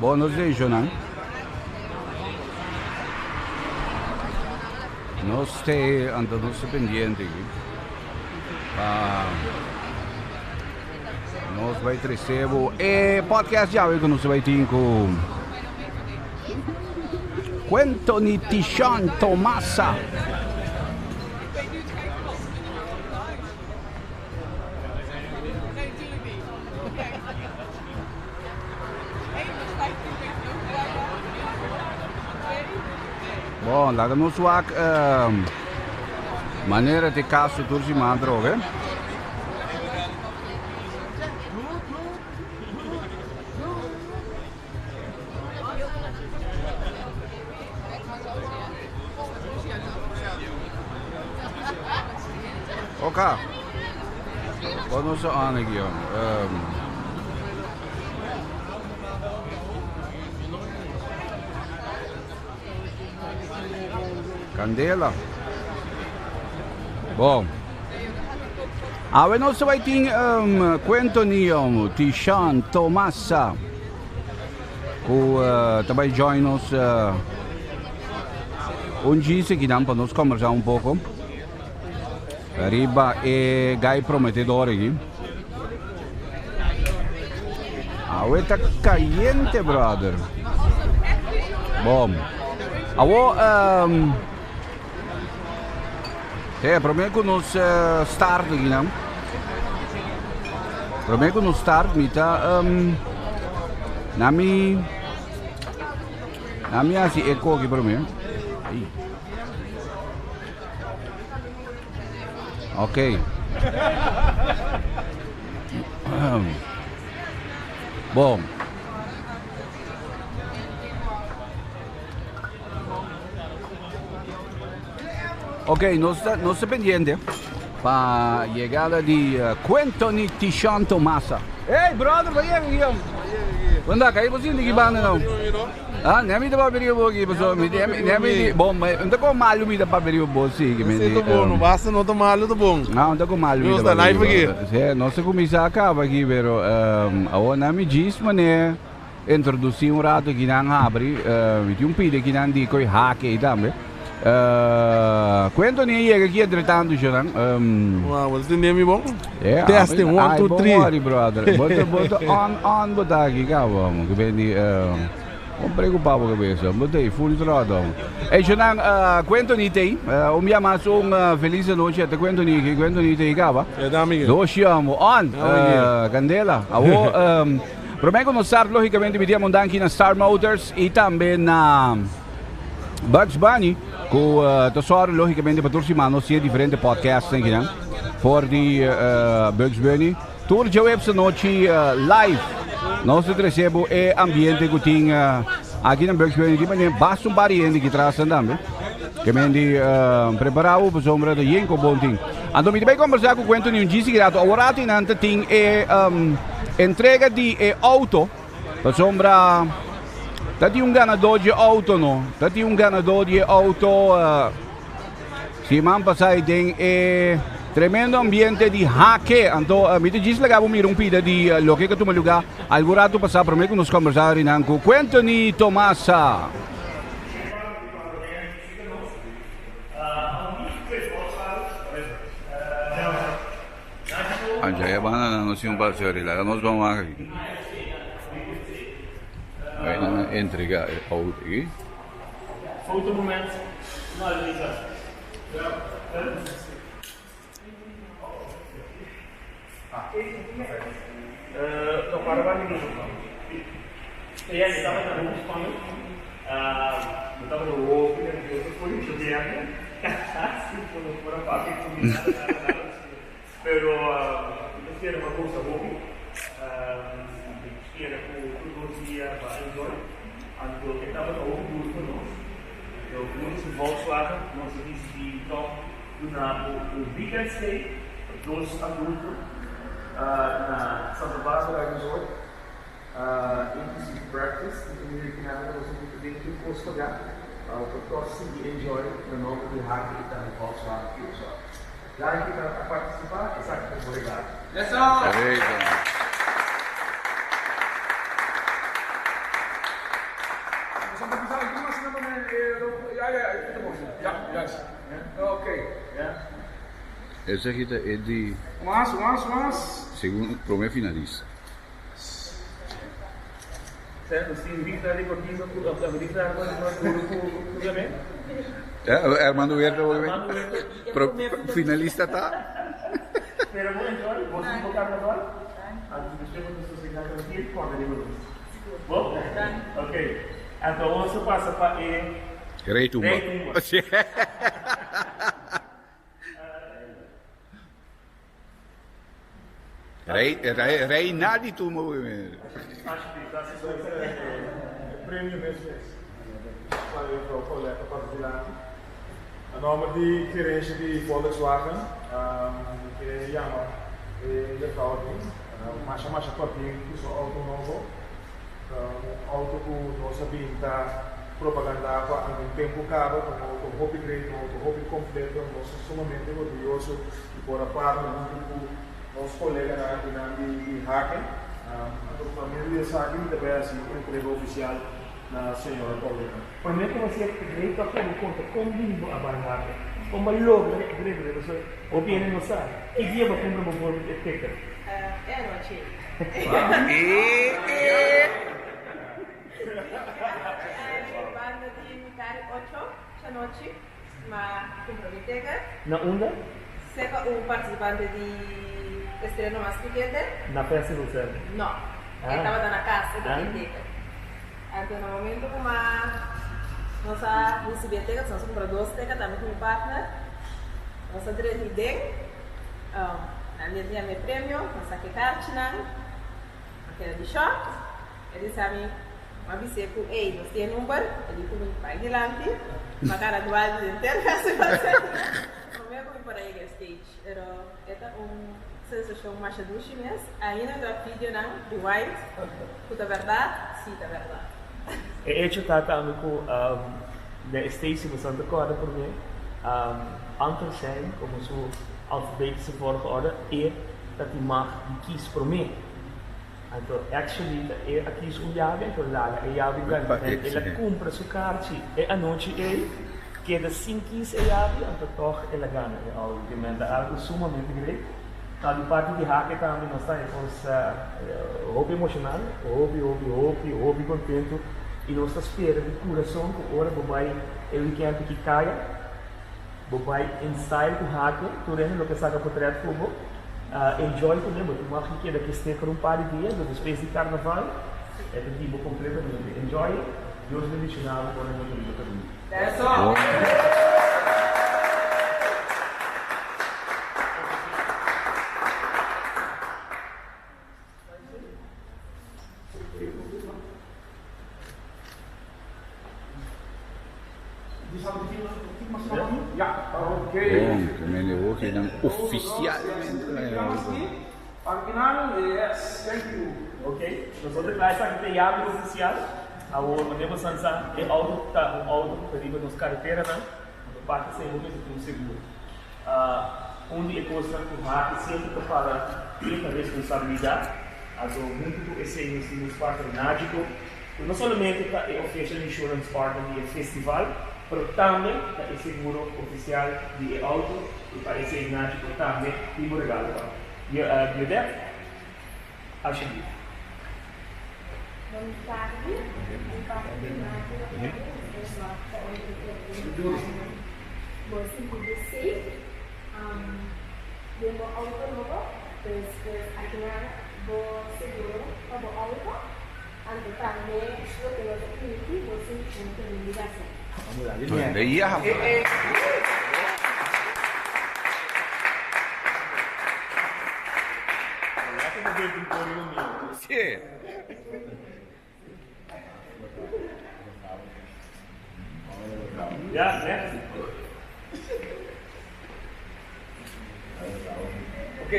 Bonus regional. Nós andando pendiente. Nós vai trazer o podcast já que nós vai ter com Quento ni Tishan Tomasa. Bom, lá no swak maneira de caso turci mandro, ok? Ok. Vamos aan aqui, Candela. Bom. Nós vai ter Quento ni Tishan Tomasa. Que também join nos dia que dá para nós conversar pouco. Arriba gai prometedor aqui. Está caliente, brother. Bom. Probabilmente que nós start aqui, não? Probabilmente que nós start, mita nami assim eco aqui para mim. Ok. Bom. Ok, nós estamos pendientes para a chegada de Quento ni Tishan Tomasa. Hey, brother, vai aqui. Quando cai você não gibana não? Ah, nem me dá para ver o aqui, pessoal. Nem me bom, mas não com malho me dá para ver o bolso aqui. Não bom, não basta não tomar malho do bom. Não com malho. Nós da live aqui. É, nós começar acaba aqui, pero agora me diz, mané, introduzir rato aqui na abre, tinha pide aqui na dico e hack e também. Quento ni chega aqui entretanto, Jonan? Você tem nome bom? É. Testing, 1, 2, 3. Bom, brother. Bota on, bota aqui, calma, que vem de... Não preocupar com a cabeça, botei full throttle. E Jonan, Quento ni tem, me chamasse feliz noite, até Quento ni tem, cava? É da amiga. Nós chamamos on, Candela. Prometo nós estar, logicamente, medíamos aqui na Star Motors e também na Bugs Bunny. Com tesoro, logicamente, para todos os manos, se é diferente podcast, aqui, né? Por de Bugs Bunny. Tour de web noite live. Nós recebemos o ambiente que tem aqui na Bugs Bunny. Mas basta variante que traz também. Que me preparado para sombra de Yenko Bonting. Então, me vai conversar com o Quento ni dia seguinte. Agora tem entrega de auto para sombra. Tati un ganador de auto, no? Tati un ganador de auto. Si man passai tem tremendo ambiente de hacke. Então, me diz legal um pida de lo que tu me lugar. Agora tu passar para mim que nos conversar em com Quento ni Tomasa. Anjaya bana não se parceiro lá. Nós vamos aqui. Entregar auto aqui. Fotomoment. Não, Lisa. Não, para vai me E aí, estava na rua falando. Estava no ovo, eu fui jogando. Se for a parte que pero eu quero uma coisa boa. Era por dia para enjoy. Então, eu estava no outro grupo nós. Eu fui no Volkswagen, nós vimos então o weekend stay, dois adultos na Santa Bárbara Resort, inclusive breakfast, e que nada nós vamos ter que pagar o próximo de enjoy no nome do hack que está no Volkswagen Future. Já aqui para participar, exatamente, obrigado. Ok. Essa aqui é de Mas. segundo primeiro finalista. Certo? Se invita ali cortino a brisa no também. Armando Huerta, Armando Huerta. finalista tá? Pero bom, então, você no carnaval? Antes de você chegar aqui, quando ele voltou. Bom? Ok. Então, você passa para Rei Tumba. Rei Nadi Tumba. Acho que está se prêmio mesmo. Para o colega para o Vilante. A nome de diferença de Volkswagen, que chama de Fraudi, mas papinho que só auto novo, auto que nós sabemos propaganda para um tempo caro, com hobby grade, com hobby completo, nós sumamente orgulhoso e por a parte do nosso colega de Haken, a família de Haken também assim emprego oficial na senhora Paulina. Primeiro que você tem que ter conta como vivo a barraca, como logo, grego, você opina não sabe. E dia vai comprar um bom etiqueta. Noite. Banda de Mikari 8 da noite, mas comprometida. Na onda? Seca o participante de estreno mais pequeno? Na festa do céu. Não. Ele estava na casa da biblioteca. Então, no momento como nossa biblioteca, nós compramos 2 tecas também com o partner. Nossa 3 ideias. Na minha meu prêmio, nossa que cartina, aquela de short. Eles sabem, uma vez com ei, nós temos número, ele come para adiante, uma cara do lado inteiro, assim você. Como como para aí stage, era sensação mais doce mesmo. Ainda do vídeo não, do white, puta verdade, sim, da verdade. E eu estava com da stage que Santa Clara por mim, antes zijn como zo alfabetische volgorde e dat die mag die kiest voor mij. Então, actually, aqui é o Yabe, então lá, é Yabe ganha, ele compra seu kaartje, e a noite ele queda 5 keys é Yabe, então toch ele ganha, é obviamente algo sumamente grande. Então, de parte de hacker também nós estamos hobby emocional, hobby contento, e nós esperamos de coração que ora vai ele quer que caia, vai em style com hacker, tudo é o que saca por trás do fogo. Enjoy também, porque uma que daqui esteja por par de dias, depois de carnaval, é de tipo completamente. Enjoy, Deus bendicionado por o mundo do caminho. That's all. Bom, também levou que não oficialmente. Al final, yes, thank you. Ok, nosotros clase aqui tem abre oficial. Agora, podemos lançar o auto que diga nos carteira, né? Parte sem roupa de seguro. Onde é coisa que o hack sempre para ter responsabilidade. Also, muito esse nos patronático. Não somente é official insurance partner de festival, mas também é seguro oficial de auto e para esse nático também tem um regalo. Glede, alsjeblieft. Você pode ser demo auto novo, depois assinar o seguro para o auto, antes também estou pelo community, você tem ligação. Daí a rapaz. Sim. Ja, né? Ok.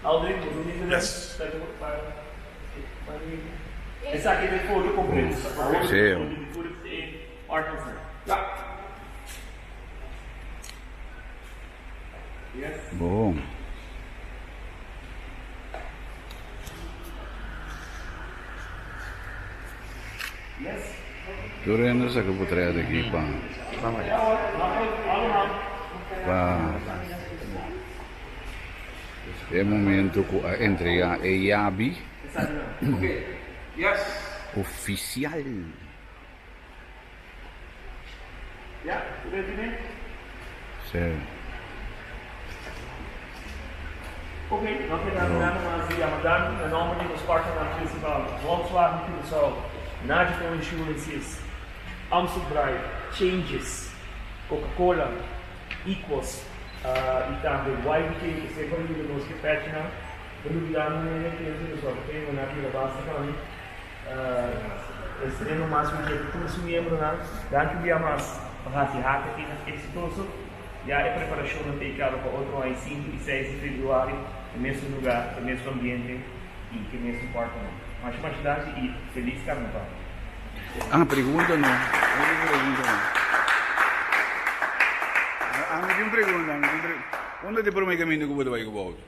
Aldrin, yes. Esse aqui tem folha completa. Sim. Bom. Durante essa caputreira aqui, pá. É momento que a entrega é Yabi. Yes. Oficial. Yeah, ready? Certo. Okay, nós pegamos mas a madame, a nome dos partners principal, Volkswagen Pinsol, Nagico Insurances, Amsterdam, Changes, Coca-Cola, Equals, e também YBK, que se for de nós que petina, Peruviano, né, que é só tem uma pila basta também. Esse é no máximo que consumimos, né? Daqui dia mais, hati-hati aqui na exitoso. E a preparação não tem para outro aí 5 e 6 de fevereiro, no mesmo lugar, no mesmo ambiente e no mesmo quarto. Mas mais cidade e feliz carnaval. Pergunta não. Me tem pergunta. Onde te por meu caminho que eu vou vai com o outro?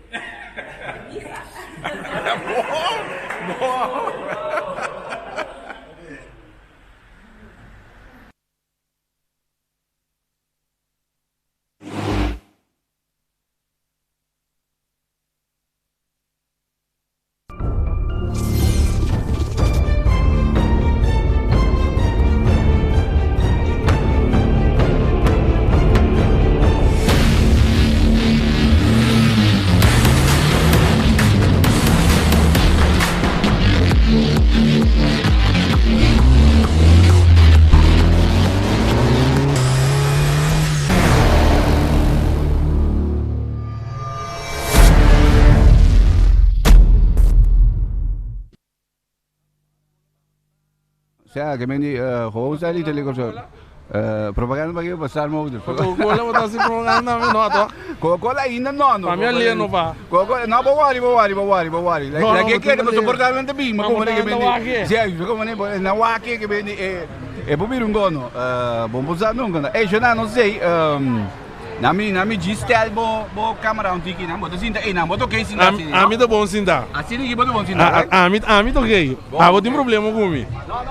Saya kemendi host ali telecom propaganda bagi pasar mau tu. Coca-Cola botar assim propaganda namin no ato. Coca-Cola ainda não. Para mim ali não pá. Coca-Cola não bawari. Lagi que ele suportar não tem mas como que kemendi. Sim, como nem na waki kemendi bom vir gono. Bom usar nunca. Já não sei. Nami distel bo camera um tiki não, botou cinta, não, botou que cinta assim. A mim tá bom cinta. Assim que botou bom cinta. A mim tá ok. Vou ter problema com mim. Não.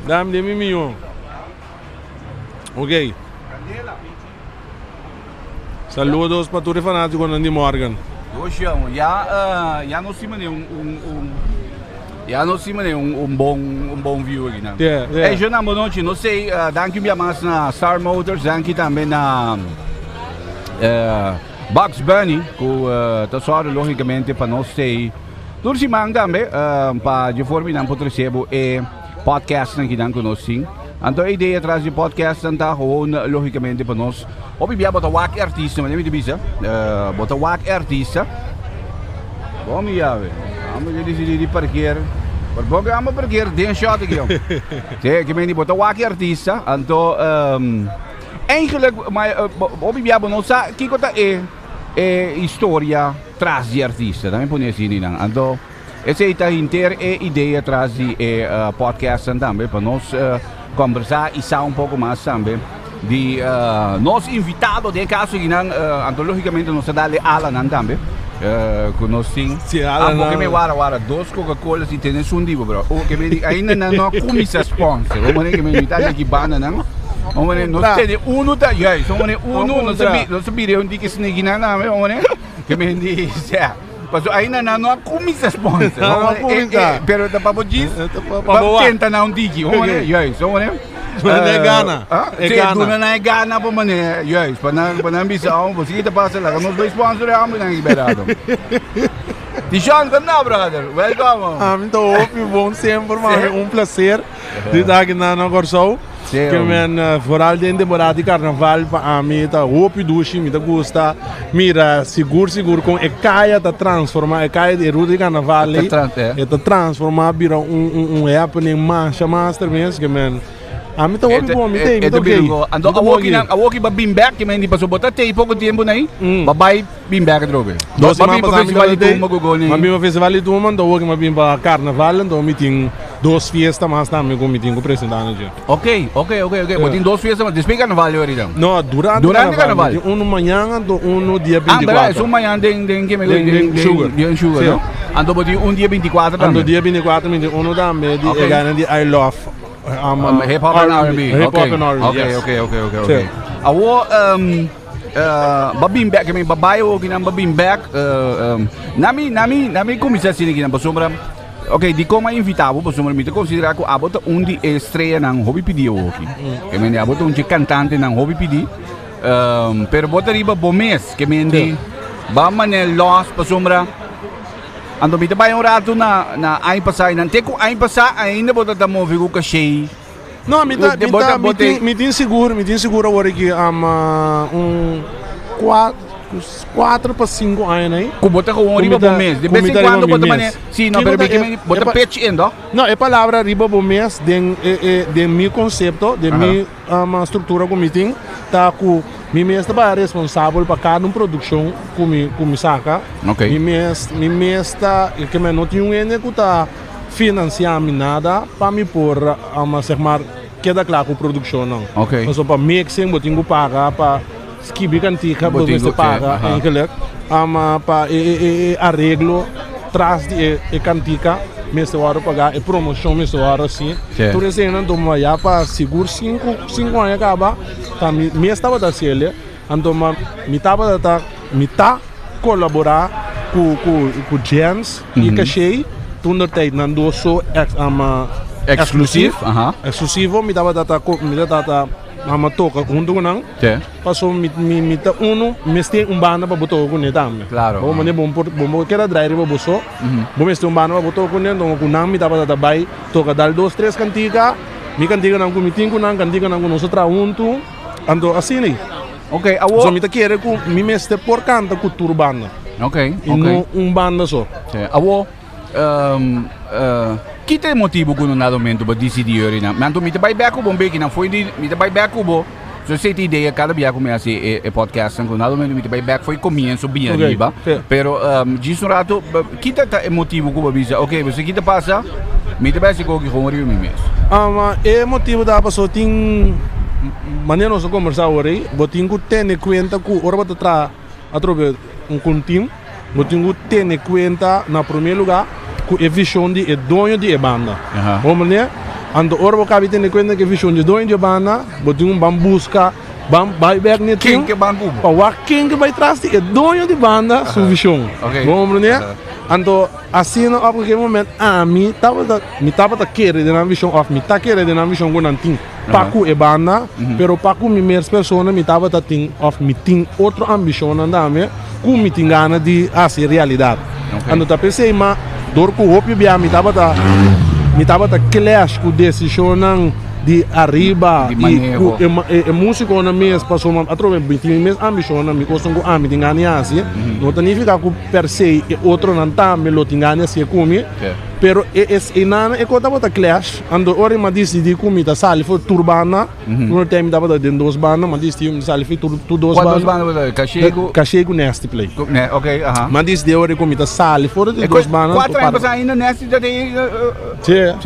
Dá-me de mim. Ok. Saludos para todos os fanáticos de Morgan. Hoje já não se mane bom view aqui, né? Yeah. Já não sei, danke minha mais na Star Motors, danke também na Bugs Bunny, que tá só logicamente para nós sei. Tudo se manda também, para de forma não pode receber podcast aqui não conosco. Então a ideia atrás de podcast está logicamente para nós. Obviamente botar wak artista, mas nem me diz, botar wak artista. Vamos decidir parquear. Vamos parquear, tem shot aqui. Sim, que me botar wak artista. Então eigenlijk, maar obviamente não sabe que coisa é história atrás de artista, também pode assim, não. Então essa é a inteira ideia atrás de podcast também para nós conversar e saber pouco mais também de nosso invitado de caso que não, logicamente nós dá-lhe ala também. Conosco porque me guarda duas Coca-Cola e tem um divo, bro. O que me ainda não comi essa sponsor. Vamos que me invitar aqui bana não. Vamos nós tem tá, já, não sabia onde que se ninguém não, vamos que me diz, mas ainda não comi essa sponsor. Pero da papo diz, tenta não digi, vamos já, vamos é Gana. É Gana para mané. Yes, para não visão, você que passa lá, nós dois sponsors ambos não liberado. Tishan, não, brother. Welcome. Então, bom sempre, mas prazer de estar aqui na Corsol. Que men vooral de temporada de carnaval para mim tá hope dushi, me tá gosta. Mira, seguro com a caia tá transformar a caia de ruta de carnaval e tá transformar vira happening master mesmo que men. A mim tá bom, me tem ok. Ando a walkie ba beanbag que me hindi pa subota te pouco tempo na aí. Babai beanbag drobe. Dos semanas para festival de magugoni. Mas meu festival de tudo mando walkie mas bem para carnaval, então me tem duas fiestas mais também com me tem com apresentando já. Ok. Tem duas fiestas, mas depois carnaval ahorita. Não, durante carnaval. Um manhã, um dia 24. Ah, mas um manhã tem que me sugar, não? Ando boti un dia 24 Ando também. dia 24, 21 também, Ok. e ganha de I Love. Hip hop and R&B. Hip hop and R&B, yes. Okay. Awo babim back kami babayo kinang babim back nami kumisa sini kinang pasombra. Ok, di como invitavo, pasombra mi te considera ko abot undi estreia ng Hobby PD aqui. Que me abot un cantante ng Hobby PD. Pero bota riba bomes que me ndi ba manel loss pasombra. Ando mi te ba yung rato na ay pasay nan te ko ay pasa ay na bota ta movie ko kasi. Não, me tem seguro agora que uns 4 para 5 anos aí. Kubota ko ang riba po mes. De vez em quando bota mané. Sim, não, pero bem bota pitch in, do? Não, é palavra riba por mês de meu conceito, de minha estrutura que me tem, tá com mi mês tá responsável para cada produção que me saca. Ok. Mi mês tá que me não tem ene que tá financiar nada para me pôr zeg maar queda claro com produção não. Ok. Mas para mixing eu tenho que pagar para skibi cantica para você pagar eigenlijk para arreglo traz de cantica mesmo hora pagar e promoção mesmo hora assim. Por isso ainda toma já para seguro 5 anos acaba tá me estava da cele então me tá colaborar com Jens e cachei toen de tijd nan door zo exclusivo mi dava data ama toca junto nang paso mi ta uno me ste banda pa boto ko netam claro o mane bom kera driver ba boso bom este banda pa boto ko nendo ko nang mi dava data bai toca dal 2-3 cantiga mi cantiga nang kumitin ko nang cantiga nang no sotra junto ando assim né. Ok, awo so mi ta querer ko mi meste por canta com turbanda. Ok. No banda só. Awo kita motivo kuno na momento ba decidir na manto mi te bai back ubo mbeki na foi mi te bai back ubo so sei ideia cada dia começa e podcast com na momento mi te bai back foi comienzo bem arriba pero diz um rato kita tá motivo kubo bisa ok você kita passa mi te bai se go que hongri mi mes é motivo da pessoa tem maneira nós conversar hoje botin ku ter conta ku ora bota tra atrobe contínuo botin ku ter conta na primeiro lugar com a visão de dono de banda. Vamos né? Ando ora o cabe ter conta que a visão de dono de banda, botum busca, vai back ne quem que bambu. Para quem que vai trás de dono de banda, sua visão. Vamos né? Ando assim no aquele momento mi tava querer de na visão of mi tá querer de na visão com nantin. Pacu e banda, pero pacu mi mais persona mi tava ting of mi ting outra ambição andame, com mi ting gana de assim realidade. Ando tá pensei mas door ko hoop je bij mi tava clash com decisão de arriba e música na mês passou uma atrove 20 mês ambição na me costum com ami tingani assim não significa que per se e outro não tá me lo tingani assim comi pero inana e conta bota clash ando ora ma decidi comi da sali for turbana no tempo tava de dos banda ma decidi sali fi tu dos banda cachego neste play ok ma decidi ora comi da sali for de dos banda 4 anos ainda neste já tem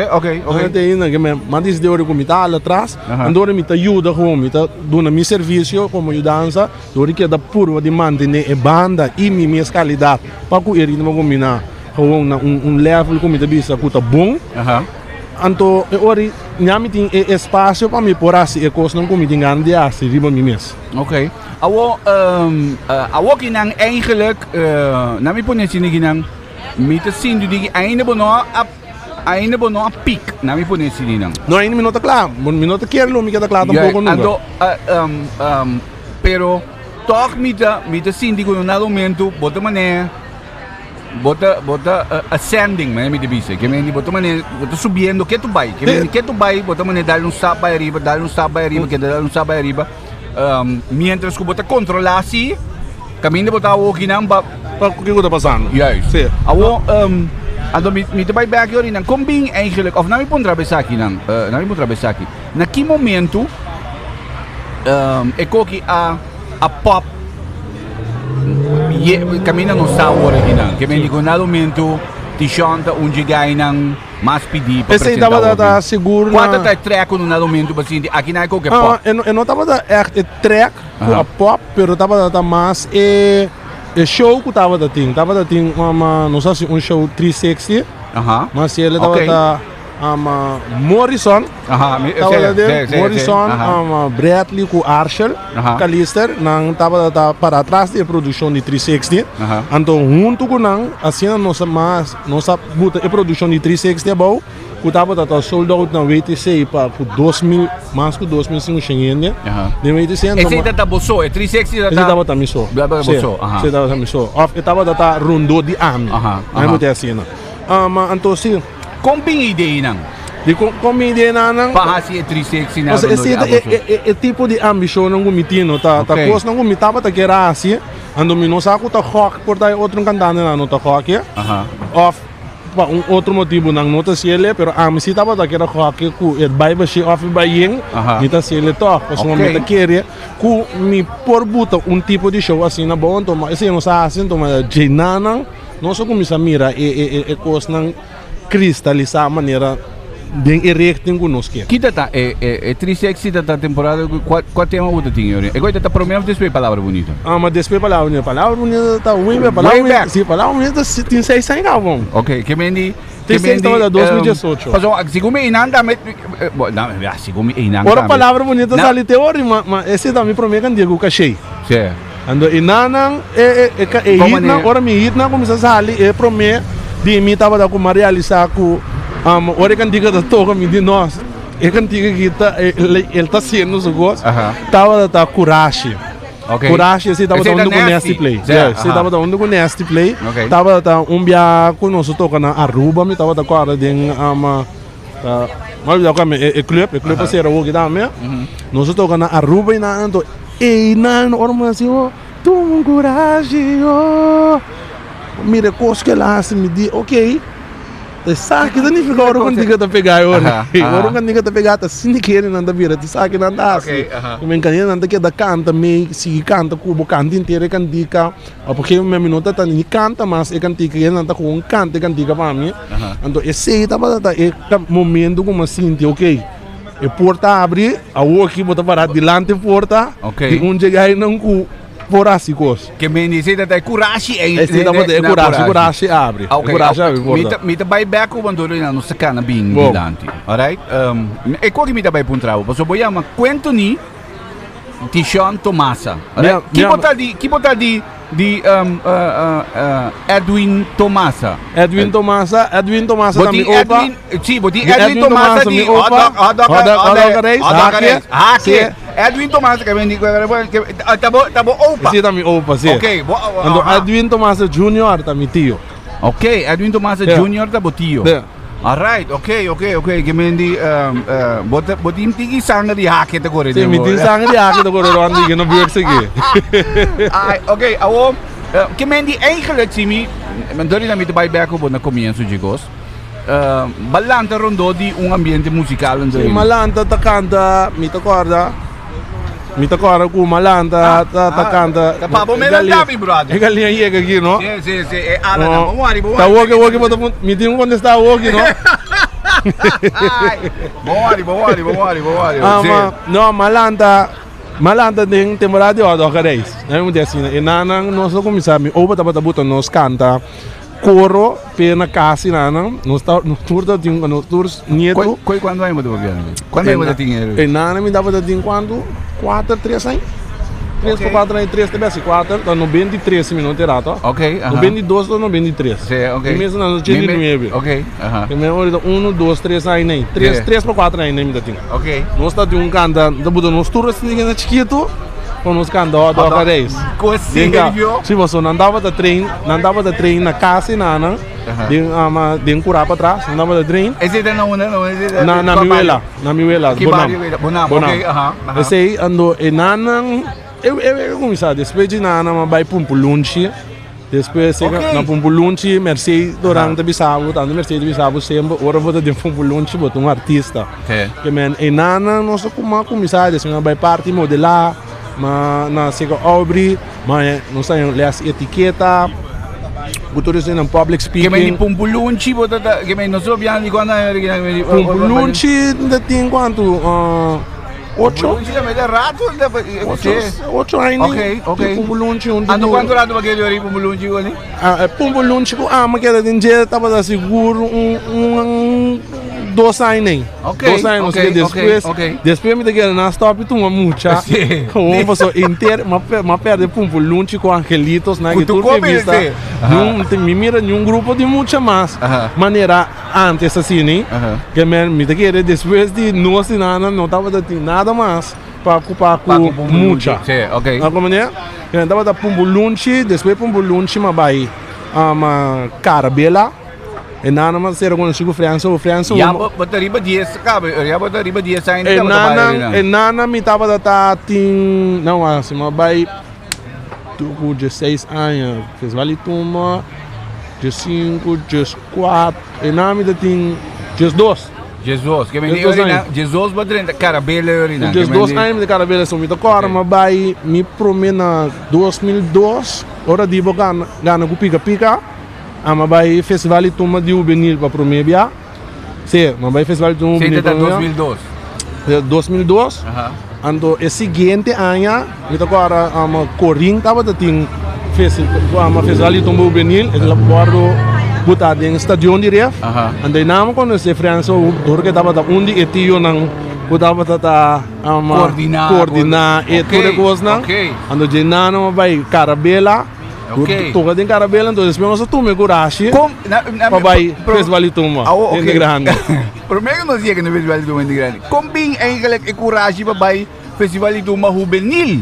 ok ainda que ma decidi ora comi tá lá atrás andora me tá ajuda com me tá dando meu serviço como ajudança dori que da puro de manter a banda e minha qualidade para que ele não combinar com level como tá bisa que tá bom então ori nhami tem espaço para me por assim e coisa não como tem grande assim riba mi mes ok awo kinang eigenlijk nami po nesi ni kinang mi tá sindu di ainda bono a pic nami po nesi ni nang no ainda minuto claro minuto quero me queda claro tampoco não ando pero toch mi tá sindu com na momento bota mané bota ascending me te dice que me bota mané bota subindo que tu vai bota mané dar um step arriba que dar um step arriba mientras que bota controlar si caminho bota o que não ba o que está passando juist awo ando mi te vai back hoor in combing eigenlijk of nami pon trabesaki na que momento e coki a pop cammina non sa original che mi dico nel momento ti chanta un gigai nang mas pedi para apresentar o da seguro quando tá track no momento assim aqui na que pop eu não tava da echt track com a pop pero tava da mais o show que tava da ting, não sei se um show 360, mas ele tava da Morrison, Morrison, Bradley com Archer, Callister, não tava para trás da produção de 360, então junto com não, assim nossa buta a produção de 360 é bom, que tava da sold out na WTC para 2000, mais que 2.500, de WTC. Esse tá boçou, é 360 esse tava também só, esse tava também só, off tava da rondo de AMI, aí muito assim, então sim. Kung ideia não? Di kung ideia não. Pahasi é 360 na. Esse é tipo de ambição não gumitino, tá coisa não gumitava tá que era assim, ando me não saco tá rock por daí outro cantante não tá rock, off outro motivo não nota se ele, pero se tava tá que era rock ku é baiba se off baieng, nita se ele toca, os momentos que ele ku me por buta tipo de show assim na bom, então esse não sabe assim, então Jainana não só como se mira coisa não cristalizar maneira bem erecta conosco. Kita tá é 360 da temporada qual tema outra tinha, né? E agora tá prometo despedir palavra bonita. Mas despedir palavra bonita tá way back. Sim, palavra bonita tem 6 anos bom. Ok, que mendi tem 6 anos da 2018. Mas se como inanda não, se como inanda. Ora palavra bonita sali teoria, mas esse também promete que Diego cachei. Sim. Ando inanang hitna ora mi hitna como se sali promete de mim tava da com realizar com ora kan diga da toca me de nós kan diga kita ele tá sendo os gosto tava da coragem coragem se tava dando com nasty play se tava dando com nasty play tava da bia com nós toca na Aruba me tava da cara de mas da como é clube ser o que dá me nós toca na Aruba e na ando não ora mas eu tu coragem mira coisa que ela me diz, ok, sabe que não fica agora quando diga tá pegar agora quando diga tá pegar tá sem querer nada vira, tu sabe que não dá assim, como encaninha nada que da canta meio se canta cubo canta inteiro can dica, porque uma minuta tá nem canta mas é can dica nada com canta can dica para mim, então esse tava é momento como assim, ok, a porta abre, a o aqui bota para dilante porta, e chegar não cu Coragem, coisa. Que me diz que é coragem. Esse é coragem abre. Coragem abre. Mita vai back o bandolo na nossa cana bem dilante. Alright? E qual que mita vai puntravo? Posso boiar uma quanto ni Tishon Tomasa. Que botar de Edwin Tomasa. Edwin Tomasa também opa. Sim, boti Edwin Tomasa de Hake. Edwin Tomasa que vem tá bom opa. Sim também opa, sim. Ok, Edwin Tomasa Junior também tio. Ok, Edwin Tomasa Junior tá tio. Alright, ok. Que mendi botim tigi sanga di Hake te gore. Sim, mitin sanga di Hake te gore ronde que não viu isso aqui. Ok, awo que mendi eigenlijk Simi, mandori na mito vai back op na comienzo de gosto. Balanta rondo di ambiente musical sim, malanta ta canta, mi corda com malanta ta canta. Ta pa melantami brother. E galinha chega aqui, não? Sim, é ala na vamos. Tá walk bota me tem quando está walk, não? Vamos. Não, malanta tem temporada de odocareis. Não é assim, e nanang nós começamos, ou bota nós canta coro pena casa nanang, nós tours nieto. Quando vai mudar quando vai dinheiro? E nanang me dava de quando 4, 3 anos. 3 para 4 anos, 3 também assim 4, então no 23 minutos era, tá? Ok. No 22 ou no 23. Sim, ok. Mesmo não tinha ninguém. Ok. Que me olha 1, 2, 3 aí nem. 3 para 4 aí nem me dá tinha. Ok. Nós tá de canta, da buda nós tours assim na chiquito. Com nos canta do Acarés. Cocinho. Se você não dava da trem na casa nana, de curar para trás, não dava da trem. Esse não na miuela, bonam. Esse aí ando e nana, eu comecei depois de nana, mas vai para lunch. Depois na lunch, Mercedes durante Bissau, tanto Mercedes Bissau sempre, ora vou ter lunch, botar artista. Que men e nana nós começar depois vai parte modelar. Mas na sega Aubrey, mas não sei as etiqueta, cultura em public speaking. Que me pumpulunchi, que me não soube de quando pumpulunchi ainda tem quanto 8. Pumbulunchi também é rato? 8 anos. Ok. Pumbulunchi. Ando quanto rato vai querer ir Pumbulunchi ali? Pumbulunchi, mas que era de dia, estava da seguro 2 anos. 2 anos, depois me deu na stop tu uma mucha. Uma pessoa inteira, mas perde Pumbulunchi com angelitos, né? Que tu revista. Me mira em grupo de mucha mais. Maneira antes assim, né? Que me deu depois de nós não estava dando nada mais para ocupar com mucha. Maneira? Estava da Pumbulunchi, depois Pumbulunchi mas vai Carabela. E nana mas ser quando chego França. Já botar riba 10, cabe. Já botar riba 10 ainda. E nana me tava da tin, não assim, mas vai tu 16 anos, fez vale tuma, 15, 14, e nana me da tin 12. Jesus, que me Jesus botar Carabela orina. 12 anos de Carabela são muito caro, mas vai me promena 2002, hora de gana com pica. Mas vai festival de turma de juvenil para prometer. Sim, mas vai festival de turma juvenil para 2002. Ando o seguinte ano, me agora Corim estava tendo festival de turma juvenil, ele bordo botar em estadião de ref. Andei não quando se França o que estava da onde etio não botava tata coordinar e tudo coisa não. Ando de não vai Carabela. Tu tem Carabela, então esperamos tu me coragem para vai festival de turma de grande. Primeiro não sei que no festival de turma de grande. Como bem é coragem para vai festival de turma juvenil?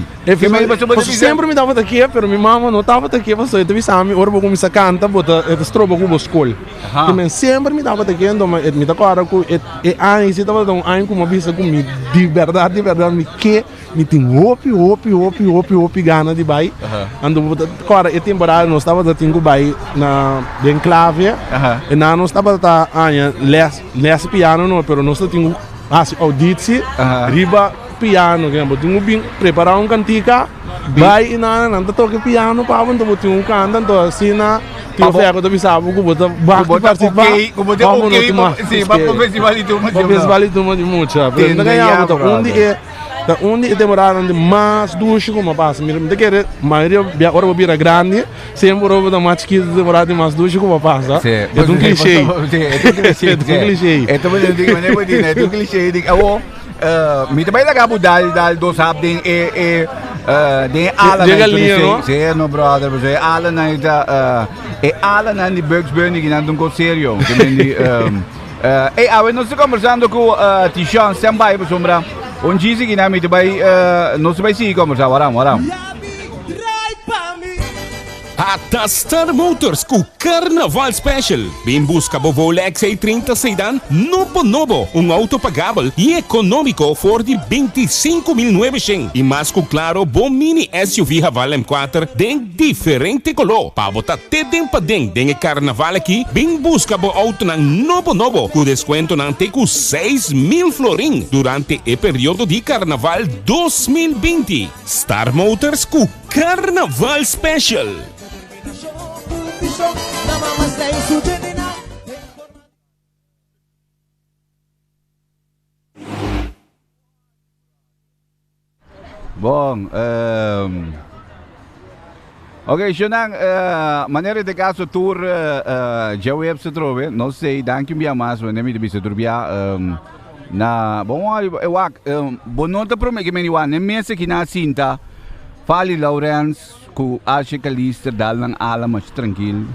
Sempre me dava daqui, mas minha mãe não estava daqui, mas eu te sabe, agora vou começar a cantar, bota estrobo com a escola. Também sempre me dava daqui, então me dá agora com aí se estava dando aí com uma vista comigo de verdade me que me tem opi gana de bai. Ando agora e temporada nós estava dando bai na enclave. E não estava tá aí les piano não, pero nós tínhamos audição riba piano que botinho bem preparar cantica vai e não toca piano para botinho canta então assim na tio ferro do bisabo que bota participar como sim para festival de turma de mucha não ganhava onde demoraram de mais duas como passa me querer maioria agora vira grande sempre rouba da mais que demorar de mais duas como passa é um clichê é um clichê mi também lagabo dal dos hab den ala de galinha no sim no brother você ala na ala na de Bugs Bunny que não com sério que mendi awe nós conversando com Tishon Sambai por sombra onde diz que na mi também nós vai se conversar waram Até Star Motors com Carnaval Special. Bem busca o Volvo XC30 Sedan novo, auto pagável e econômico for de 25.900 e mais com claro bom mini SUV Haval M4 de diferente color. Para botar tem Carnaval aqui, bem busca o auto novo com desconto até com 6.000 florin durante o período de Carnaval 2020. Star Motors com Carnaval Special. Bom, ok, Xonang, maneira de caso tour já web se trove, não sei, danke me mais, mas nem me deve se turbia na bom, eu bom nota para mim que me diga, nem mês que na cinta, fale Lawrence ku acha que lister dal ng ala mas tranquilo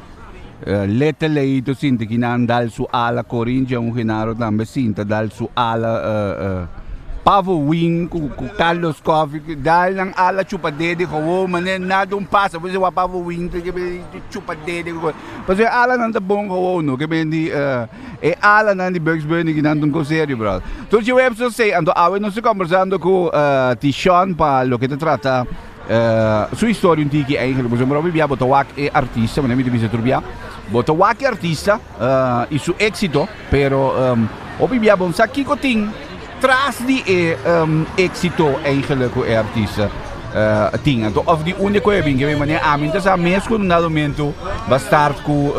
lete leito sinta que não dal su ala Corinthians um genaro também sinta dal su ala Pavo Wing ku Carlos Coffee dal ng ala chupadede ko manen nada passa você o Pavo Wing que chupadede ko porque ala não tá bom ko no que bendi ala não de Bugs Bunny que não com sério bro então eu preciso sei ando awe não se conversando com Tishon para lo que te trata sua história antiga eigenlijk mas eu via Botawak é artista mas nem me devia turbia Botawak é artista e seu êxito pero via bom sabe que tem tras de êxito eigenlijk é artista tinha então of die única coisa que me maneira a mim tá mesmo no momento bastar com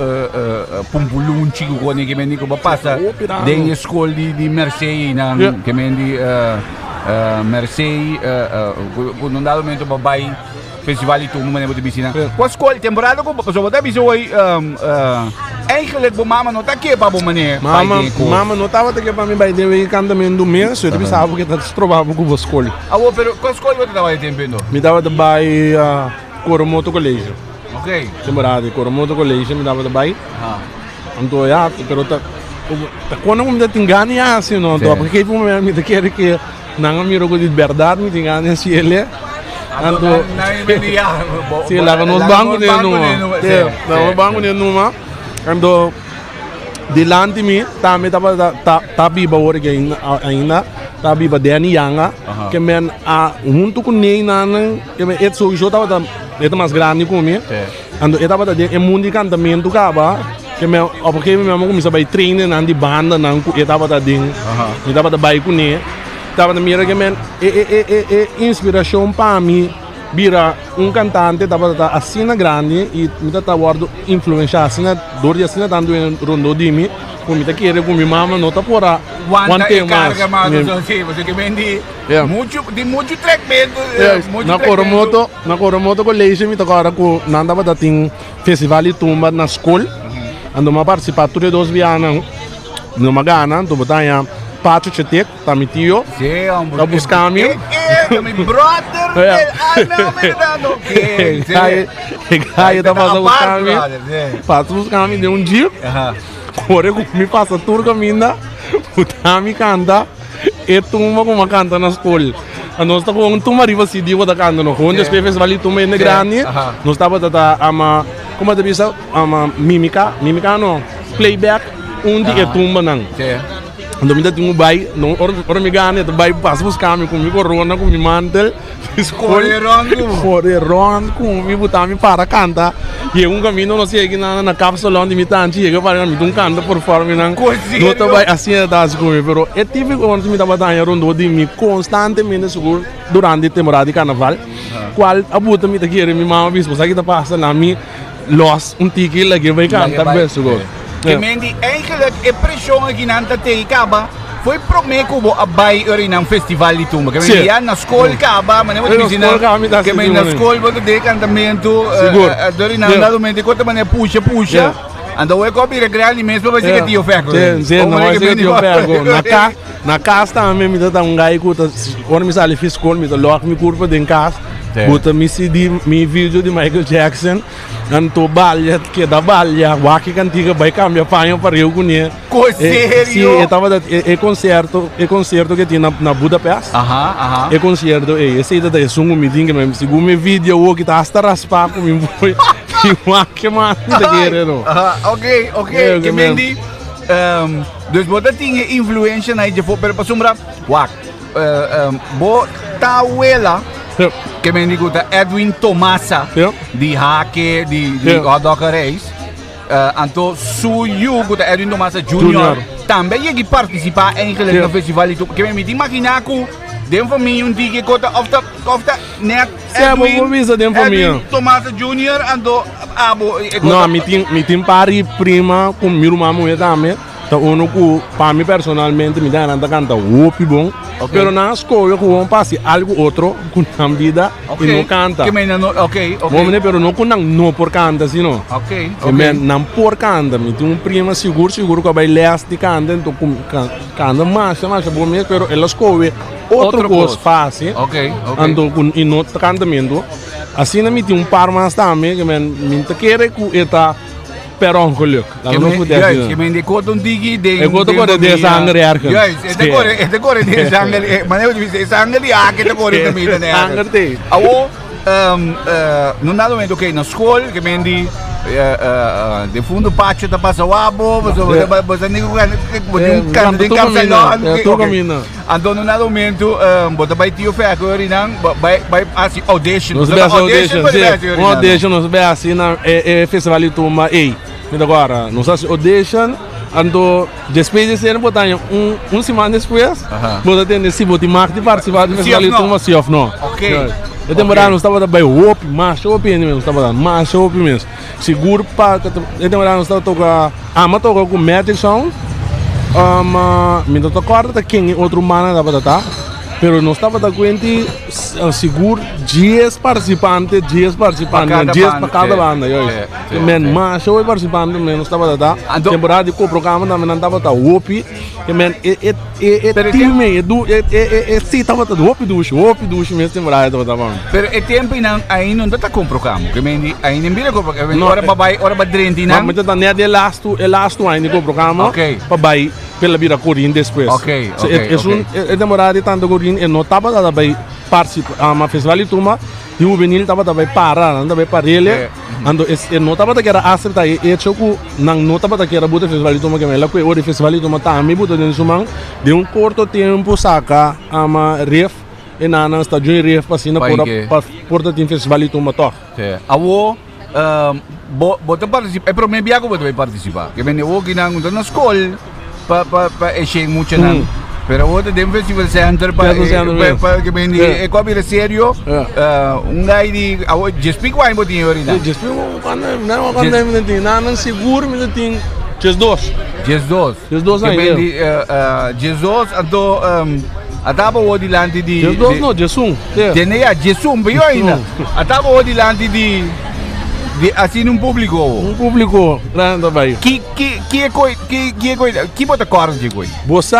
Pumbulunchi com que me digo passa de escola de Mercedes que me Mercei, num dado momento babai festival e tudo, mas de piscina. Com a escola, temporada com pessoa da bisou aí, eigenlijk bo mama não tá aqui para bom mané. Mama não estava aqui para mim vai ter o cantamento do mês, eu pensava que tá trovava com a escola. Pero com a escola você tava aí tempendo? Me dava de bai Coromoto Colégio. Ok. Temporada Coromoto Colégio me dava de bai. Então já, pero quando me te engana assim não, porque foi me quer que não me rogo de verdade, me engana assim ele. Então, se lá nos bancos de numa, nos bancos de numa, então delante de mim, também tá viva hoje ainda, tá viva Dani Yanga, que men junto com ele nan, que men é só tava mais grande que mim, então ele tava de mundo de cantamento caba, que men porque minha mãe começou a treinar nan de banda nan, ele tava da ding, ele tava da bike com ele. Estava na minha que men inspiração para mim vira cantante estava assim na grande e me tá guardo influência assim na dor de assim na tanto em rondo de mim como me tá querer com minha mama não tá por quanta carga mais assim você que vende muito treinamento na Coromoto Colégio me tá agora com nada para tem festival e tumba na escola ando uma participar tudo 2 anos numa gana tô botando Pacho Chetek, tá meu tio, tá buscando meu brother, tá passando buscando meu, passo buscando de um dia, corre com me passa tudo caminho, puta me canta, e tumba como canta na escola. Nós estamos com tumba riva se digo da canta no onde as pessoas vali tumba é grande, nós estamos ama como te bisa ama mímica não, playback onde é tumba não. Quando me dá um bai, não ora me ganha, bai passa buscar me comigo corona com me mantel, correrando com me botar me para cantar e um caminho não sei que na cápsula onde me tá chega para me canta por forma não não vai assim das comigo, pero é típico quando me dá batalha rondo de me constantemente seguro durante a temporada de carnaval, qual abuta me tá querer me mama bispo, sabe que tá passa na me los tiki lagi vai cantar bem seguro. Que mendi eigenlijk a pressão aqui na Antatei Caba foi prometo que a vai na um festival de tumba. Que mendi na escola Caba, mas não é que mendi na escola porque de cantamento, dori na andado mendi quanto maneira puxa. Então eu copio real mesmo vai ser que tio ferro. Sim, não vai ser que tio ferro. Na casa também me dá um gai que quando me sai fiscal me dá logo me curva de casa. Bota me CD, me vídeo de Michael Jackson, anto balha que da balha, waki cantiga vai cambiar panho para eu conhecer. Sério? Sim, estava concerto que tinha na Budapeste. É concerto, esse daí é sungo me dinga, mas segundo me vídeo o que tá hasta raspar com me foi que mais tá querendo. Ok, que mendi. Dus bota tinha influência na ideia, pero para sombra, bo tauela. Que me digo Edwin Tomasa de Hake de Odoka Reis então suyu que Edwin Tomasa Junior também ia participar eigenlijk no festival itu que me imaginar que den van mij een die kota of dat net Edwin Tomasa Junior então abo não me tem pari prima com meu irmão e também então uno que para mim personalmente me dá nada canta opi bom. Pero na escola que vamos passar algo outro com a vida e não canta. Pero não com não por canta, sino. Não por canta, me tem prima seguro que vai ler de canta, então canta mais bom mesmo, pero ela escola outro coisa fácil. Então com não cantamento, assim me tem par mais também que me quer que eta per ongeluk. Je bent de kort digi de. Ik word ook de zanger ergens. Juist, het de kort de zanger. Maar nee, de zanger die haken de kort de midden ergens. Zanger te. Awo, non dado momento que na school, que bent die de fundo patio da Pasawabo, você nem kan de caminho. Então no dado momento, bota vai tio fer agora não, vai assim audition. Audition nos vai assim na festival de Tumba, agora, nós fazemos audition, então, depois de ser botar semana depois, botar tem esse bote marca de participar do festival de Tumba, se off não. Eu demorava, nós estava bem open, mais open mesmo, estava dando mais open mesmo. Seguro para, eu demorava, nós estava tocar com Magic Sound, me tô corta quem outro mana da batata. pero não estava da cuenta seguro 10 participantes, 10 para cada banda. Men mas eu participante menos estava da temporada com o programa também não estava da OP, men time se estava da OP dos mesmo temporada estava da. Pero e tempo aí não está com o programa, que men aí nem vira com o programa, ora ba drenti não. Mas então é last ainda com o programa, para vai pela vira Corin depois. É demorado tanto Corin e não estava da vai participar a festival de Tuma e o juvenil estava da vai parar, não vai para ele. Ando não estava da que era acertar e choco não estava da que era botar festival de Tuma que ela foi o festival de Tuma também botou dentro sumang de curto tempo saca ama ref e nana está de ref passina por tem festival de Tuma toch. Awo bota participar, é para mim biago bota vai participar. Que men o que não na escola para encher muito não. Pero o de festival center para que men é cobre sério. Guy de just pick wine botinho orina. Just pick quando tem nana seguro me tem just dos aí. Jesus ando ataba o di lanti di Jesus no Jesus. Tenea Jesus bem ainda. Ataba o di lanti di assim um público grande vai. Que bota corda de coi. Você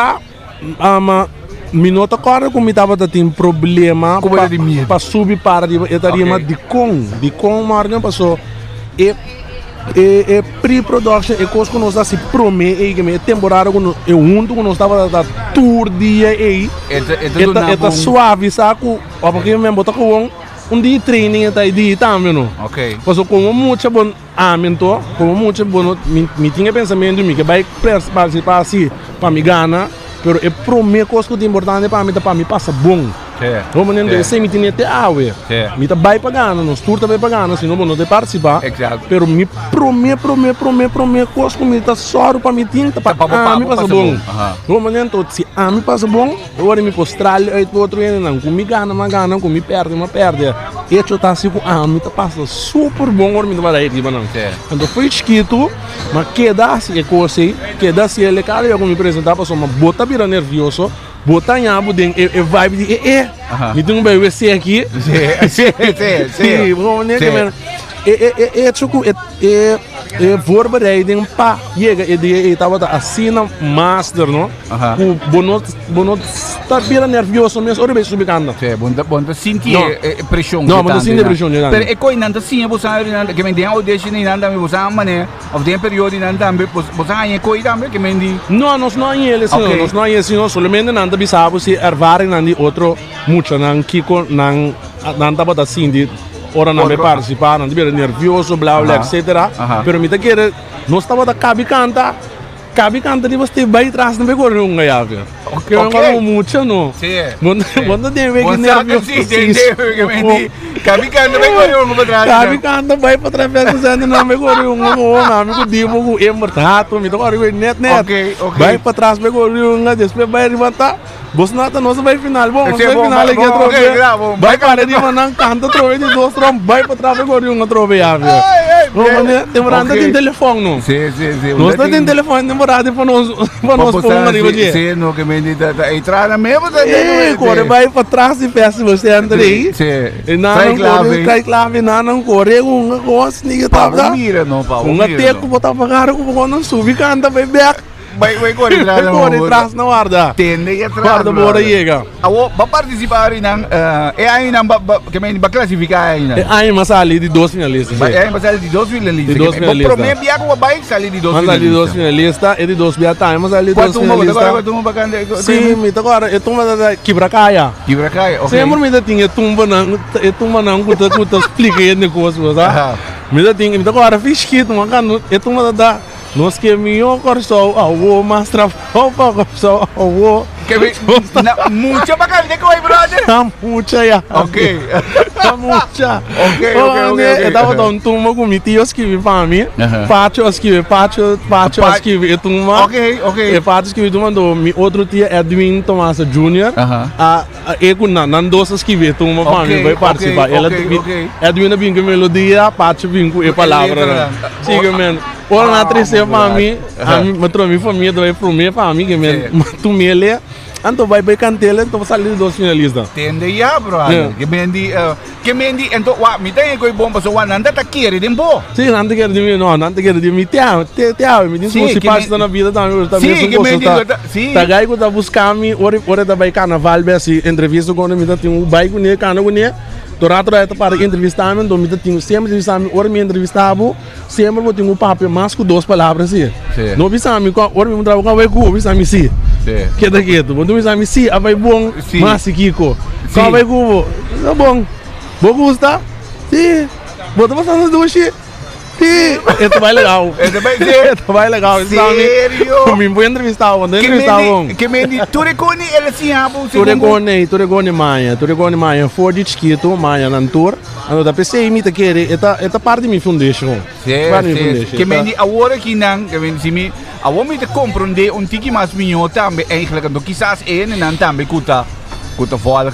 minuto agora como estava tendo problema para subir para estaria de com margem passou e pre-production e coisa que nós se promete que temporada quando eu junto quando nós estava da tour dia aí eta suave saco porque mesmo botar com dia training eta dia também não passou como muito bom amento como muito bom me tinha pensamento me que vai participar assim para me ganhar pero é promete coisa que é importante para mim passa bom. Vamos entender, se me tinha até água, me tá vai pagando, nos tour também pagando, senão não de participar. Pero me promete coisa que me tá só para me tinha para mim passa bom. Vamos entender, se a mim passa bom, agora me postrar aí outro não, com me gana, com me perde. Isso tá assim com a mim tá passa super bom, agora me vai aí, não. Quando foi escrito, mas queda-se é coisa, queda-se ele cara eu me apresentar para uma bota vira nervioso. Botar em abo de vibe de me tem bebê aqui sim vamos né voorbereiding pa chega e estava assim na master não o bono está bem nervioso mesmo ora bem subicando bom sentir pressão não não sentir pressão pero é coi nada sim você sabe que me tem audiência nem nada me você mané of tem período nem nada você aí coi também que me di não nós não ele sim nós não ele sim somente nada bisa você ervaring nandi outro muito nan kiko nan tava assim de ora não me participar, não tive nervioso, blá blá, etc. Pero me tá querendo, não estava da cabe canta de você vai atrás não pegou um gaiave. Ok. Não muito não. Quando tem que nervioso. Cabe canta vai para trás fazendo não pegou um amigo dimo o mortato, me toca net. Vai para trás pegou um, depois vai levantar. Você não vai final, bom, vai final aqui troféu. Vai para de mandar canta troféu de dois trom, vai para trás agora um troféu. Vamos demorando tem telefone não. Sim. Nós não tem telefone demorado para nós pôr ali hoje. Sim, não que me dita entrar na mesma corre vai para trás e peça você entra aí. Sim. Cai clave não corre um negócio ninguém tá. Mira não, Paulo. Um até que botar pagar com não subir canta vai back. Vai correr atrás na guarda. Tende atrás. Guarda bora chega. Vai participar nang aí não que me vai classificar aí não. Aí mas ali de 2 finalistas. Aí mas ali de 2 finalistas. Pro mim biago vai sair de 2 finalistas. Mas ali de 2 finalistas e de 2 biata, mas ali de 2 finalistas. Agora tu bacana. Sim, me agora eu tumba da Quebracaia, ok. Sempre me tinha tumba não cuta explica aí negócio, tá? Me tinha me agora fiz kit, mas eu tumba da nós que minha corso ao mas trabalho corso ao que mucha bacana de coi brother mucha ya ok eu tava dando turma com tios que vi para mim patos que vi turma ok patos que vi turma do outro tia Edwin Thomas Jr. Eu com Nandosos que vi turma para mim vai participar ela Edwin vem com melodia patos vem com a palavra siga men ora na tristeza para mim mas minha família vai para mim que tu me Então vai cantela, então vai sair dos finalistas. Tende ya, brother. Que mendi, então, me tem que ir bom para o nanda tá querer de bom. Sim, não te quero de mim, não te quero de mim. Te amo, me diz que se passa na vida também. Sim, que mendi, sim. Tá gai que tá buscando me, ora tá vai carnaval, assim, entrevista com ele, tem um bike com ele, cana com ele. Dorato é para entrevistar me, então tenho sempre entrevistar me, ora me entrevistava, sempre eu tenho um papel mais com 2 palavras assim. Não bisa me, ora me trabalho com vai com, bisa me sim. Que daqui, então bisa me sim, vai bom, mas Kiko. Qual vai com, tá bom. Vou gostar? Sim. Bota passando as duas. Sim. Isso vai legal. Isso vai legal. Sério? Me vou entrevistar, quando entrevistar bom. Que mendi, tu recone ele assim, tu recone Maia, for de chiquito, Maia nantur. Ano da PC imita querer, eta parte de minha foundation. Que mendi, agora que não, que mendi me, agora me te compreender tiki mais minho também, eigenlijk, então quizás não também kuta volg,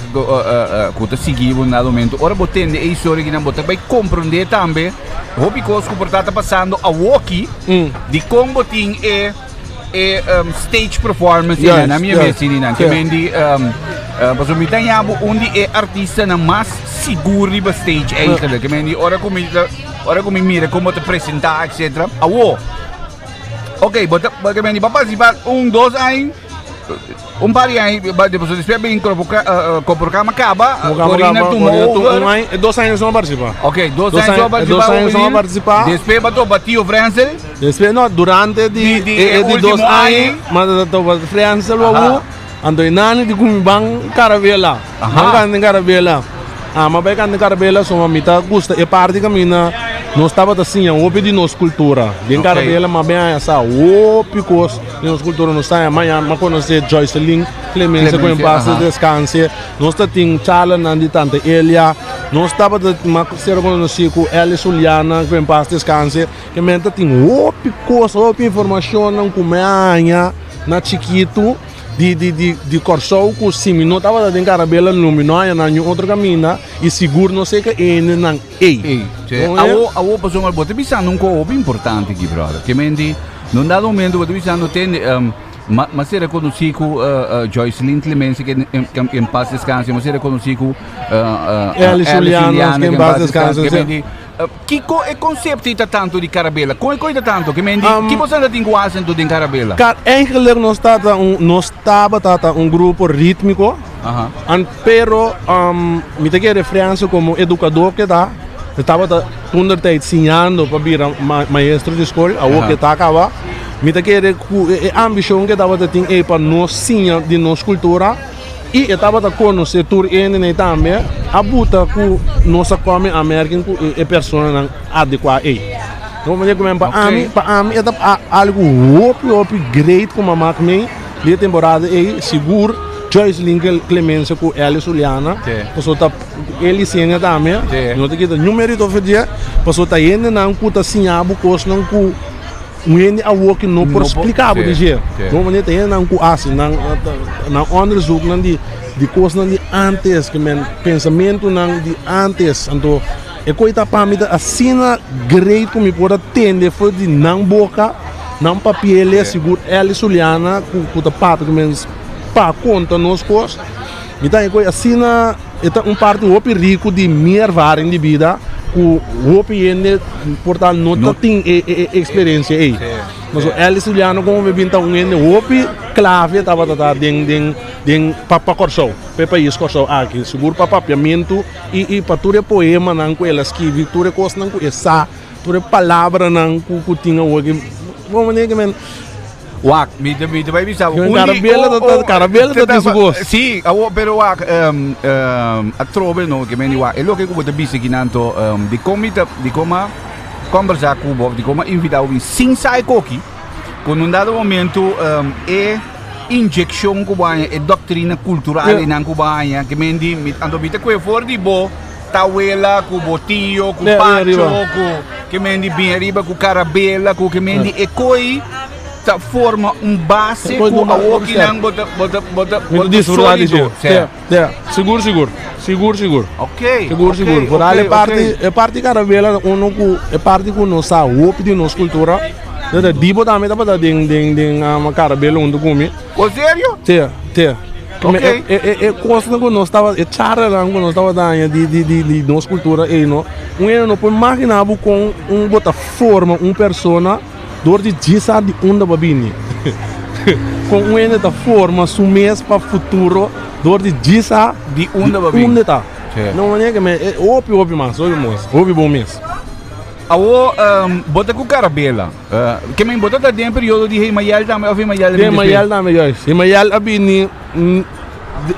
kuta seguir no momento. Ora botende a história que não bota, vai compreender também. Hoop ik was está passando a walkie de como tem stage performance na minha vecina que mendi mas o me tem onde é artista na mais seguro de stage eigenlijk que mendi ora como mira como te apresentar etc. Ok, que mendi para participar 2 anos par de anos depois de bem o programa acaba Corina tomou 2 anos não participa. Ok, 2 anos não participa. Depois bateu o Francel. Depois não, durante de 2 anos, mas o Francel logo andou nani de kumbang Carabela. Não Carabela. Mas vai cantar Carabela só me tá gosta é parte que mina não estava assim, o de nossa cultura. Em Carabela, mas bem essa o picos de nossa cultura não sai amanhã, mas conhecer Joycelyn Clemência com passa descanse. Nós tem Charla Nandi tante Elia, nós estava de ser conhecido com Elia Juliana com passa descanse, que menta tem o picos, o informação não come amanhã na chiquito. De Corsou com Simi, não estava em Carabela, não tinha outro caminho e seguro não sei que ainda não a o passou mal bote bisa nunca houve importante aqui brother que mendi não dá momento bote bisa não tem mas se reconheci com Joycelyn Clemência que em paz descanse mas se reconheci com Elia Juliana que em paz descanse que é conceito tanto de Carabela? Como é coisa tanto que mendi? Que você ainda tem acento de Carabela? Cara, eigenlijk nós estava um grupo rítmico, pero me tem que referência como educador que dá, estava toda a ensinando para virar maestro de escola, a que está acaba, me tem que a ambição que estava tem para nós sim de nossa cultura. E eu estava conhecendo tour ainda também, a buta com nossa come americana é pessoa adequada aí. Então, mas como para mim é algo op great como a máquina de temporada aí seguro. Joycelyn Clemência com Elia Juliana, passou tá ele sim também. Não tem que número do dia, passou tá ainda não cuta sim abo cost não cu Mwenye a work no por explicável de jeito. Como maneira tem não com assim não onderzoek não de coisas não de antes que men pensamento não de antes então é coisa para mim assim great como pode atender foi de não boca não papel seguro Elia Juliana com o papo que men pa conta nos coisas então é coisa assim é parte rico de minha ervaring de vida o OPN portal não tem experiência aí. Mas o Elia Juliana como me pinta o OP clave estava den papa Corsou, país Corsou aqui seguro para papiamento e para tudo poema não com elas que tudo coisa não com essa tudo palavra não com tinha hoje vamos nem que Wak, me vai visar. Carabela tá tem gosto. Sim, pero wak a trove no que meni wak. É lo que eu vou te dizer que nanto de como conversar com o Bob, de como invitar o sem sair coqui. Quando um dado momento é injeção cubana, é doutrina cultural em cubana, que meni ando bita com for de bo tawela, com botillo, com pacho, com que meni bem arriba com Carabela, com que meni é coi forma base com a walking não bota sólido. Seguro. Ok. Seguro. Por ali é parte Carabela, é parte com nossa walk de nossa cultura. Dibo também tá para ding Carabela onde come. Sério? Sim. Ok. Coisa que nós estava, charla que nós estava dando de nossa cultura, não pode imaginar com bota forma, persona, dor de gisa de onda babini. Com da forma, sumês para futuro, dor de gisa de onda babini. Não é que me, ouve bom mês. Awo bota com carabela. Que me bota da tem período de Himayal também ou Himayal. Himayal também, já. Himayal abini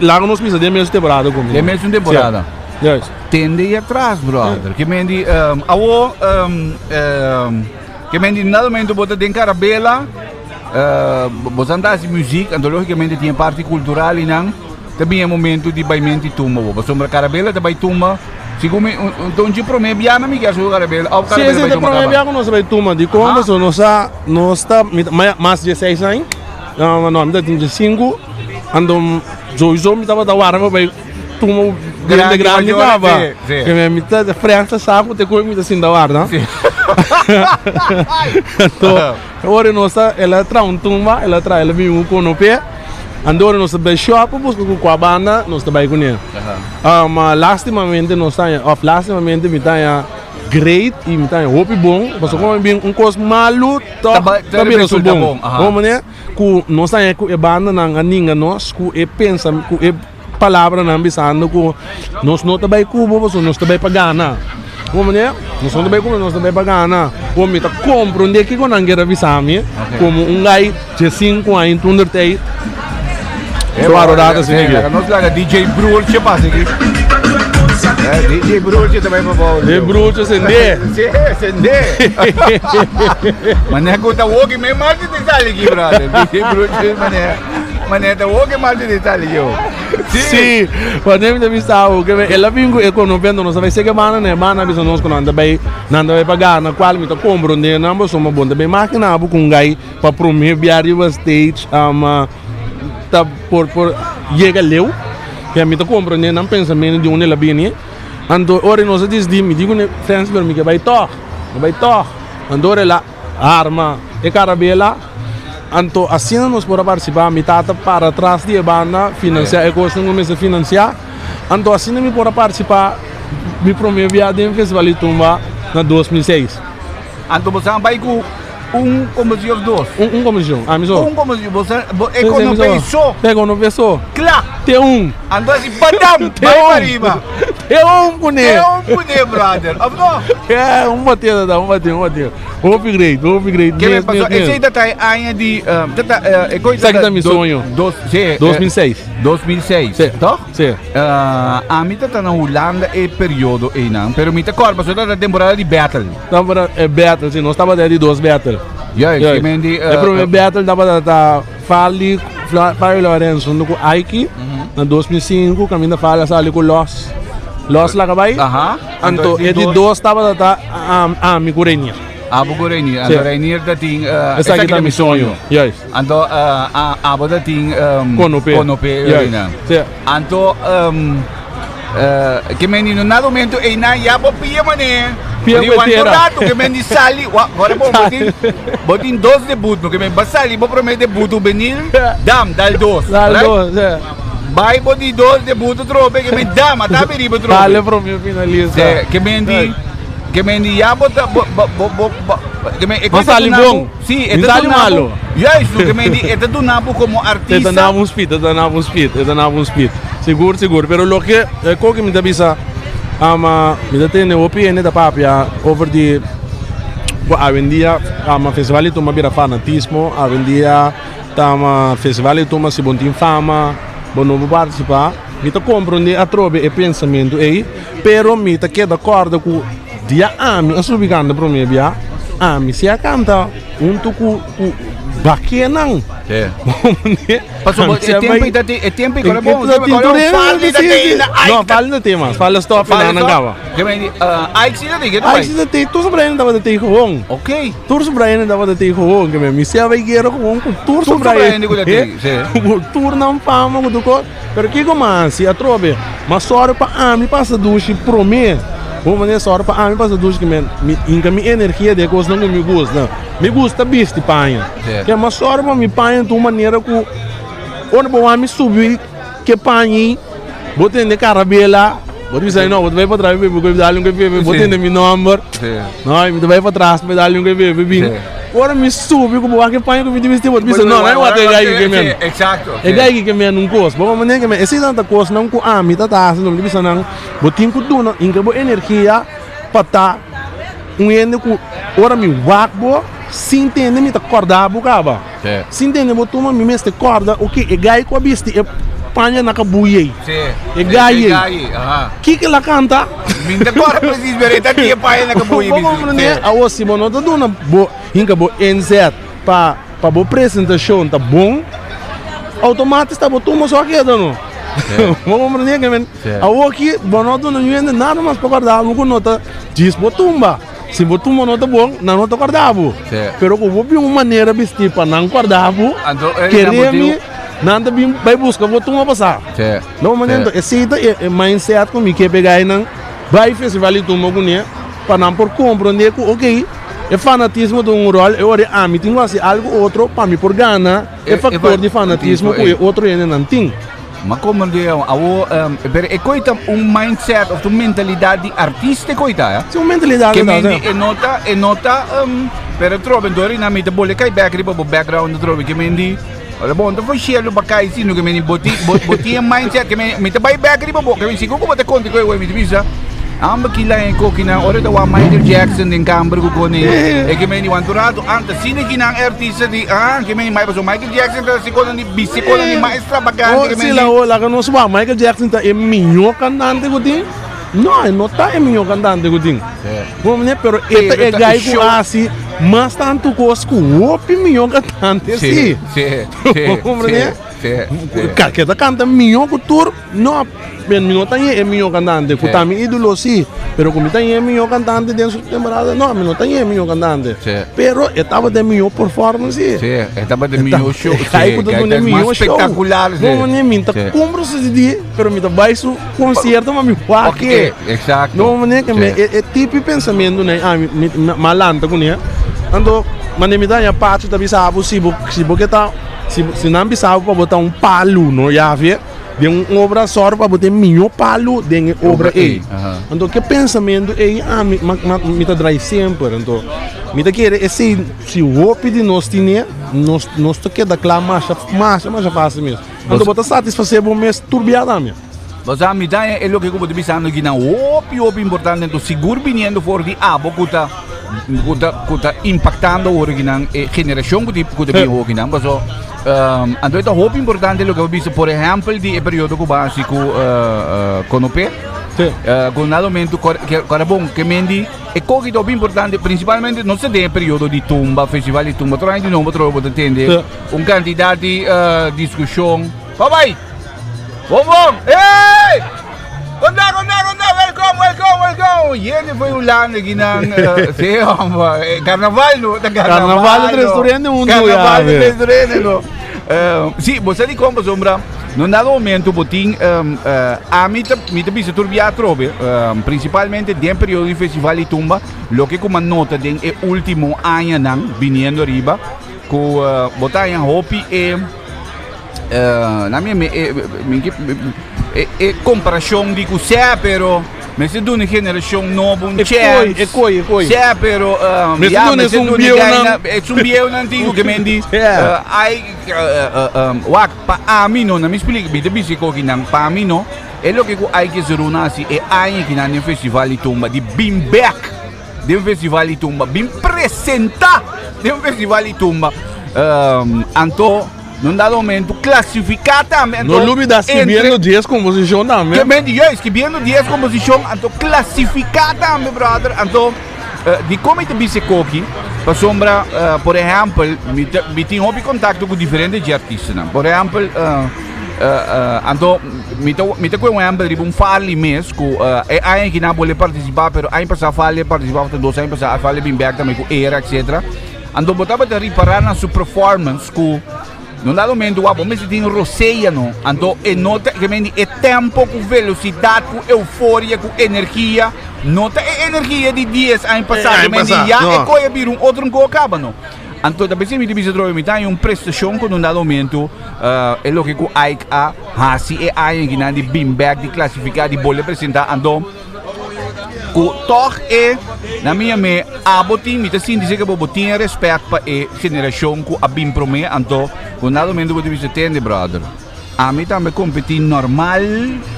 lá nos misa de mesma temporada comigo. De mesma temporada. Já. Tende atrás, brother. Que me di awo que me di nada momento bota tem carabela. Você anda assim música, então logicamente tem parte cultural e não. Também é momento de baimento e tumba. Você sombra carabela, também tumba. Então, de prometer, não me quer jogar carabela. Sim, de prometer, nós vai tumba. De como nós está mais de 6 anos, não, ainda tem de 5. Então, eu me estava da hora, vai tumba grande, cava. Que me está de frente, sabe, tem coisa assim da hora, não? Então, agora nós ela traz tumba, ela vem com o pé. Andor nós vai shop, busca com a banda, nós vai com ele. Mas lastimamente nós lastimamente me tá great e me tá hope bom, mas como bem coisa malu, também não bom. Como né? Que nós tá com a banda na aninga nós, que pensa, que palavra na ambisando, que nós não vai cubo, nós vai pagar na. Como né? Nós não vai cubo, nós vai pagar na. Como me tá compreender aqui com angera visami, como gai de 5 anos, undertei. Claro, nada assim. Nós lá DJ Brul, que passa aqui? DJ Brul também para voltar. DJ Brul acender. Acender. Mas não é que tá walking mesmo mais de detalhe aqui, brother. DJ Brul, mané tá walking mais de detalhe aqui. Sim, quando eu me avisava que ela vinha economizando, nós vai ser que mana bisa nós quando anda vai pagar na qual me tá comprando, não vamos uma bonda bem máquina com gai para promover viário stage, por chega leu que a mim tá compreendendo um pensamento de onde ela vem ando ora nós diz de me digo fans para mim que vai to ando ela arma e carabela ando assim nós por participar me tata para trás de banda financiar e coisa não me se financiar ando assim me por participar me promovia viagem em festival de tumba na 2006 ando você vai com comissão dos. Comissão, amigo. Comissão, você economizou. Economizou. Claro. Tem Andou assim, badam, vai para riba. Tem puné, brother. É, batida. Upgrade. Que me passou, esse aí tá aí de... é coisa da meu sonho. 2006. 2006, toch? Sim. A mim tá na Holanda é período aí, não. Pero me tá corpo, só tá temporada de battle. Temporada é battle, sim. Nós estava de 2 battle. Que me di... É primeiro battle da Fali Lorenzo no Aiki, na 2005, caminho da Fali sali com Los lá acabei. Então, e de 2 estava da amigo Renier. Abo Renier, ando Renier da ting essa aqui tá meu sonho. Yes. Ando abo da ting Conope. Sim. Ando que me no nada momento e na ya bo pia mané. Pia rato que me di sali, agora botin 2 debut, no que me basali, bo promete debut benil, dam dal 2. Vai botin 2 debut trope que me dam, ata perigo trope. Vale pro meu finalista. Que me di ya bota que me Basali bom. Sim, é do malo. Yes, que me di é do nabo como artista. Tá na speed. Seguro, pero lo que que me avisa me tem opinião da papia over the avendia festival tu ma bira fanatismo avendia tama festival tu ma si bontin fama bono participar me ta compreender a trobe e pensamento aí pero me ta queda acordo com dia ami asubicando pro me via ami se canta tuku bacana. Passou é tempo e agora bom. Não, fala no tema, fala stop na nangava. Que me ai se dá ai se dá tu sobre ainda dava de com. Ok. Tu sobre ainda dava de com, que me se vai guerra com tu sobre ainda tu não fama com do co. Pero que como se a trobe, mas só para me passa duche pro me. Vou mandar só para mim passa duche que me minha energia de coisa não me gosta. Me gusta bicho de panha. Que mas só para me panha de uma maneira que onde vou me subir que pani, botem de carabela, botem dizer não, botem para trás, me dá um que botem de meu número, não, me vai para trás, me dá um que bem. Agora me sube como que pani que me diz tipo, diz não, não é o que men. Exato. É que men um coisa, bom maneira que men, esse tanta coisa não com a mita tá, não diz não, botem com tudo, inca energia para tá ende ku ora mi wakbo sintende mi ta corda bukaba sintende bo tuma mi meste corda o que e gai ko bisti e panya na kabuye e gai que la canta minta corda precis verita que panya na kabuye bo ne a o simono da dona bo inga bo NZ pa bo apresentação tá bom automático tá bo tuma só que dano vamos aprender que men a o que bonodo não ende nada mais para guardar no nota diz bo tumba. Se botar uma nota bom, não nota guardavo. Pero como vou ver uma maneira vestir para não guardavo, querer-me, nada bem vai buscar botar uma passar. Não maneira, esse é mindset comigo que pegar aí não vai festival e tomar com ele para não por compreender que ok, é fanatismo de rol, eu olho me tenho assim algo outro para me por gana, é fator de fanatismo que outro ainda não tem. Maar kom er é coita mindset of mentalidade de artista coita, ja? Sim, mentalidade que é nota pero trove na mita bole kai background trove que mendi olha bom então foi cheio para cá ensino que mendi boti mindset que mita vai background bobo que mendi como te conta que eu me divisa amba kila en kokina ora da wa Michael Jackson in camber ko ni e que mendi wanturado anta sine kinang artista di que mendi mai paso Michael Jackson da sikono ni bisikono ni maestra bagante que mendi la que não suba Michael Jackson tá é minho cantante gudin não tá é minho cantante gudin vamos né pero é gai com assim mas tanto cosco opi minho cantante sim vamos né que tá canta minho cultura não ben minho tá é minho cantante que tá mi ídolo sim pero como tá é minho cantante dentro da temporada não minho tá é minho cantante pero estava de minho performance sim estava de minho show aí quando é minho espetacular não né minta compro esse dia pero minta vai su concerto mas me ok exato não né que é tipo pensamento né malanta com né ando mas me dá a parte da bisabo se porque tá se não bisabo para botar palo no já vê de obra só para botar minho palo de obra aí então que pensamento aí me tá traz sempre então me tá querer esse se o op de nós tinha nós to que da clama mais fácil mesmo então botar satisfazer bom mês turbiada mesmo. Mas a midang é o que eu vou te pensando que não opi importante então seguro vindo for de abo kuta impactando o original geração que kuta bem original mas então é muito importante o que eu vi por exemplo de período que básico com o pé com nada momento que era bom que mendi é coisa que é importante principalmente não se tem período de tumba festival de tumba troca de novo troca para entender quantidade de discussão vai Bom! Hey! Conta! Welcome! E ele foi o lado aqui na... Carnaval, no? Carnaval de restaurante mundo. Carnaval de restaurante, no? Sim, você lhe compra, sombra. Num dado momento, botin, a mim também turbiar trove, principalmente dentro do período de festival de tumba, lo que como nota dentro do último ano, vindo arriba, com botar em hopi e na minha comparação de que é pero mas se do uma geração nova chance é coi é pero mas se do um biel antigo que mendi ai wak pa amino na me explica bem de que não pa amino é o que ai que se runa assim é ai que na festival de tumba de bim back de festival de tumba bim apresentar de festival de tumba anto num dado momento classificar também não dúvida escrevendo 10 composições também que me diz escrevendo 10 composições então classificar também brother então de como é que você coque para sombra por exemplo me tenho um contato com diferentes artistas por exemplo então me tem um exemplo de fale mesmo com aí que não pode participar pero aí passar fale participar então 2 anos passar fale bem back também com era etc então botava de reparar na sua performance com num dado momento, mas tem roceia, não? Então, é nota que é tempo, com velocidade, com euforia, com energia. Nota é energia de dias ano passado, já é coisa vir outro que acaba, não? Então, da pessoa me diz que tem uma prestação com um dado momento, é o que o Ike a hasi e aí que não de beanbag de classificar de bolha apresentar então toch é na minha me a botin me assim dizer que botin respeito para a geração que a bim prome então com dado momento você diz tende brother a mim também competir normal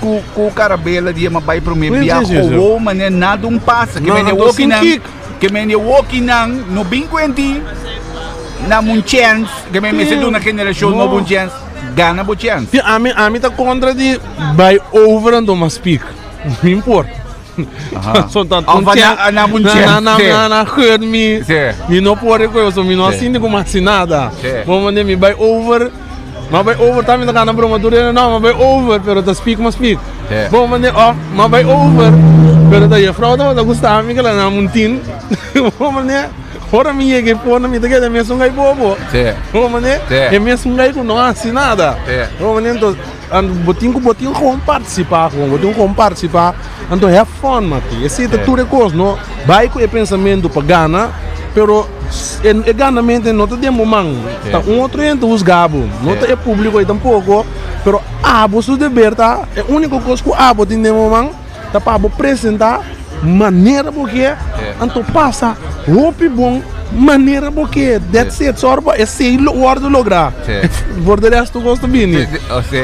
com o carabela de uma bai prome via ou mané nada passa que me walking que me walking no bem quenti na mun chance que me se na geração no bom chance gana bom chance a mim tá contra de by over and don't speak não importa so tanto na mun chance na hurt me não pode coisa me não assim como assim nada vamos mandar me by over mas by over também tá na broma dura não mas by over pero tá speak mas speak vamos mandar off mas by over pero tá a fraude tá gostar me que lá na muntin vamos mandar ora mi che pone mi che mi sono gai bobo o mane e mi sono gai con non assim nada o mane então botin com participar então have fun mati esse é tudo coisa no vai com o pensamento para ganhar pero e ganamento não te demo man tá outro ente os gabo não te é público aí tampouco pero abo su dever tá é único coisa que abo tem demo man tá para apresentar maneira porque então passa roupa bom maneira porque that's it só é sei o ordem lograr por de resto gosto bem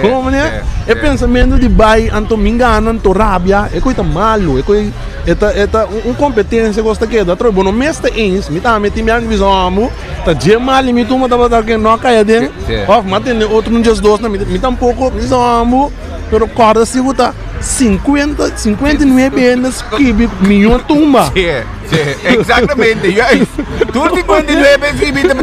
como né é pensamento de bai então me engana então rabia é coisa malo é coisa competência gosta que da trobo no mestre ens me tá meti minha visão tá de mal me toma da que não cai dentro of maten outro não just dois na me tampouco visão pero corda se botar 59 anos que milhão tumba exatamente tu 59 que me tá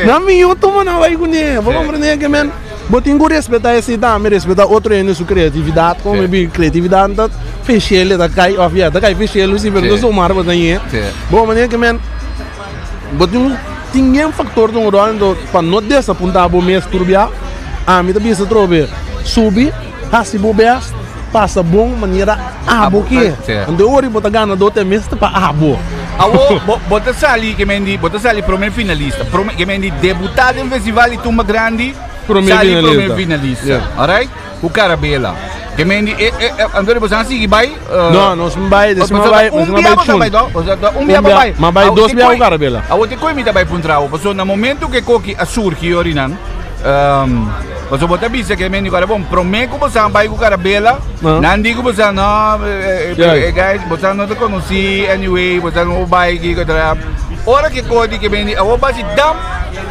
na milhão tumba não vai com ele vamos aprender que men botin que respeitar esse dame respeitar outro em sua criatividade como é bem criatividade da fechele da cai of ya da cai fechele se ver do mar botan aí bom maneira que men botin tinha fator do rolo para não desapontar o mês turbia a mim também se trobe subi hasi bobeas passa bom maneira abo que ando ori bota gana do te mestre para abo bota sali que mendi bota sali primeiro finalista que mendi debutado em festival e tumba grande primeiro finalista alright o carabela que mendi andou você assim que vai não vai mas vai dois bia o carabela a outra coisa me vai puntrao passou no momento que coque a surki orinan você bota bisa que mendi agora bom prometo que você vai com carabela não digo você não guys você não te conheci anyway você não vai que hora que codi que mendi a base dam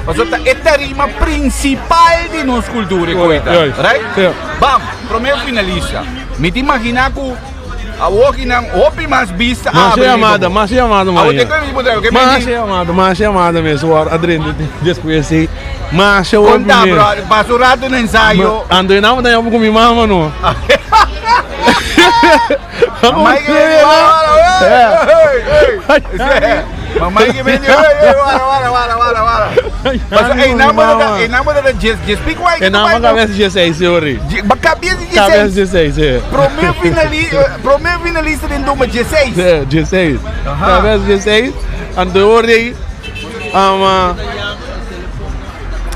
você tá esta rima principal de nossa cultura coita right bam prometo finalista me te imaginar que a walking não opi mais vista mais chamada mesmo Adriano desconheci mas eu conta bro passo rato no ensaio ando não daí eu com minha mama não mamãe que mamãe que vem wara mas em nome da just speak white em nome da cabeça 16 senhor cabeça 16 primeiro finalista dentro do 16 16 cabeça 16 andorei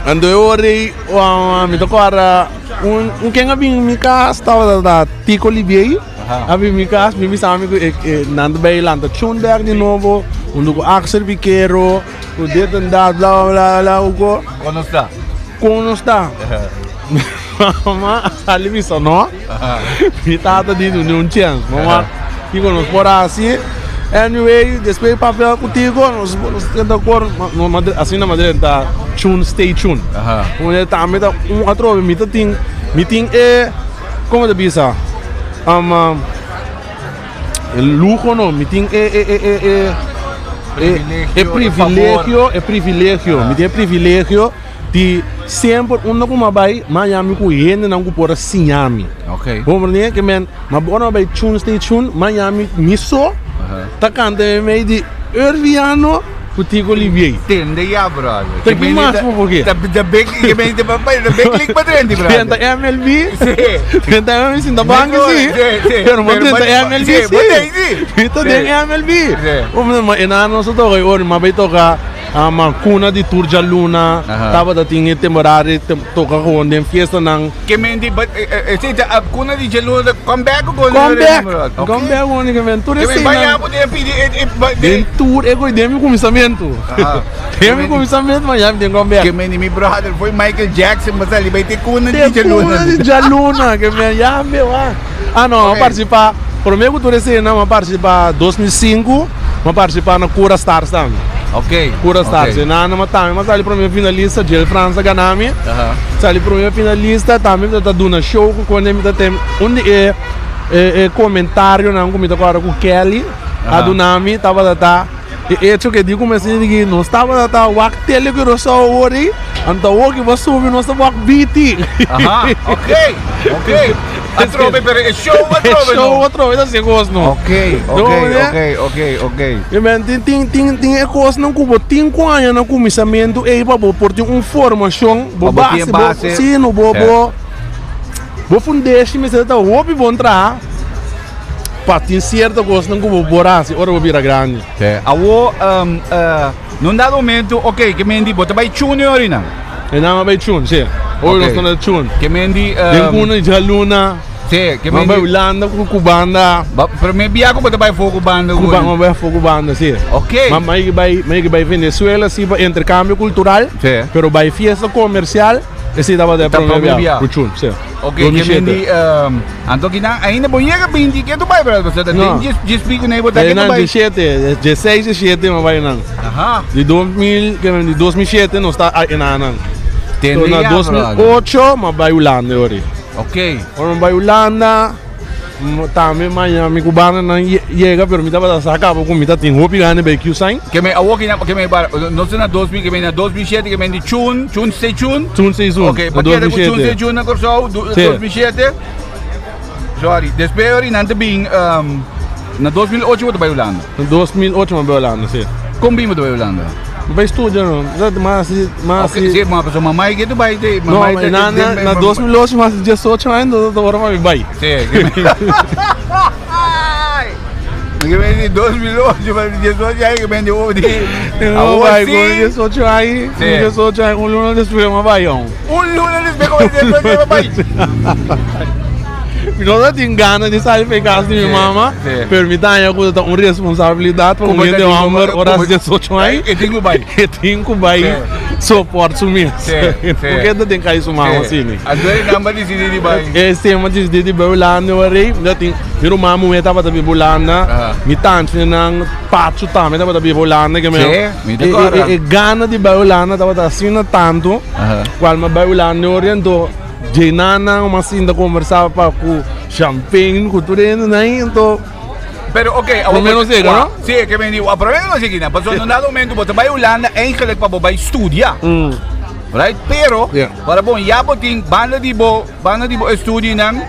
andorei me tocou quem havia me casa estava da Tico Libiei havia me casa me sabe nando bem lá da Chunberg de novo com Axel Biqueiro o dedo andar lá o go como está mas ali me sonou me tata de não chance mas que nos por assim anyway depois papel contigo nos tenta cor assim na Madrid tá stay tuned onde tá meta outro meeting é como de bisa lujo no meeting privilégio me tem privilégio de sempre como vai Miami com gente não por Miami ok vamos ver que men mas bora vai stay tuned Miami miso tá cantando meio de Urbiano Tico Libiei tende já brother que mais por quê da big que vem de papai da big league para trend brother tenta MLB tenta MLB da banca sim pero mas tenta MLB sim tenta MLB mas enano só toca hoje mas vai tocar Cuna di Turja Luna, tava da tinha temporada toca com dem fiesta nang Kemendi but kuna di Jaluna comeback ko comeback oni que men tudo assim. Vai po dem tour é com dem começamento. Dem começamento mas já dem comeback. Kemendi mi brother foi Michael Jackson mas ali vai ter kuna di Jaluna. Kuna di Jaluna que men já meu não participar primeiro tudo assim não participar 2005 mas participar na Cura Stars também. Ok. Cura Stars. Na matame, mas ali primeiro finalista Gel França Ganami. Ali primeiro finalista também tá dando show quando ele tá tem comentário não como agora com Kelly, a Dunami tava hecho que digo mas ele não estava wak tele que eu só ori, então o que vai subir não estava wak BT. Ok. Atrove per show atrove da se gosto. Ok. E men tem coisa não cubo 5 anos no começamento e para por ter formação, base, sim, no bobo. Bo fundation me tá hope bom entrar. Para ter certa coisa não cubo borase, ora vou virar grande. Awo num dado momento, ok, que mendi bota vai junior não. E não vai chun, sim. Hoje nós estamos chun. Que mendi Cuna de Luna. Sim, que mendi. Vai Holanda com Cubanda. Para me biar com bota vai fogo banda. Cubanda vai fogo banda, sim. Ok. Mas vai Venezuela sim para intercâmbio cultural. Sim. Pero vai fiesta comercial. Esse dava de para me biar. Chun, sim. Ok, que mendi anto que ainda bonhega bindi que tu vai para você tá just speak nem botar que tu vai. 16 17 mas vai não. De 2000 que mendi 2007 não está aí não. So, na 2008 mas vai Holanda ori. Ok. Ora vai Holanda. Também Miami cubana não chega, pero me tava sacar porque me tá tem hope ganhar bem que o sign. Que me que me para não sei na 2000 que me na 2007 que me de Chun sei Chun. Ok, porque de Chun sei Chun na Corsol 2007. Sorry, después não bem na 2008 eu vai Holanda. Na 2008 eu vai Holanda, sim. Como bem vai Holanda? Vai estudar não, mas sim, mas pessoa mamãe que tu vai ter, mamãe na 2008 mas 18 ainda agora vai. Sim. Que vem 2008 mas 18 aí que vem de hoje. Vai com 18 aí, 18 aí luna después mas vai luna después como vai. Não tem ganas de sair para casa de minha mama, permitam eu que uma responsabilidade para mim de amor horas 18 aí. E tenho que vai suporte sumir. Porque não tem que ir sumar assim. Agora não vai decidir de vai. Esse é uma decidir de Holanda aí. Já tem meu mama me estava de Holanda, me tanto não passo também estava de Holanda que meu. E gana de Holanda estava assim tanto, qual me Holanda orientou. Jenana, uma cinta conversava com champanhe, com tudo isso, né? Então. Pero ok, ao menos chega, não? Sim, que me digo, a problema não é que passou num dado momento, você vai Holanda, eigenlijk para você estudar, right? Pero, para bom, já botin banda de bo estudo não,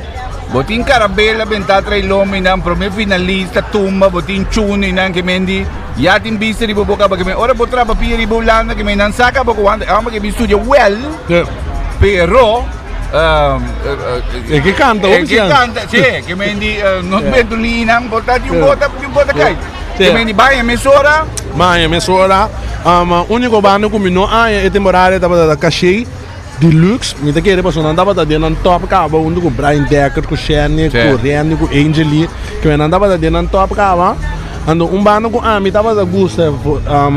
botin carabela, bentar trailome não, primeiro finalista, tumba, botin tune não, que me digo, já tem visto de boca, que me, ora botar papel de Holanda, que me não saca, porque ama que me estudia well, pero que canta, sì, che mendi non vedo lì, portati un bota kai. Che mendi vai a mezz'ora. Unico bando come no è temporale da cachet deluxe, mi ta chiede posso andava da dentro top cava, uno con Brian Decker, con Shane, con Randy, con Angeli, che andava da dentro top cava. Ando bando com mi tava da gusta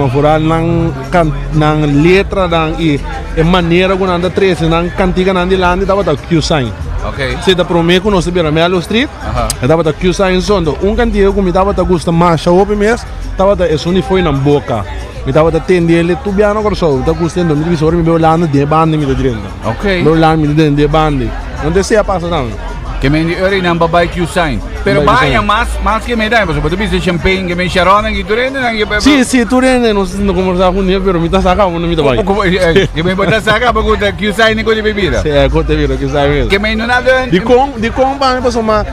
foral nang letra nang e maneira com anda três nang cantiga nang dilande tava da Q-sign. Ok. Se da prometo não se vira Melo Street, tava da Q-sign sondo. Cantiga com mi tava da gusta mais open mes, tava da esuni foi na boca. Mi tava da tendele tu biano corso, da gusta ndo mi visore mi beolando de bande mi da direnda. Ok. Beolando mi de bande. Non te sia passa não. Que me ori nang babai Q-sign. Pero vaya más que me da, porque tú dices champagne, que me charonan y tú rendes. Sí, tú rendes, no conversaba con él, pero me está sacando, no me está vaya. Que me está sacando porque te Q-sign ni con la bebida. Sí, con te viro, Q-sign. Que me no nada. De com para me passou uma,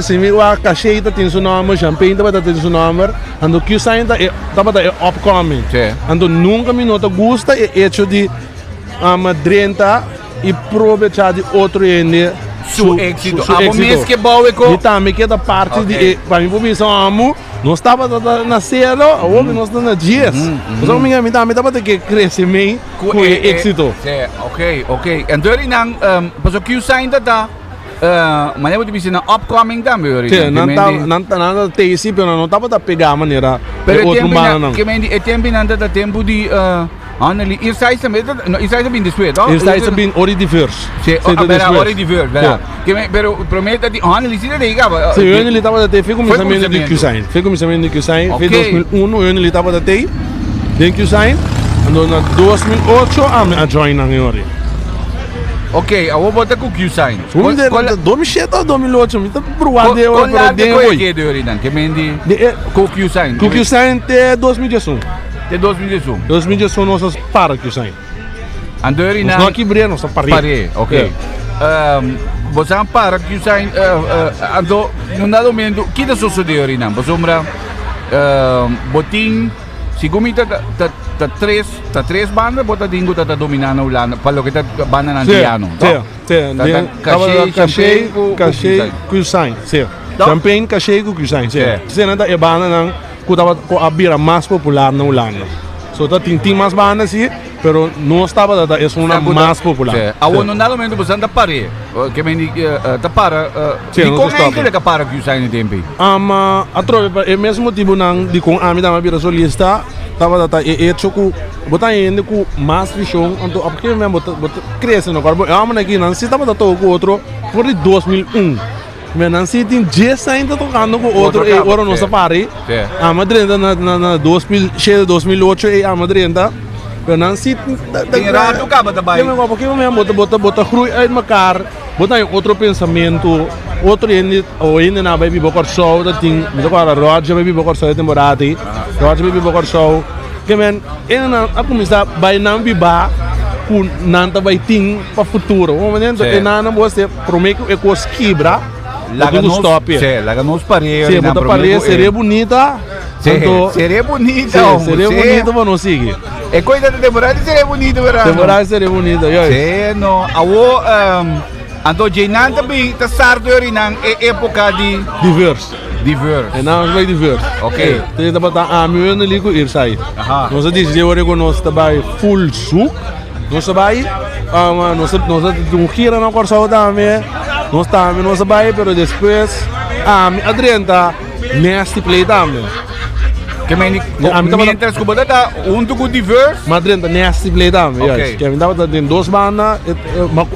se me a cacheita tem seu nome, champagne também tem seu nome, ando Q-sign tá upcoming. Ando nunca me nota gusta e hecho de 30 e prove de outro ende Su éxito. A mês que bom é com. E também que da parte de para mim por isso amo, nós estava na zero, hoje nós estamos na 10. Mas a minha também estava que crescimento com éxito. Ok. En deur inang pas ook zijn dat da maar moet je na upcoming dan weer. Sim, não tem esse, pero não estava a pegar a maneira. Pero que me di tempo nanda da tempo di Anneli, hier zijn ze met, hier zijn ze binnen de sfeer, toch? Hier zijn ze binnen ori divers. Sì, ori divers, vera. Che però promette di Anneli si deve Sì, Anneli stava da te, fai cominciamento di Cusain. Fai cominciamento di Cusain, fai 2001 Anneli stava da te. Den Cusain, andou na 2008 a join na Ori. Ok, a vou botar com Cusain. 2007 ou 2008, me tá provar de Ori para de hoje. Que de Ori dan, que mendi com Cusain. Com Cusain até 2011. Até 2011. 2011 nós para Cusain. Andori na. Nós aqui breno, nós para. Pare, ok. Você para Cusain ando no dado momento que da sucede Ori nan. Você sombra botin si gumita ta três bandas bota dingo ta dominando ulana palo que ta banda nandiano. Cachê, Cusain, sim. Champagne, cachê, Cusain, sim. Você não tá é banda não que estava a bira mais popular na Holanda. So tá tem mais bandas sim, pero não estava da é uma mais popular. A no dado momento você anda pare, que me ta para di com ainda que para Cusain tempo. A trove é mesmo motivo não de com a minha dama bira solista tava da é choco botar ainda com mais visão então porque mesmo bota cresce no corpo amo aqui não se tava da todo outro por 2001 mas não se tem 10 ainda tocando com outro e agora não se pare a Madrid na 2008 e a Madrid ainda mas não se tem rato acaba também porque mesmo bota crui aí macar botar outro pensamento outro ainda na baby bokor show da ting agora Roger baby bokor show temporada Roger baby bokor show que men ainda a começar vai não biba com nanta vai ting para futuro o momento é nada você promete é coisa quebra laga nos parede sim bota parede seria bonita seria bonita seria bonita para não seguir é coisa da temporada seria bonita verão temporada seria bonita sim no Ando Jainan também tá sardo orinan é época de diverso. É não vai diverso. Ok. Tem também a minha ali com ir sai. Nós dizemos eu agora nós também full suc. Nós também nós um gira na corção também. Nós também nós também, pero depois Adriana nasty play também. Que mientras que você tá com diverso, Madrid nasty play também. Ok. Que ainda tá tem duas bandas,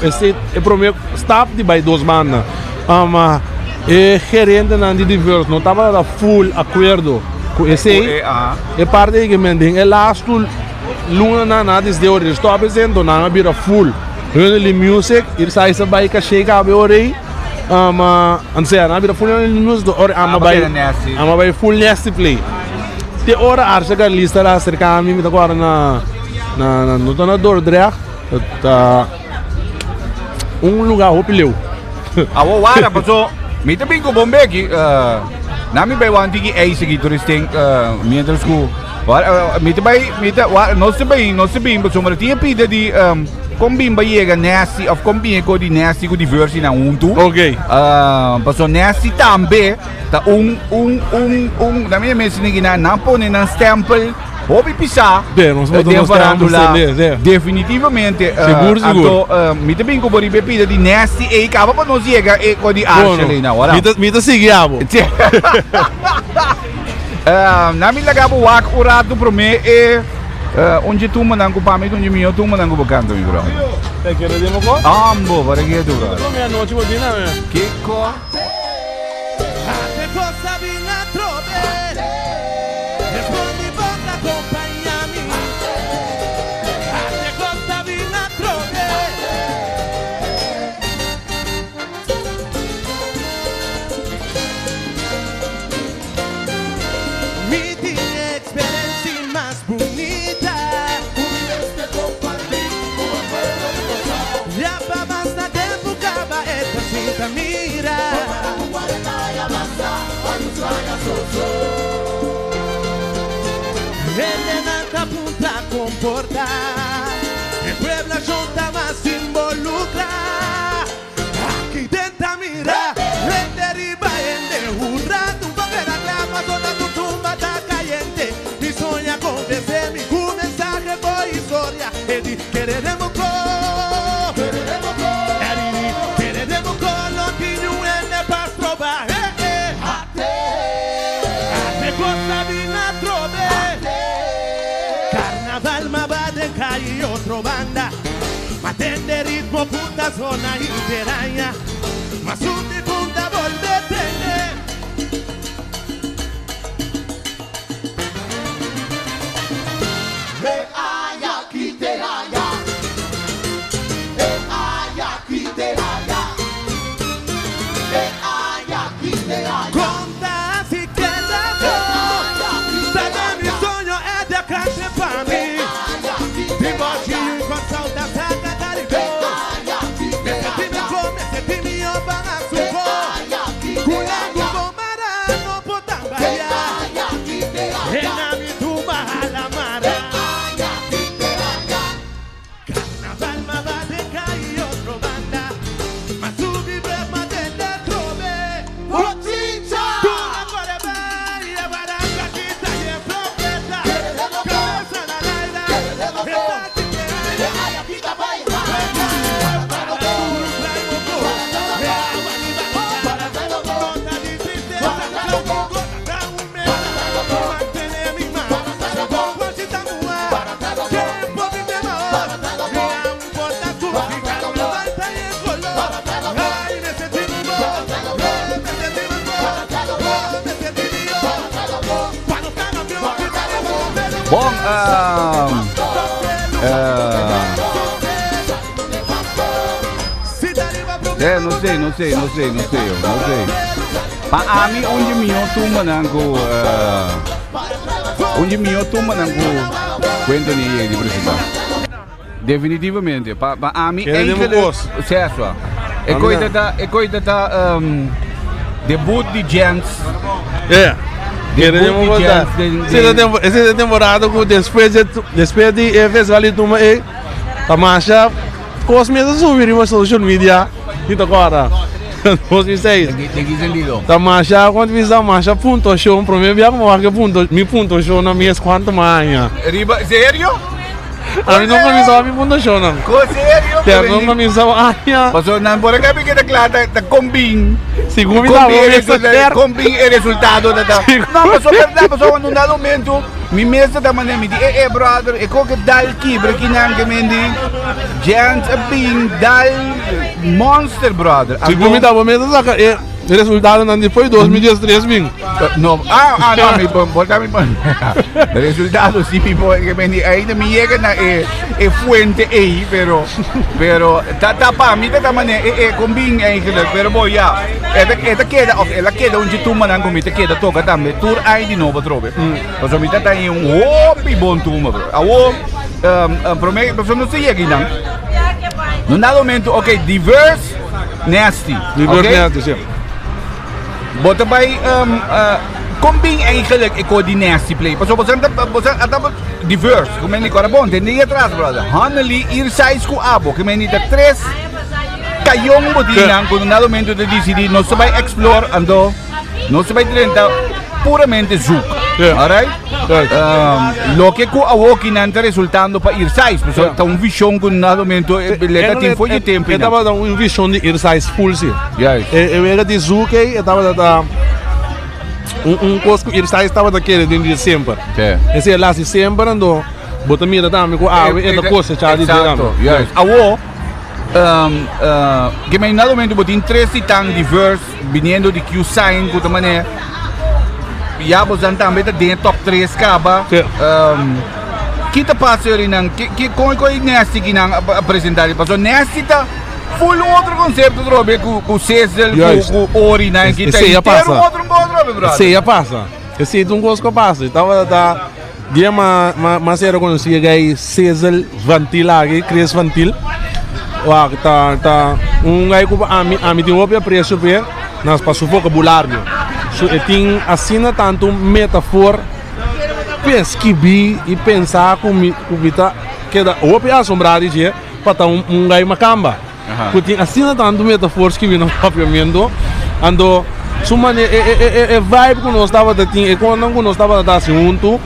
esse é prometo stop de by duas bandas. É gerente na de diverso, não tava da full acordo com esse. É parte que mending é last luna na de hoje. Estou apresentando na bira full. Really music, ir sai sa bay ka chega a ore. Anse na bira full music or ama bay full nasty play. Te ora arsa ka lista la cerca a mim me agora na no donador Dreach tá lugar opileu. Awo wara passou. Me também com bombe aqui. Na me vai wanti que é isso aqui turisting mientras que me também não se bem passou mas tinha pida de combina chega nasty of combina com de nasty com diversi na unto. Ok. Passou nasty também tá na minha mesa ninguém na põe na stempel hobby pisar definitivamente seguro me também com bori bebida de nasty e acaba para nós chega e com de arche na hora me tá seguiamo na minha lagabo wak urado pro me e onde tu mandan com pamit onde meu tu mandan com bacanto mi bro te quero demo ko ambo para que tu bro meia noite botina que co Mira, Carnaval ma vade cai otro banda, ma tende ritmo punta zona interaña, ma su di punta volvete. Conta si queda sada mi sogno è da cante pa mi ti baci con sauda saca carico me ti mi io bana su po kula go mara no potanga ya ena mi tu mahala mara carnaval ma va de caí otro banda ma su vive ma delle trove Bom, não sei. Pa ami onde mio tuma nango kwento ni di presidente. Definitivamente, pa ami enkele certo. E coita da debut di Gents. Queremos voltar. Essa temporada, depois de festival de Tuma, a marcha, com as mesmas subir em social media, então agora, 2006. A marcha, quando fiz a marcha, ponto show, para mim, eu ponto show na minha quanto manhã. Sério? A mim não começou a me ponto show, não. Sério? Ter não começou a minha. Passou não por aqui que claro da combin. Segundo combin é resultado da. Não, passou num dado momento, me mesa da maneira me diz, brother, e qualquer dal quebra que não que me diz, gente bing dal monster brother. Segundo dado momento saca o resultado não depois 2013 bing. Não, não, me volta me. O resultado sim me que me diz, ainda me chega na fuente aí, pero tá para mim da maneira combin eigenlijk, pero boy ja. Ela queda onde tu manan comita queda toca também tour aí de novo trobe. Mas a mita tem hopi bom tuma bro. Awo promete, mas não sei aqui não. No dado momento, ok, diverse, nasty. Diverse nasty, sim. Bota bij combin eigenlijk die nasty play. Pas op, você tá diverse. Como ele agora bom, tem nem atrás, brother. Haneli ir sais com abo, que me nita 3 kayong botinang kung nado momento de decidir não se vai explore ando, não se vai treinar puramente zoek. Alright? Lo que ku awoki nanta resultando para ir sais, pero tá visão com nado momento leta tempo e tempo. Eu tava dando visão de ir sais full sim. Eu era de zoek, eu tava da coisa que ir sais estava daquele de dezembro. Esse é lá de dezembro ando, bota mira também com a é da coisa já de dezembro. Awo que me nado momento botin 3 tão diverse, viniendo de Q-Sign, com maneira. Já você também tá dentro top 3 caba. Kita passa ali nang que com nasty que nang apresentar, passou nasty tá full outro conceito trobe com Cecil, com Ori nang que tá inteiro outro brother. Sim, já passa. Esse é um coisa que passa. Tava da dia mas era conhecido que Cecil Ventil aqui, Chris Ventil. Wah, tá gai ko ami tem opia preço per nas passo vocabulário. So tem assina tanto metáfora pesquibi e pensar com vita que da opia assombrado de para gai macamba. Porque assina tanto metáforas que vinham propriamente ando sumane vibe que nós estava da ting e quando nós estava da junto,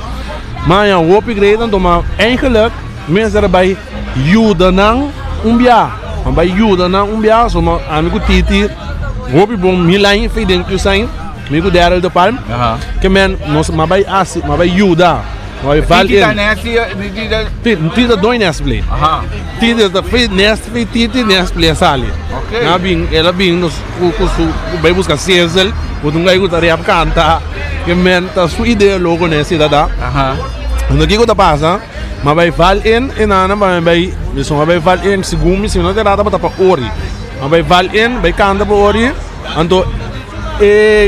mas o opia grande ando mas eigenlijk mensen erbij Yuda nang umbia. Mabay yuda nang umbia. So amigo titi. Hopi bom milain fei dentro sain. Amigo Daryl de Palm. Que men nos mabay asi, mabay yuda. Mabay val Titi in. Nesti, Titi dois nest play. Titi da fei nest fei titi nest play sali. Okay. Na bing ela bing nos vai buscar Cecil. Kutungay ko tariap kanta. Que men ta su ideia logo nesse dada. Quando aqui que passa, mas vai val in ana vai isso vai val in segundo se não terá para ori. Mas vai val in vai canta para ori. Anto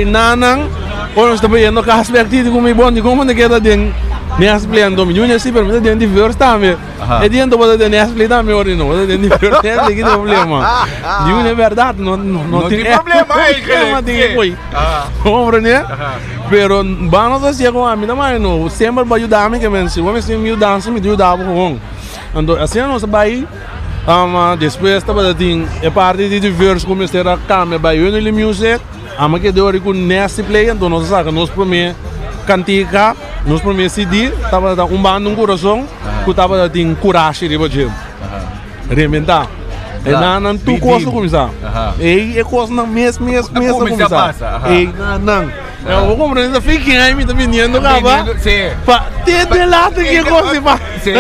nanang orang está vendo que aspecto de como bom de como de queda den nesse play ando milhões se permite den diversos também. É dentro do den nesse play também ori não, den diversos nesse que problema. Digo é verdade, não tem problema aí, problema tem foi. Compreende? Pero vamos a hacer con a mí también, no, siempre va a ayudarme que me si me ayudan, me ayudaba con. Ando assim nós vai depois estava da ting é parte de diversos como será câmera vai eu no music, ama que deu com nesse play, então nós saca nós primeiro cantica, nós primeiro CD, estava da bando um coração, que estava da ting coragem de você. Reinventar. E não tu coisa começar. E coisa não mesmo começar. E não. Eu vou compreender, fiquem aí me menino acaba. Pa te lá que coisa pa. Sim.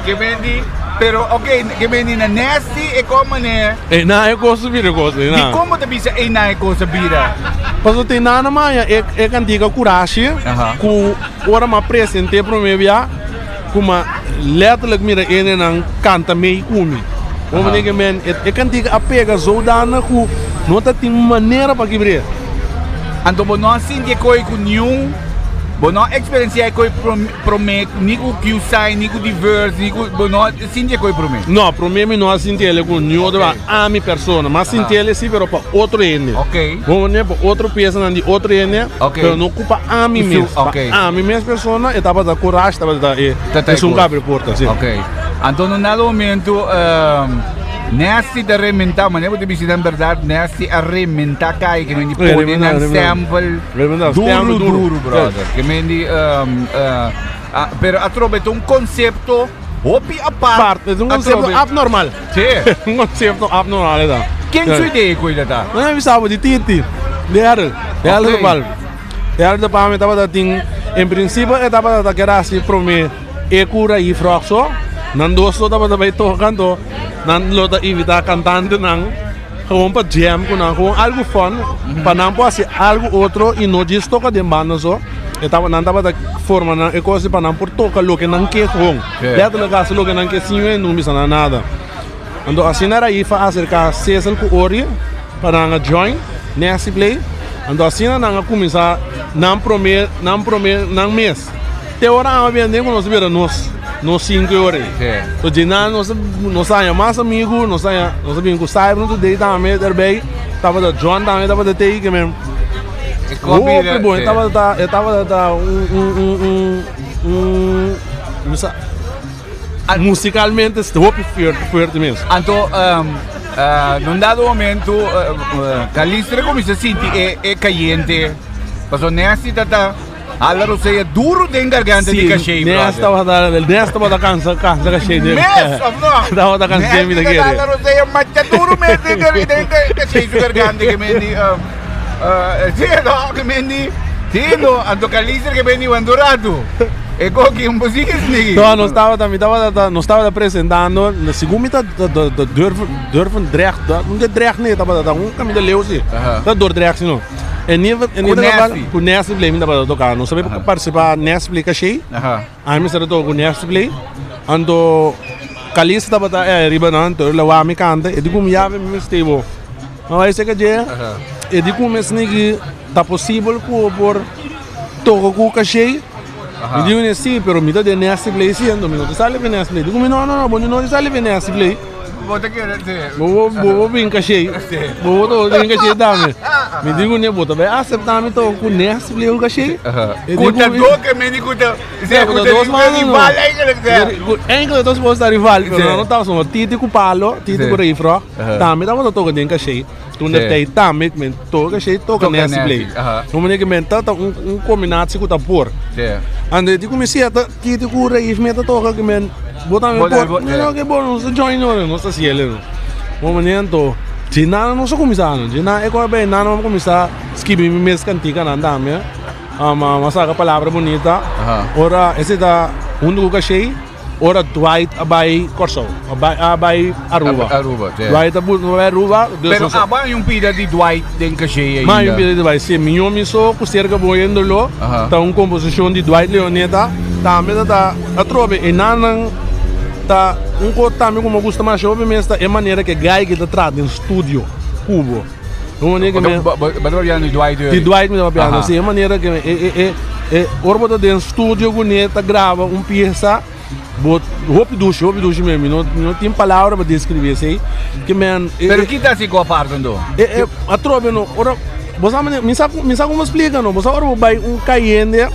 Que vendi, pero okay, que vendi na nasty e como né? E na é coisa vira coisa, não. E como te bisa e na é coisa vira? Passo tem nada mais é cantiga coragem, com ora ma presente para mim via, como letterlijk mira ene não canta meio comi. Como ninguém men é cantiga apega zoudana com não tem maneira para quebrar. Então, você não sente que com nenhum, você não experiencia que promete, nem com que sai, nem com diverso, nem com, você não sente que promete. Não, promete não sente ele com nenhum a minha pessoa, mas sente ele sim para outro ene. Ok. Vamos né para outro peça de outro ene, pero não ocupa a mim mesmo. A mim mesma pessoa, estava da coragem, estava da é um cabo porta, sim. Ok. Então, no dado momento Nasty de rementar, mas eu te visitar em verdade, Nasty a rementar cai, que me pode dar sample duro, brother. Que me di, pero a troveto um conceito hopi a parte, é um conceito abnormal. Sim, um conceito abnormal então. Quem sua ideia com ele tá? Não é sabe de Titi, Daryl do Palm. Daryl do Palm estava da ting, em princípio estava da querer se prometer e cura e froxo. Nando so dapat dapat tocando, nando da invita cantante nang, gewoon pa jam ko nang, gewoon algo fun, panampo assim algo outro e não diz toca de banda so, etapa nanda dapat forma nang ekosi panampo toca lo que nang que gewoon, dentro da casa lo que nang que sim não bisa nada, ando assim era aí fa acerca Cecil com ori para nang join nesse play, ando assim nang começar nang promet nang mês, te ora a vender com nós ver no 5 horas. So Gina nós saia mais amigo, nós sabemos que sai para tudo também também, tava da John também tava da Tei que mesmo. É bom, tava da musicalmente estou forte mesmo. Então, num dado momento, Calistre começa a sentir é caliente, passou nessa tata. Alla roseia duro de garganta de cachê, nesta da cansa cachê dele. Da da cansa me da querer. Alla roseia macha duro mesmo de cachê de garganta que me di que me di Tino, anto Calistre que veni Wandorado. E coque um pouquinho assim. Então, nós estava apresentando, na segunda durven dreig, não de dreig nem, estava da caminho de leuze. Da dor dreig não. E nível com nesse play ainda para tocar, não sabia participar nesse play cachê. A mim será todo com nesse play. Ando Calistre estava riba não, então lá me canta, e digo me ave me esteve. Não é isso que é. E digo me que tá possível por tocar com cachê. E digo sim, pero me dá de nesse play sendo, me não sale nesse play. Digo não, bom não sale nesse play. Bota que vou vir cachê. Vou vir cachê também. Me digo né, bota vai aceitar me to com nesse play o cachê. Cuta do que me digo cuta. Se cuta dos rival aí que é que dos vos rival, pero não tá só Titi com palo, Titi com refro. Também tava toca de cachê. Tu não tem também me toca cachê toca nesse play. Não me que menta tá combinado com tá por. Ande digo me se Titi com refro me toca que me botar meu por, não que bom, não se join não se cielo. Momento, se nada não se começar, se nada é qual bem, nada não começar, escrever me mês cantiga não dá, né? Mas a palavra bonita. Ora, esse da do que achei. Ora Dwight abai Corso, abai Aruba. Dwight abai Aruba. Pero abai pida di Dwight den cachê ainda. Mas pida de Dwight, sim. Minha missão com cerca boiando-lo. Tá composição de Dwight Leoneta. Tá mesmo tá a trobe e nanang tá coisa também como gosta mais jovem mas é maneira que gai que tá trata em estúdio cubo. Uma maneira que batalhando de Dwight me batalhando, sim, é maneira que é orbita de estúdio bonita grava peça. Roupa duche mesmo, não tem palavra para descrever isso aí. Pero que tá se comparando? A trobe não, ora, você me sabe como explica não? Você ora vai caiende.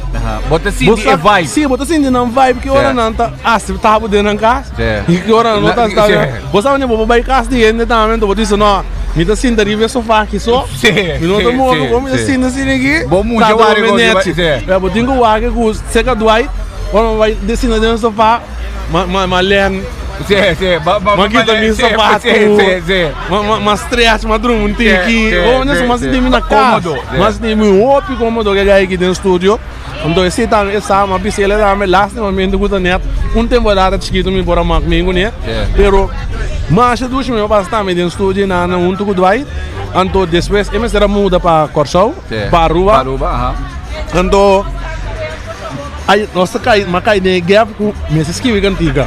Bota sim de vibe. Sim, bota sim de não vibe que ora não tá, se tá podendo na casa. E que ora não tá. Você vai casa de ende também, então você não. Me dá sim darive sofá aqui só. Me não tá morto, como me dá sim aqui. Bom muito jogar negócio. É, botinho que o água com seca Dwight, quando vai descer dentro do sofá. Malen, makita mi sapato, mas três, madrum, um tem aqui, mas tem na casa, mas tem muito cômodo que é aqui dentro do estúdio. Então esse tá uma bicicleta da minha last momento que net, temporada chiquito me bora mak mingo né, pero mas eu ducho meu bastante dentro do estúdio na tudo vai, então depois eu me será muda para Corso, para Aruba, então aí nossa cai de gap com meses esquive cantiga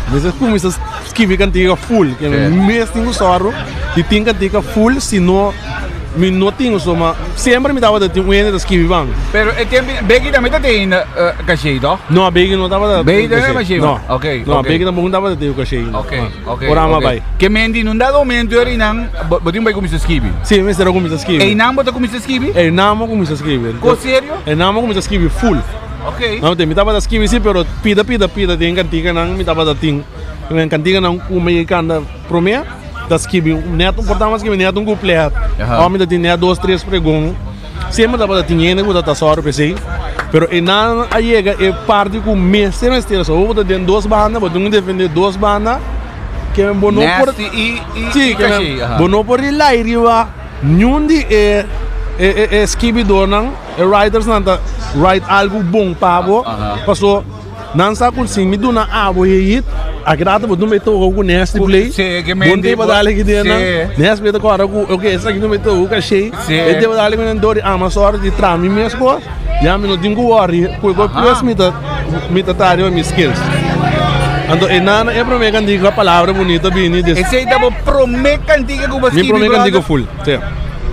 meses esquive cantiga full que mês tenho sorro e tem cantiga full se não me não tenho só mas sempre me dava de ter um esquive bang pero Begi também tem cachê tó não Begi não dava Begi também cachê não ok não Begi também não dava de ter cachê ok ora vai que mendi não dá momento aí não botinho vai começar esquive sim mas era começar esquive e não bota começar esquive e não começar esquive co sério e não começar esquive full. Okay. Não tem, me tava das quimes sim, pero pida tem cantiga não, me tava da ting, me cantiga não com meio canda promia, das quimes neto portamos que neto completo, homem da ting neto 2-3 pregão, sempre tava da ting ainda com da soro pensei, pero e não a chega e parte com mês sem esteira só, vou dar duas bandas, vou defender duas bandas, que é bom por, sim, bom por lá iriva, nundi skibi donan riders nanta ride algo bom pabo passou não sabe com sim me dona abo e agrada vou me tô com neste play bom tempo para dar aqui dentro nesse meio agora o que essa aqui não me tô o cachê e devo dar ali com dor ama sorte de trami mesmo já me não tenho worry porque plus me tario me skills então e nada é para me candiga palavra bonita bem desse esse aí dá para me candiga com me para me candiga full sim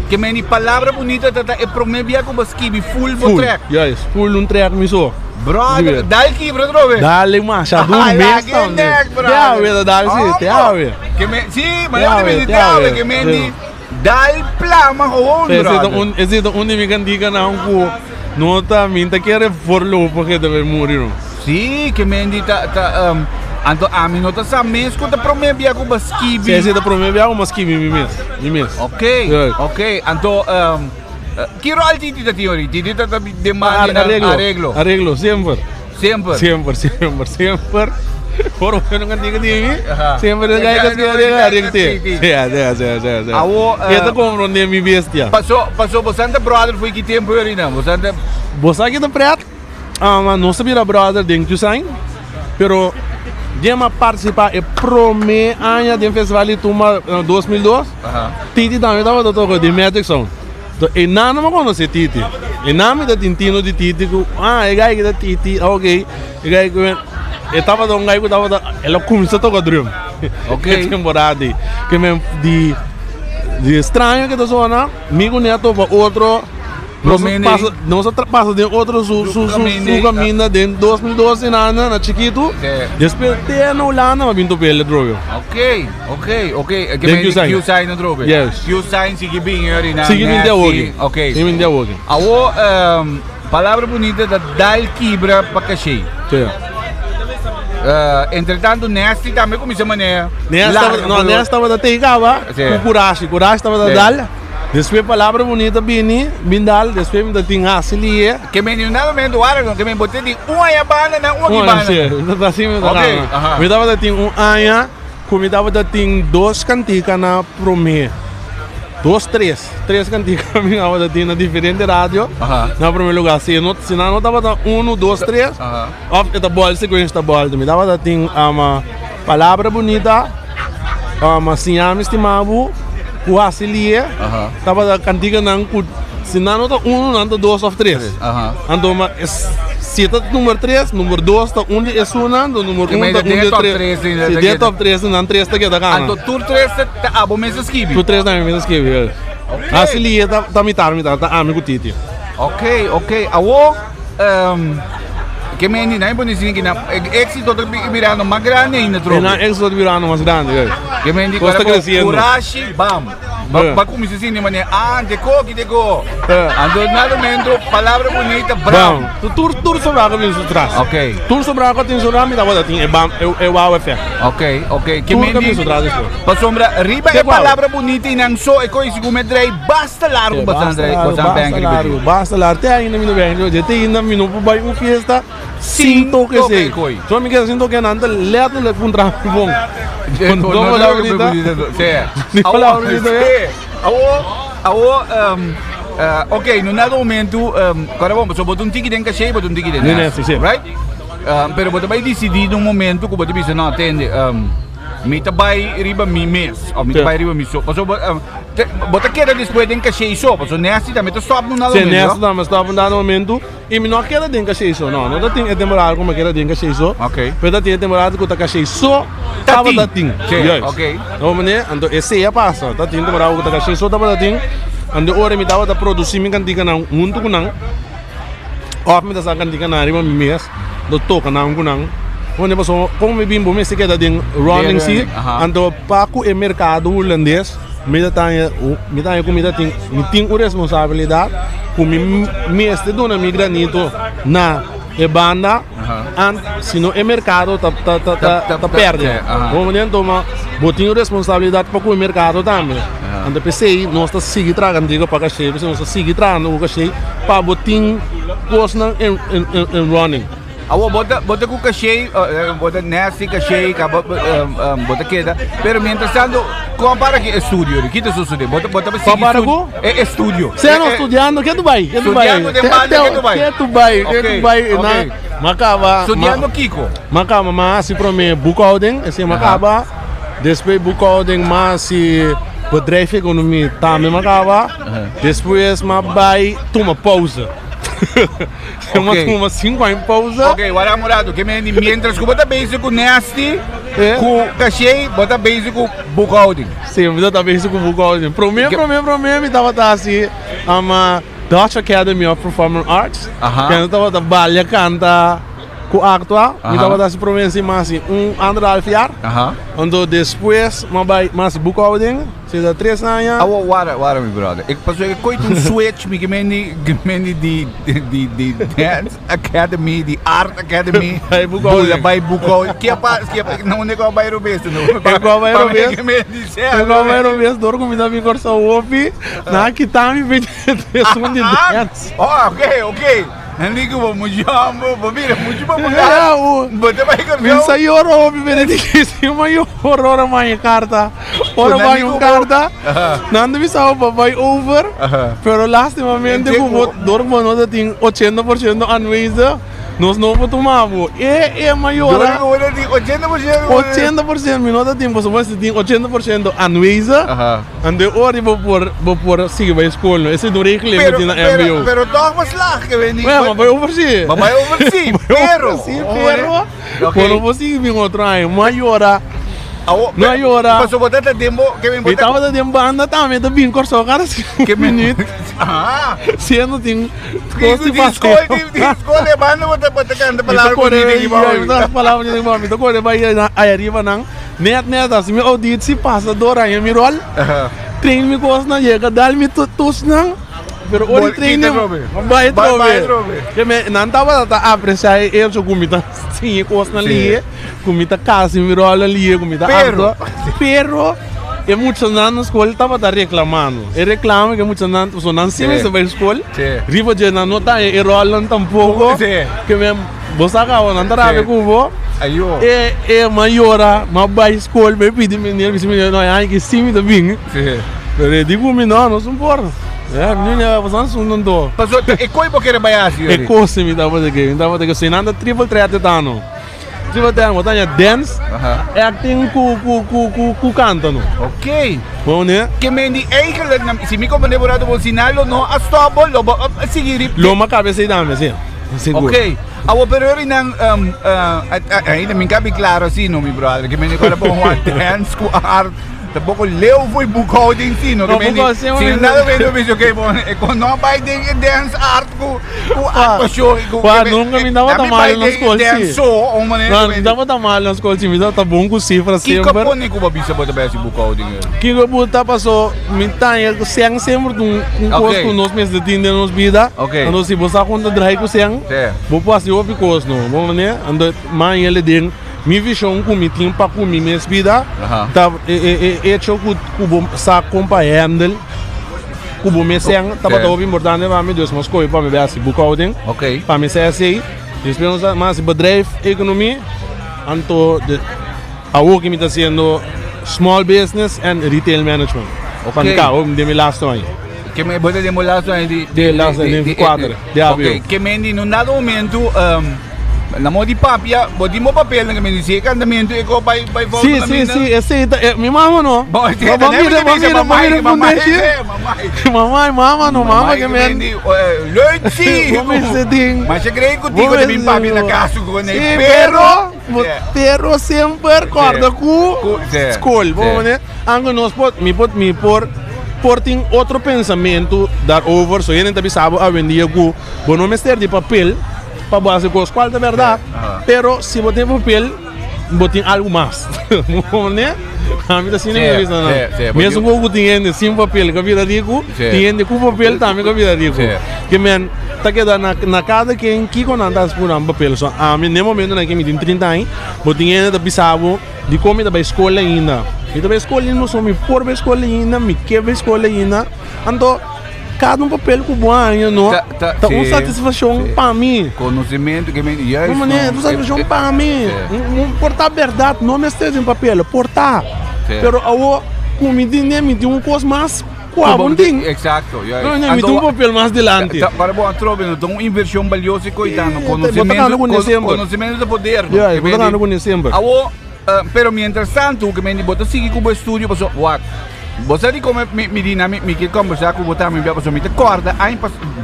que meni palavra bonita tata é promebia com basquibi full track. Yes, full track miso. Brother, dá aqui, brother. Dale macha do mês também. Já vê dale sim, já vê. Que me sim, mas eu me dá que meni dá plama com brother. Esse é onde me candiga não com nota minta que era forlo porque deve morrer. Sim, que meni tá Anto a mim não tá sabendo que tá promebia com basquibi. Sim, tá promebia com basquibi mês. Ok. Anto que rol titi da teoria? Titi tá demanda arreglo, sempre. Por o não cantiga de sempre gaya que arreglo. Sim. Awo esta como não me bestia. Passou bastante brother foi que tempo aí não, bastante. Você aqui tá preto? Mas não sabia brother dentro do sangue, pero Jema participar e prome ano do festival de Tuma 2002. Titi também estava tocando de Magic Sound. E nada me conhece Titi. E nada da Tintino de Titi. É gai que da Titi, ok. E gai que estava dando gai que estava ela começou a tocar drum. Ok. Temporada que me de estranho que da zona, amigo neto para outro. Nós passa de outro su caminho de 2012 na chiquito. Depois tem no lá na vinto pele droga. Ok. Que me Q sign na droga. Yes. Q sign sigue bem aí na. Sigue bem de hoje. Ok. Sigue bem de hoje. Awo palavra bonita da dal quebra para cachê. Sim. Entretanto, Nesty também começou a maneira. Nesty estava da Teigava, com coragem estava da Dal. Después palavra bonita bini, bindal, después me tem asilie. Que me ni nada me doaram, que me botei de uma iabana na uma ibana. Tá assim me Ok, dá. Me dava tem anha, me dava tem 2 canticas na promê. 2, 3 canticas me dava tem na diferente rádio. Na primeiro lugar, se não dava 1, 2, 3. Of esta bola, sequência da bola, me dava tem uma palavra bonita, uma sinhame estimado. O asilie, tava da cantiga não, se não tá 1, não tá 2 ou 3. Então, se tá número 3, número 2 tá 1 é uma, número 1 tá 1 é 3. Se der top 3, não 3 tá que tá cá. Então, tu 3 tá abo mesmo esquive. Tu 3 não mesmo esquive. Asilie tá mitar, tá amigo titi. Ok. Awo, que me ni na bonito que na éxito do virando mais grande ainda troco. Na éxito do virando mais grande. Que me ni coragem, bam. Ba como se sente mané, de go. Ando nada menos palavra bonita, brown. Tu sobrava mesmo atrás. Ok. Tu sobrava tem sobrava me dava tem é uau efeito. Ok. Que me ni para sombra riba é palavra bonita e não só é coisa como é drei basta largo bastante bem. Basta largo até ainda me bem. Eu tenho ainda me não vai uma festa. Sinto que sei. Só me quer sinto que nada leto le puntra bom. Não lá bonita. Sim. Palavra bonita. Ok, no nada momento, agora vamos, só botar ticket em cachê, botar ticket em right? Pero botar vai decidir num momento que botar bisa não atende, me vai riba mi mês, ou me vai riba mi so, passou botar queda depois em cachê só, passou nessa também tá stop no nada momento. Nessa também stop no nada momento, e me não queda em cachê só, não tem é temporada como queda em cachê só. Ok. Pero tem temporada que tá cachê só. Tava da ting. Ok. Então, mané, então esse é passa. Tá ting temporada que tá cachê só tava da ting. Ando ora me dava da produzir me cantiga não, muito com não. Off me da sa cantiga na riba mi mês, do toca não com não. Onde passou, como me bimbo me se queda ding running si, ando paco e mercado holandês. Me dá comida tem responsabilidade, com me este dona mi granito na e banda, se não é mercado tá perde. Vamos então botinho responsabilidade para o mercado também. Ando pensei nós tá seguir tragando diga para cachê, nós tá seguir tragando o cachê para botinho coisa em running. Awo bota com cachê, bota nasty cachê, bota queda. Pero mientras tanto, compara que estúdio, que tu sucede, bota para compara com estúdio. Você não estudando, que tu vai? Estudando de banda, que tu vai? Que tu vai na Macaba. Estudando Kiko. Macaba mas se prome boekhouding, esse Macaba. Depois boekhouding mas se bedrijf economie também Macaba. Depois mas vai tomar pausa. Uma 5 anos pausa. Ok, agora morado, que mientras que bota base com nasty, com cachê, bota base com bookholding. Sim, bota base com bookholding. Pro mim, me tava assim, uma Dutch Academy of Performing Arts. Que eu tava da balha canta com actua, me tava assim pro mim assim, mas andar jaar. Então depois, mas bookholding. Se dá 3 anos. Wara, meu brother. Ik pas ik ooit een switch met gemeni die dance academy, die art academy. Bij boekhouden. Que não nego bij Robesto não. Vai Robesto, dor comida me corsa opi. Na que tá me vendo de dance. Ok. Hindi ko ba mujambo, babira mujambo mudar. Bota ba ikar min sa euro opi benedicisi ma euro mai carta. Ora vai carta. Nando mi sa vai over. Pero lastimamente como dormo no tem 80% anvisa. Nós não tomamos. É maior. 80% minuto tempo, só você tem 80% anuísa. Ande ora vou por seguir para a escola. Esse não é que lembra na MBO. Pero toch mas lá que vem. Mas vai overseas. Pero. Quando você vem outro ano, maior. Maior. Passou botar tempo que vem botar. Estava de banda também, da bem corso cara que minuto. Se não tem escola de banda botar canta palavra palavra de bom, então quando vai aí arriba não. Net assim, meu audit se passa dora aí me rol. Treino me gosta na chega, dá-me tus não. Pero ori treino vai trove. Que me não tava apreciar eu sou comida sim, coisa ali, comida casa me rola ali, comida alto. Pero E muitos anos na escola estava reclamando. E reclama que muitos anos não se vai para a escola. Riva de não está e rolam tampouco. Que mesmo você acaba não está a com o e maiora, mas vai escola, vai pedir menino, não é que sim me bem. Pero digo não se importa. Menina, você não do. Passou, e coi porque era baiasi. E coisa me dava de que se nada triple threat ano. Triple threat, botanya dance, acting ku canto no. Ok. Bom né? Que mendi eigenlijk se me compreende por outro sinal no a stop lo seguir. Lo ma cabeça dame, sim. Seguro. Ok. Awo pero rin ang ainda me cabe claro assim no mi brother que mendi para bom dance ku art. Tampouco leu foi boekhouding sino que mendi. Se nada vendo bicho que bom com não vai de dance art ku art show ku. Nunca me dava tão mal nas coisas. Dance show uma maneira. Não dava tão mal nas coisas, me dava bom com cifra sempre. Que capone ku babisa bota bem esse boekhouding. Que bota passou me tanha sem sempre coisa com nós mesmos de tinha nos vida. Quando se você conta drive com sem. Vou passar o coisa não. Bom né? Ando mais ele dentro. Mi visão com tempo para comer minha vida, tá hecho com sa companheiro, com me sen, tá para ouvir importante para me Deus mas coi para me ver se boekhouding, para me ser assim, depois mas bedrijf economie, anto de a que me está sendo small business and retail management, para cá o de me last ano. Que me bota de me last ano de last ano de 4 de abril. Que me num dado momento na mão de papia, botei meu papel na minha dizer andamento e vai voltar. Sim, aceita. Minha mama não. Mamãe que me leite. Mas eu creio que digo de minha papia na casa com ele. Pero sempre corda com escola, bom né? Ango nós me por tem outro pensamento dar over, so ele também sabe a vender com bom mestre de papel. Para base com qual é verdade, pero se botar papel, botar algo mais, né? A vida assim não é isso não. Mesmo com o dinheiro sem papel, que a vida rico, dinheiro com papel também que a vida rico. Que men, tá quedando na casa quem quando anda por um papel, só a mim no momento na que me tem 30 anos, botar dinheiro da bisabo, de como da escola ainda, e da escola ainda só me por escola ainda, me quebra escola ainda, então cada papel com bom ano, não? Tá uma satisfação para mim. Conhecimento que me diz. Uma satisfação para mim. Portar verdade, não me esteja em papel, portar. Pero ao comida me tem uma coisa mais quase. Exato. Não me tem um papel mais delante. Para bom trobe, não uma inversão valiosa coitado, conhecimento de poder. Botando com sempre. Pero mientras tanto, que me bota seguir com o estúdio, passou, você de como me dina me quer conversar com você me bia passou me te corda,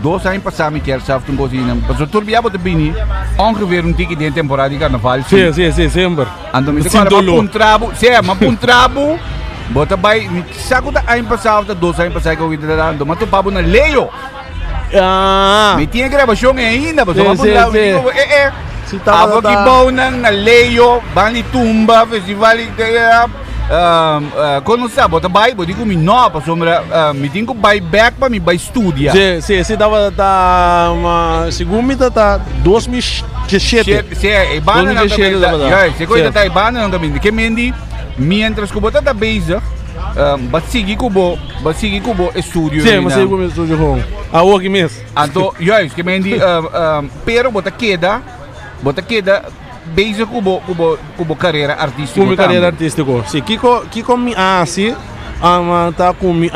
2 anos passados me quer saber coisa, passou turbia bota bini, ongeveer um tique de temporada de carnaval. Sim, sempre. Ando me corda mas um trabo, bota vai, saco da ano passado, 2 anos passados que eu ia dando, mas tu pabo na leio. Me tinha gravação ainda, passou uma bunda, Ava que bom na leio, bani tumba, festival quando sabe, bota vai, bota com minha nova, sombra, me tenho que vai back para me vai estudar. Sim, tava segundo me tá 2017. Sim, é bana não também. Se coisa tá bana não também. Que mendi, mientras que bota tá base, basigi kubo estúdio. Sim, mas segundo estúdio com. A work mesmo. Então, que mendi, pero bota queda base kubo carreira artística. Como carreira artística. Sim, Kiko me assim, tá com me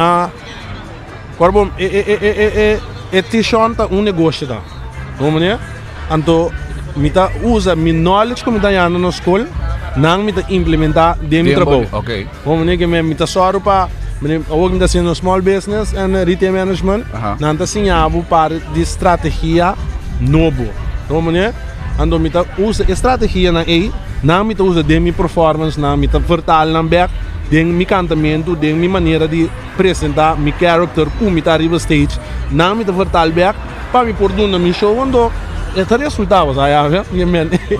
corbo t-shirt tá negócio tá. Como né? Então, me tá usa me knowledge como tá indo na escola, não me tá implementar de meu trabalho. Ok. Como né que me tá só para me tá sendo small business and retail management, não tá ensinando para de estratégia novo. Como né? Ando me tá usa estratégia na não me tá usa de minha performance, não me tá vertal na back, de meu cantamento, de minha maneira de apresentar meu character, como me tá arriba stage, não me tá vertal back, para me pôr na minha show, ando está resultado, sabe?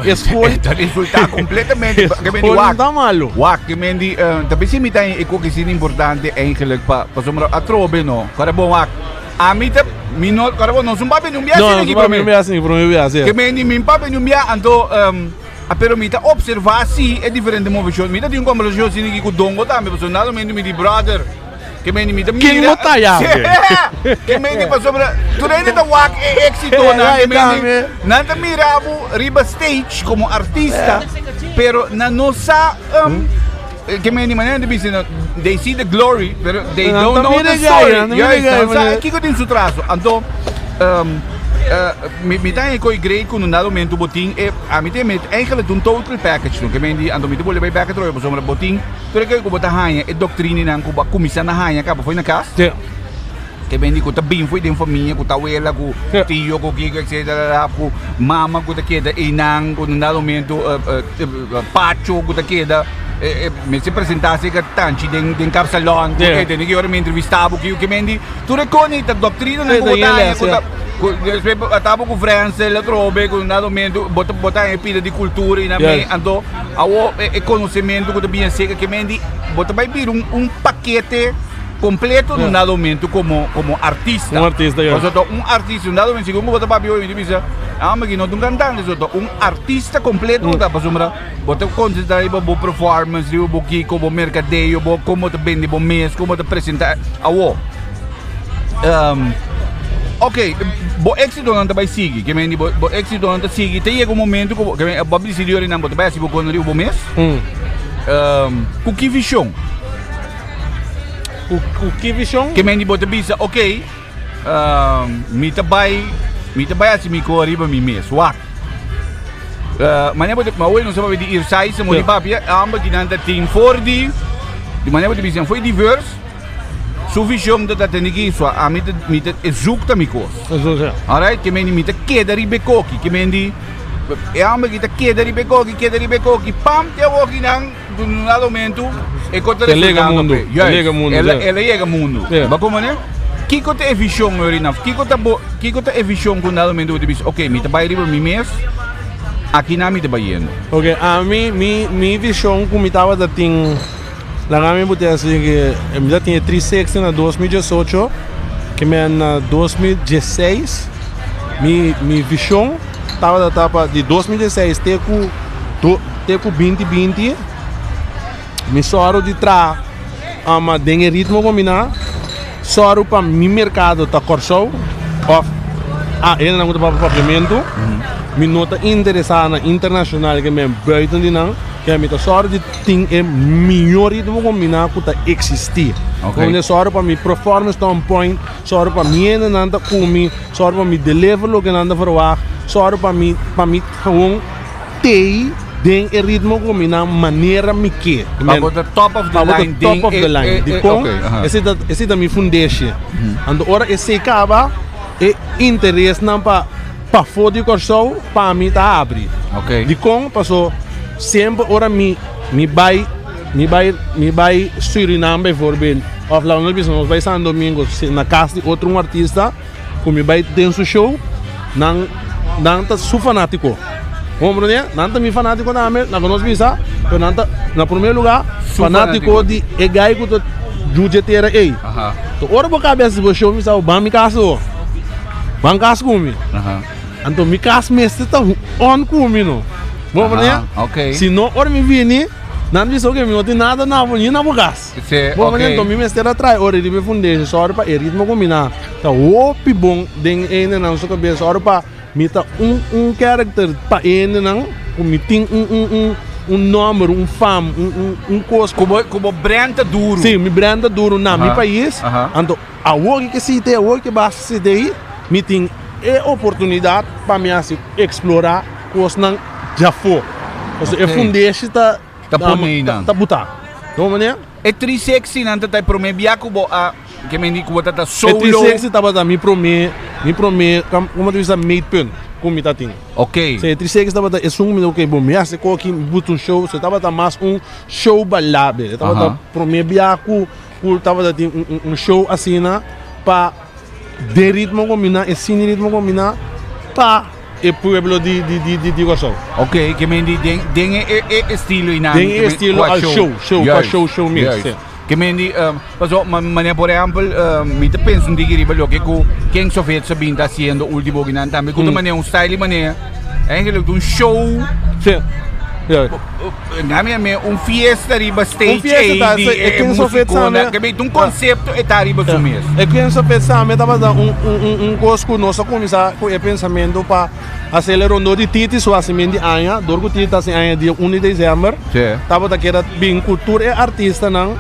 Escolha. Está resultado completamente. Não tá malo. Que mendi, também se me tá em que é importante eigenlijk para sombra a trobe no, para bom a mim tá não, cara, não são papel não viaja aqui para mim. Não, assim, para mim viaja. Que mendi, meu papel não viaja, então pero mita observasi é diferente movição. Mita tem como conversação assim com dongo também, personalmente me di brother. Que me mita mira. Quem não tá já? Que me di passou para. Tu ainda walk é éxito na que me nada mirabo riba stage como artista, pero na nossa que me di maneira de dizer, they see the glory, pero they don't know the story. Ja, kiko din su trazo. Então me tem coi grey com nada momento botin e a mim tem eigenlijk um total package no que me di ando me te boleh bay package troy bosom botin pero que bota hanha e doctrine nan kuba kumisa na hanha ka foi na casa que me di ko tabim foi din família ko tawela ko tio ko giga etc ko mama ko takeda inang ko nada momento pacho ko takeda me se presentasse che tanti den cap salon che den che ora mi intervistavo che me di tu reconi ta doctrina non ko tavo com França, la trobe com nada momento botar em pida de cultura e na me ando ao conhecimento que também sei que me di botar vai vir paquete completo no nada momento como artista. Artista, artista, no nada momento como botar papi hoje me diz, mas que não tô cantando, artista completo que tá passando, botar concentrar bo performance, bo kiko, bo mercadeio, bo como te vende, bo mês, como te apresentar, ok, bo éxito não vai seguir, que me bo éxito não seguir, tem um momento que a Bob decidiu não botar bem, se bo quando o mês, com que visão? O que visão? Que me botar bisa, ok, me tabai assim me corriba me mês, what? Mas hoje não sabe de ir sair, se morrer papi, amba que não tem for de maneira de visão foi diverso. Sufficiente dat dat niet is, a met het zoekt aan mijn koos. Alright, que men niet keder die bekoki, que men die, ja maar que keder die bekoki, pam te ook in aan, doen na momento, e contra el lega mundo, el lega mundo. Maar como né? Kiko te evision orinaf, kiko te evision com na momento de bis, okay, met bij river mi mes, aqui na met bij yendo. Okay, a mi visão como estava da ting la gami bote assim que eu já tinha 360 na 2018, que na 2016 mi visão estava da etapa de 2016 até com 2020 mi soro de tra ama den ritmo combinar soro para mi mercado tá corso of ele não para pagamento mi nota interessada na internacional que me buiten de não que a minha sorte tem é melhor ritmo combinar que tá existir. Quando sorte para mi performance on point, sorte para mim nanda comi, sorte para mi deliver o que nanda verwacht, sorte para mi gewoon tei den ritmo combinar maneira me que. About the top of the line. Top of the line. De com, esse da mi foundation. Ando ora esse acaba e interesse não para fora de corso para mim tá abre. De com passou sempre ora mi vai Suriname bijvoorbeeld of lá no business vai San Domingo na casa de outro artista como vai ter seu show não tá su fanático vamos ver não tá mi fanático na na nós bisa pero não tá na primeiro lugar fanático de egai que to jujetera ei to ora boca cabeça do show mi sa ban mi caso ban caso comi então mi caso mestre tá on comi no vamos ver se não ora me vini não disse que não tem nada na bogas. Vamos ver então me mestre atrás ora de me funde só para ritmo combinar tá opi bom den ene não só cabeça ora para me tá character para ene não como tem número fam coisa como brand duro. Sim, me brand duro na meu país. Então a work que se tem a work que basta se daí me tem oportunidade para me assim explorar coisas não já foi. Ou seja, fundeixe tá buta. Vamos ver? É 360 nanta tá pro me biaco a que me digo tá solo. É 360 tava da me prome como tu diz made pen como tá tem. Ok. Se 360 tava da é um ok bom me hace que boot show, se tava da mais show balado. Tava da pro me biaco, tava da show assim na para de ritmo combinar e sin ritmo combinar para e pueblo di gozo. Ok, que me den estilo ina. Den estilo al show mesmo. Que me di paso maneira por exemplo, me te penso um dia que que quem só fez sabendo haciendo último que não também, como maneira style maneira. Eigenlijk show. Sim. Na minha fiesta riba stage fiesta é musicona, que conceito é tá riba do mês. É que esse pensamento tava dando coisa que nós começar com o pensamento para acelerar o de Titi só assim de anha, dorgo Titi assim anha dia 1 de dezembro. Tava daquela bem cultura e artista não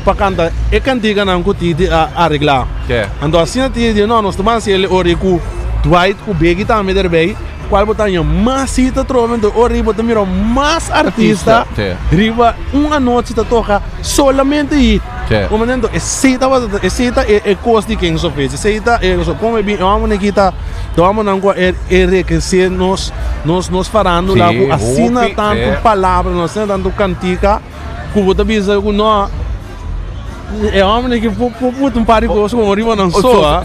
para cantar e cantiga não com Titi arreglar. Então assim a Titi não nós tomamos ele orico Dwight com Begi também derbei. Qual botanha mais cita trovando o riba também mais artista riba uma noite tá toca solamente aí o momento esse é coisa de quem só fez esse é como bem vamos nekita vamos não que se nos farando lá assina tanto palavra nós tanto cantica que você bisa que não é homem que puto par de coisas como riba não só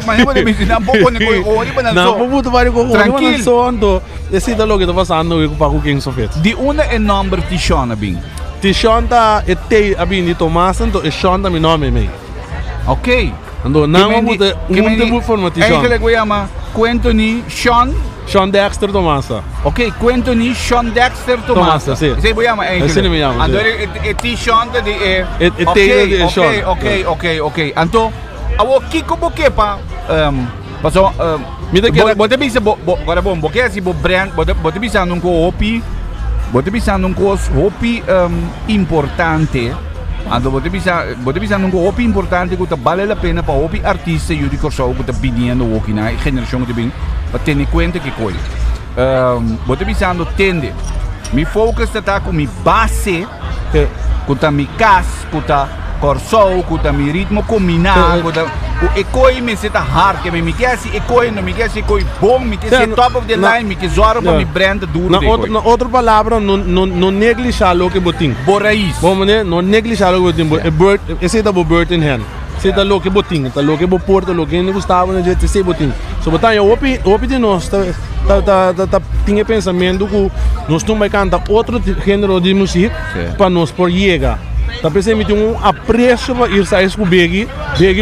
mas eu vou me ensinar pouco nem com riba não só não puto par de coisas riba não só então esse da logo que tá passando para o quem só fez de uma é number Tishon bem Tishon tá é te abin de Tomás então é Sean da meu nome mesmo ok então não puto muito forma Tishon é que eu chama Quentoni Sean Dexter Tomasa. Ok, Quentoni Sean Dexter Tomasa. Sì. Sei vogliamo Sì, mi chiamo. Allora è T-Sean di Sean. Ok. Anto, awo kiko bokepa paso bote bisa agora bom, porque assim bo brand, bote bisa num ko hopi importante. Ando bote bisa num ko hopi importante que vale a pena para hopi artista e o de corso que tá pedindo o que na geração de bem para ter em conta que coisa. Bote bisa tende. Mi focus tá com mi base, com tá mi cas, com tá corso, com tá mi ritmo combinado, com tá o coi me seta hard que me quer se coi não me quer se coi bom, me quer se top of the line, me quer zoro para mi brand duro. Na outra palavra não neglijar o que botin. Borraiz. Bom, né? Não neglijar o que botin. Bird, esse tá bird in hand. Você tá louco botin, tá louco bo porta, louco não gostava né de ser botin. So botar eu opi de nós tinha pensamento que nós não vai cantar outro gênero de música para nós por chega. Tá pensando em apreço para ir sair com Begi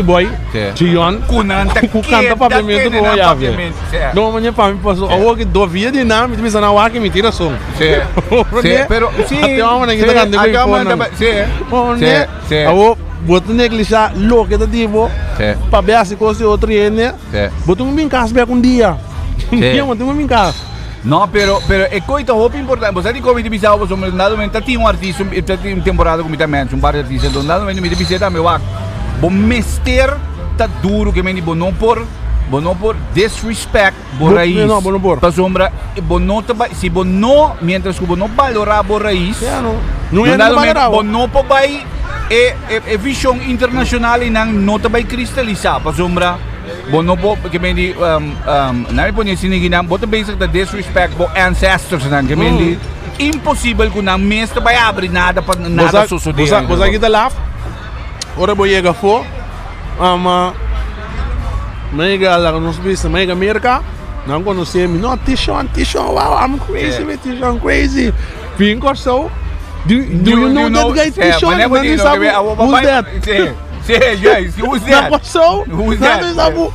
Boy, Tion, canta papiamento com o Yave. Não, mas para mim passou a outra do via de nada, me pensa na hora que me tira som. Pero sim, até a hora que tá cantando com sim. A bota neglijar louco que tá tipo, para ver se coisa outro ene. Bota bem casa bem um dia. Bota bem casa. No, pero è coisa molto importante. Você sabe como me disse, você me dá uma tinha artista, tem temporada com muita gente, par de artistas, então dá me disse também, bom mester tá duro que me diz, bom não por disrespect, bom raiz. Não por. Para sombra, bom não se bom não, mientras que bom não valorar bom raiz. Não é valorar. Bom não por vai é visão internacional e não tá vai cristalizar, para sombra. Bom, não vou, que me diz, não me põe assim ninguém, bota basic da disrespect, bo ancestors não, que me diz, impossível que não mesmo vai abrir nada para nada suceder. Você aqui tá lá, ora vou chegar fora, mega lá nos bichos, mega América, não conhecia me, não, Tishon, wow, I'm crazy, man, Tishon, crazy, vim corso, do you know that guy Tishon? Who's that? Yes, who's that? Who's that?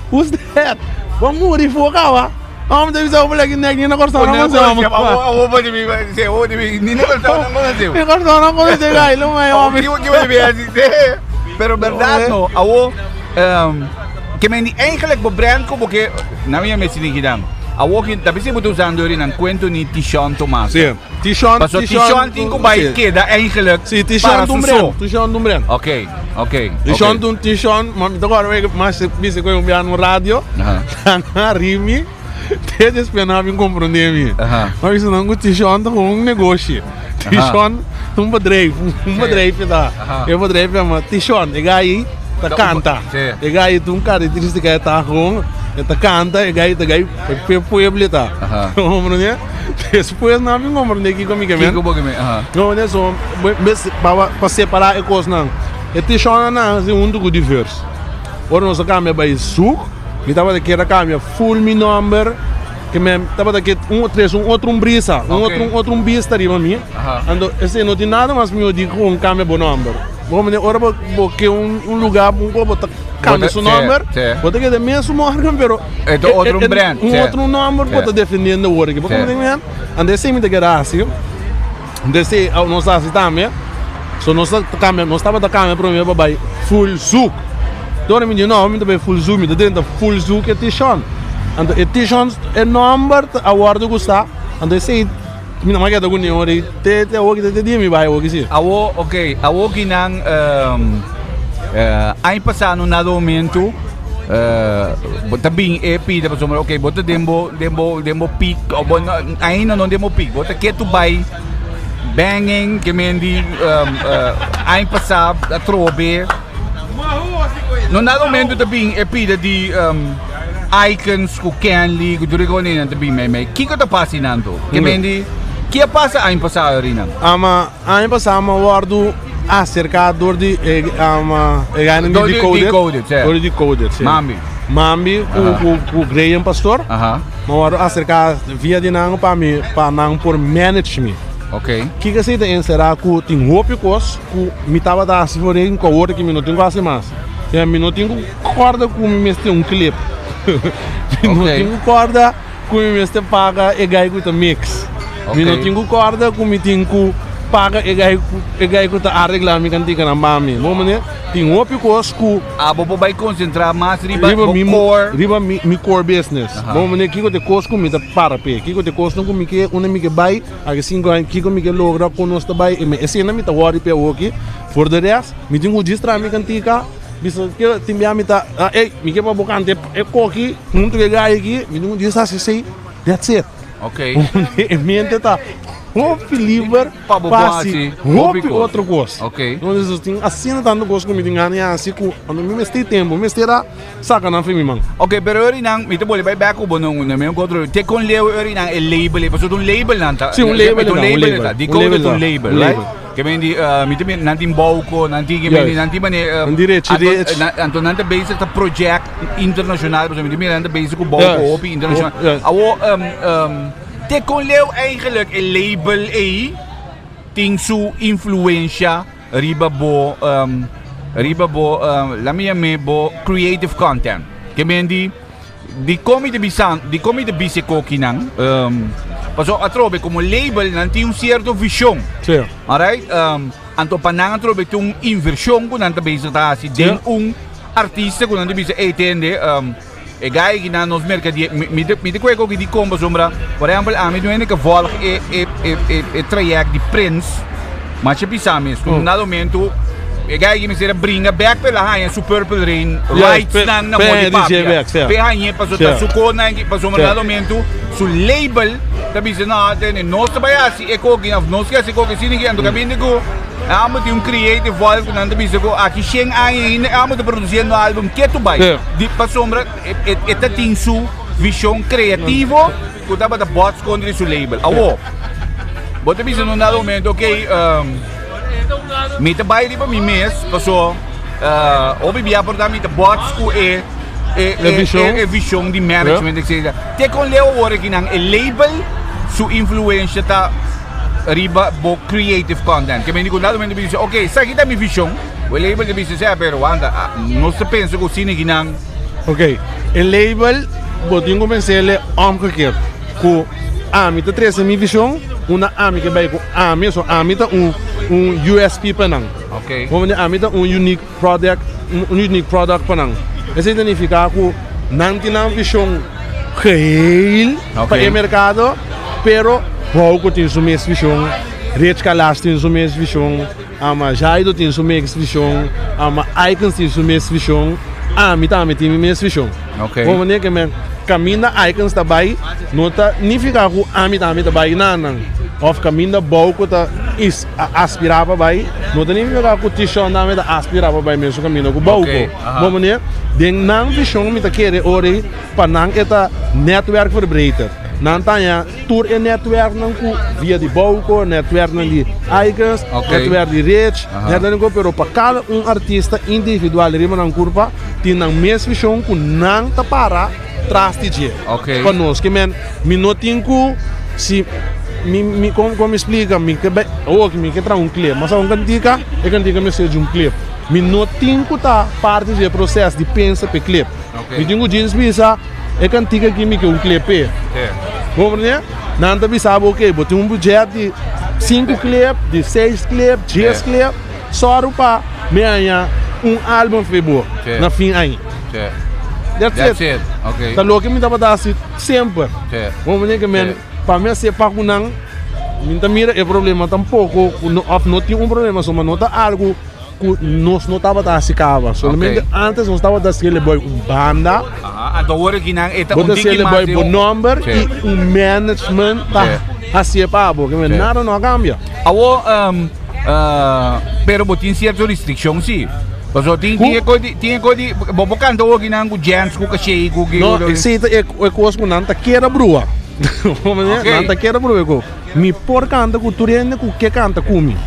Who's that? Vamos morrer focar, vamos ter que ser moleque negro na corção não consegue. Vou de mim, nem na corção não consegue. Na corção não consegue, gai, não é homem. Que vai ver assim, pero verdade não, awo que me diz eigenlijk bebrand porque na minha medicina que dão. Awo que tapi se botou usando ali não quento ni Tishon Tomás. Sim. Tishon tem que vai queda eigenlijk. Sim, Tishon Dumbrand. Ok. Tishon, agora mas se coi no rádio. Rimi. Te despenava em compreender-me. Mas isso não Tishon tá com um negócio. Tishon, um bedrijf tá. Eu bedrijf mas Tishon, e gai tá canta. E gai tu característica tá com tá canta e gai pueblo tá. Compreender? Depois não me compreender aqui comigo mesmo. Não, né, só para separar as coisas não. E Tishon não é do diverso. Ora nós câmbia para isso, me tava daqui a câmbia full me number, que me tava daqui outro brisa, outro bista ali para mim. Ando esse não tem nada mais me digo câmbia bom number. Vamos ora porque lugar copo cambia su number, bota que de mesmo morgen, pero outro brand, outro number, bota defendendo o work. Porque ande assim me que assim, desse nós assim também, so nós estava da câmera para mim para full zoom. Então me não, me também full zoom, me dentro full zoom que t-shirt. And the t-shirts é number award gostar, ande assim mina magada guni ori te ogi te di mi vai ogi si. Awo okay, awo ginang ay pasano na momento bota bing epi da pasomra okay bota dembo peak o bon ay non dembo peak bota que tu vai banging que mendi ay pasab a trobe no na momento da bing epi da di icons ku canly ku duri ko ni na bing may kiko ta pasinando que mendi que passa ano passado, Rina? Ano passado, eu acerca de decoded. Mambi, o Graham Pastor. Eu acerca via de nang para mim, por management. Ok. Que você tem será que tem roupa coisa que me tava da se for em outra que me não tem quase mais. E me não tenho corda que me meste clipe. Não tenho corda que me meste paga e gai com mix. Okay. Não tenho corda, como tenho paga e gai com a arreglar me cantica na mami. Vamos né? Tem outro coisa que bobo vai concentrar mais riba mi core business. Vamos né? Que o coisa como me para pé, que o coisa como me que uma me que vai, assim que me que logra conosco vai e me esse não me tá worry pé aqui. For the rest, me tenho distrar me cantica. Bisa que tem me tá, me que para bocante é coqui, muito legal aqui, me tenho distrar se that's it. Ok. Mente tá. Hope liver, passe, hope outro gosto. Ok. Então isso tem assim tanto gosto como tem ganhar assim com quando me mesti tempo, me estera saca na fim mano. Ok, pero orinang me te bole vai back ubo no meu controle. Te con leo orinang el label, paso un label nanta. Sim, un label, di code un label, right? Que mendi me te nanti bauko, nanti que mendi nanti mane anto nanta basic ta project internacional, paso me te nanta basic ko bauko op internacional. Awo te kon leu eigenlijk een label ting su influencia riba bo la mia me bo creative content. Que mendi di come de bise kokinang paso atrobe como label nanti un cierto vision. Sì. Alright? Anto panang atrobe tung inversión ko nanta base ta si den un artista ko nanta bise tende e guy que na nos mercadia me de kweko que di combo sombra por exemplo a mim não é que volg e traject de Prince mas se pisames com nada momento e guy que me será bringa back pela rainha Super Purple Rain rights na modi papia pe rainha passou ta suco na que passou nada momento su label tabi se na tem nós trabalhasi e ko que nós que se ko que ninguém ando caminho go amo de creative voice que nanda bisa ko aqui cheng ainda amo de produzir no álbum que tu vai de pasombra eta tem su visão criativo que tava da bots contra su label awo bota bisa no nada momento ok me te vai riba mi mês passou obi via por dar me te bots ku visão de management etc te con leo ora que nang label su influência tá riba bo creative content. Que me digo nada me dice, okay, sa kita mi vision. O label de dice, pero anda, no se pensa que cine ginang. Okay, el label botinho comecele omgekeerd. Ku ami te trece mi vision, una ami que vai ku ami so ami ta un USP panang. Okay. Como ami ta un unique product panang. Isso significa que não tem vision geheel para o mercado, pero Pouco tem sua mesma visão, Rede Calas tem sua mesma visão, Jaido tem sua mesma visão, Icons tem sua mesma visão, me também tem a mesma visão. Como é que caminha Icons também, não tá nem ficar com me também também não, ou caminha pouco tá aspirar para baixo, não tá nem ficar com t-shirt também tá aspirar para baixo mesmo caminha com pouco. Como é? Den não visão me tá querer ore para não eta network verbreiter. Nantanya tour en netwerk nang ku via di Bauco, netwerk nang di Icons, netwerk di Rich, netwerk nang pero para cada artista individual rima nang curva tem nang mes visão ku nang tapara tras di je. Conosco que me notin ku si como explica me que que tra clip, mas cantica me seja clip. me não tenho que estar parte do processo de pensa para clipe. Me tenho que dizer, é que antiga aqui me que um clipe. Vamos ver? Não te sabe ok, botar um budget de 5 clipes, de 6 clipes, 10 clipes, só para me ganhar álbum Facebook na fim aí. That's it. Okay. Tá louco que me dá para dar sempre. Vamos ver que para mim se para com não, me mira é problema tampouco, não tinha problema, só não tá algo que nós não estava a se cava. Somente antes nós estava a se boy banda. Então agora que não é tão difícil boy por number e management tá assim para que nada não cambia. Pero botin certas restrições sim. Mas tinha coisa, vou cantar hoje não com jams, com cachê, com que. Não, se é coisa que não tá queira brua. Vamos ver, não tá queira brua. Me por canta com tu rende com que canta comigo.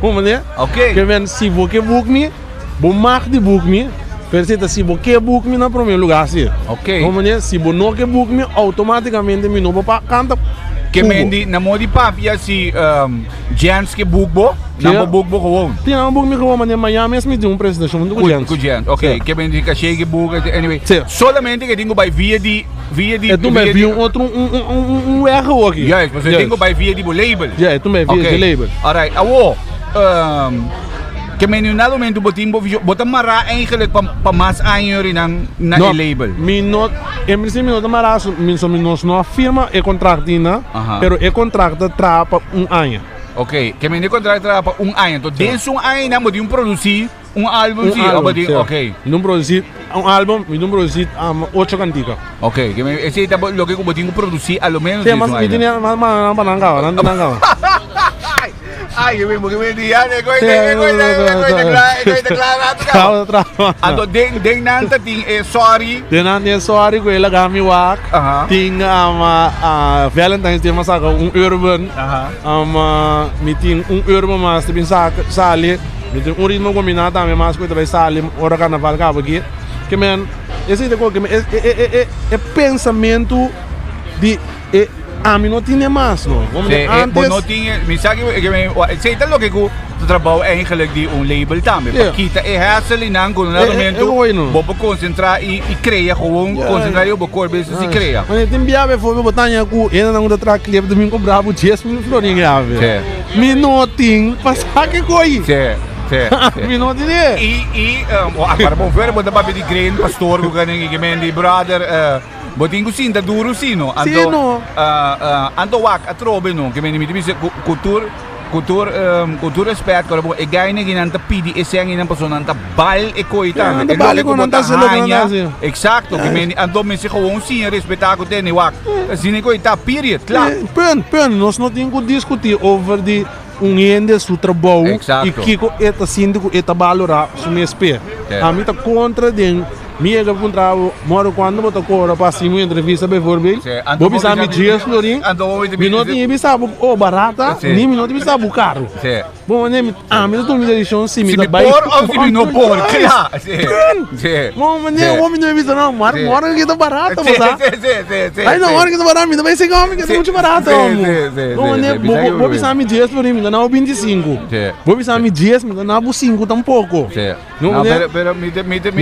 Vamos ver? Ok. Que vem se você book me, vou marcar de book me. Persita se você book me no primeiro lugar sim. Ok. Vamos ver? Se você não book me, automaticamente me não vou canta. Que mendi na modi papia si jams que bookbo, na bookbo gewoon. Tem um book me gewoon, mas em Miami é me um apresentação do jams. Com jams. Ok. Que mendi cachê que book anyway. Solamente que tenho vai via de tu me viu outro erro aqui. Yes, mas eu tenho vai via de label. Ja, tu me via de label. Alright, que mendi na momento botam mara eigenlijk pa mas aanjuri na label. Em princípio não mara, nós não firma é contratina, pero é contrato trapa ano. Ok, que mendi contrato trapa ano. Então desse ano não pode produzir álbum sim, ok. Não produzir álbum, não produzir 8 canticas. Ok, que esse é o que eu botinho produzir ao menos isso. Mas me tinha não. Ai, que me diyan, ding nanta ting sorry. Ding sorry ko ilagami wak. Ting Valentine's Day masaka urban. Meeting urban mas bin sali. Meeting ritmo combinata me mas ko ito sali ora carnaval ka aqui. Que men esse de que é pensamento de a mim não tinha mais, não. Antes não tinha, me sabe que sei tá que o trabalho é eigenlijk de label também. Kita é hassle não com no momento. Vou concentrar e criar gewoon concentrar o core business e criar. Mas tem biabe foi botar com ainda não outra clipe de mim comprar o 10 mil florinhos ave. Me não tinha passar que coi. Me não tinha. E agora vamos ver botar papel de grain pastor com que mendi brother botingo sim, da duro sim, no? Ando wak atrobe no, que me dice cultura respeito, quando é ganha que não tá pedi esse ano não passou não tá bal e coitado, é bal que não tá se logrando. Exato, que me ando me se gewoon sim respeitar com tene wak, assim coitado period, claro. Nós não temos que discutir over de ende su trabalho e que eta síndico eta valorar su mespe. A mim tá contra de minha que contrato moro quando botou cora para cima entrevista bevorbe. Vou pensar me dias florim. Me não tinha pensado barata, nem me não tinha pensado caro. Bom, nem a mim tu me deixou sim me vai. Por ou se não por, claro. Bom, nem o homem não me não, mora que tá barata, mas Aí não, hora que tá barata, me vai ser homem que tá muito barato. Bom, nem vou pensar me dias florim, me não 25. Vou pensar me dias, me não 5 tampouco. Não, pero me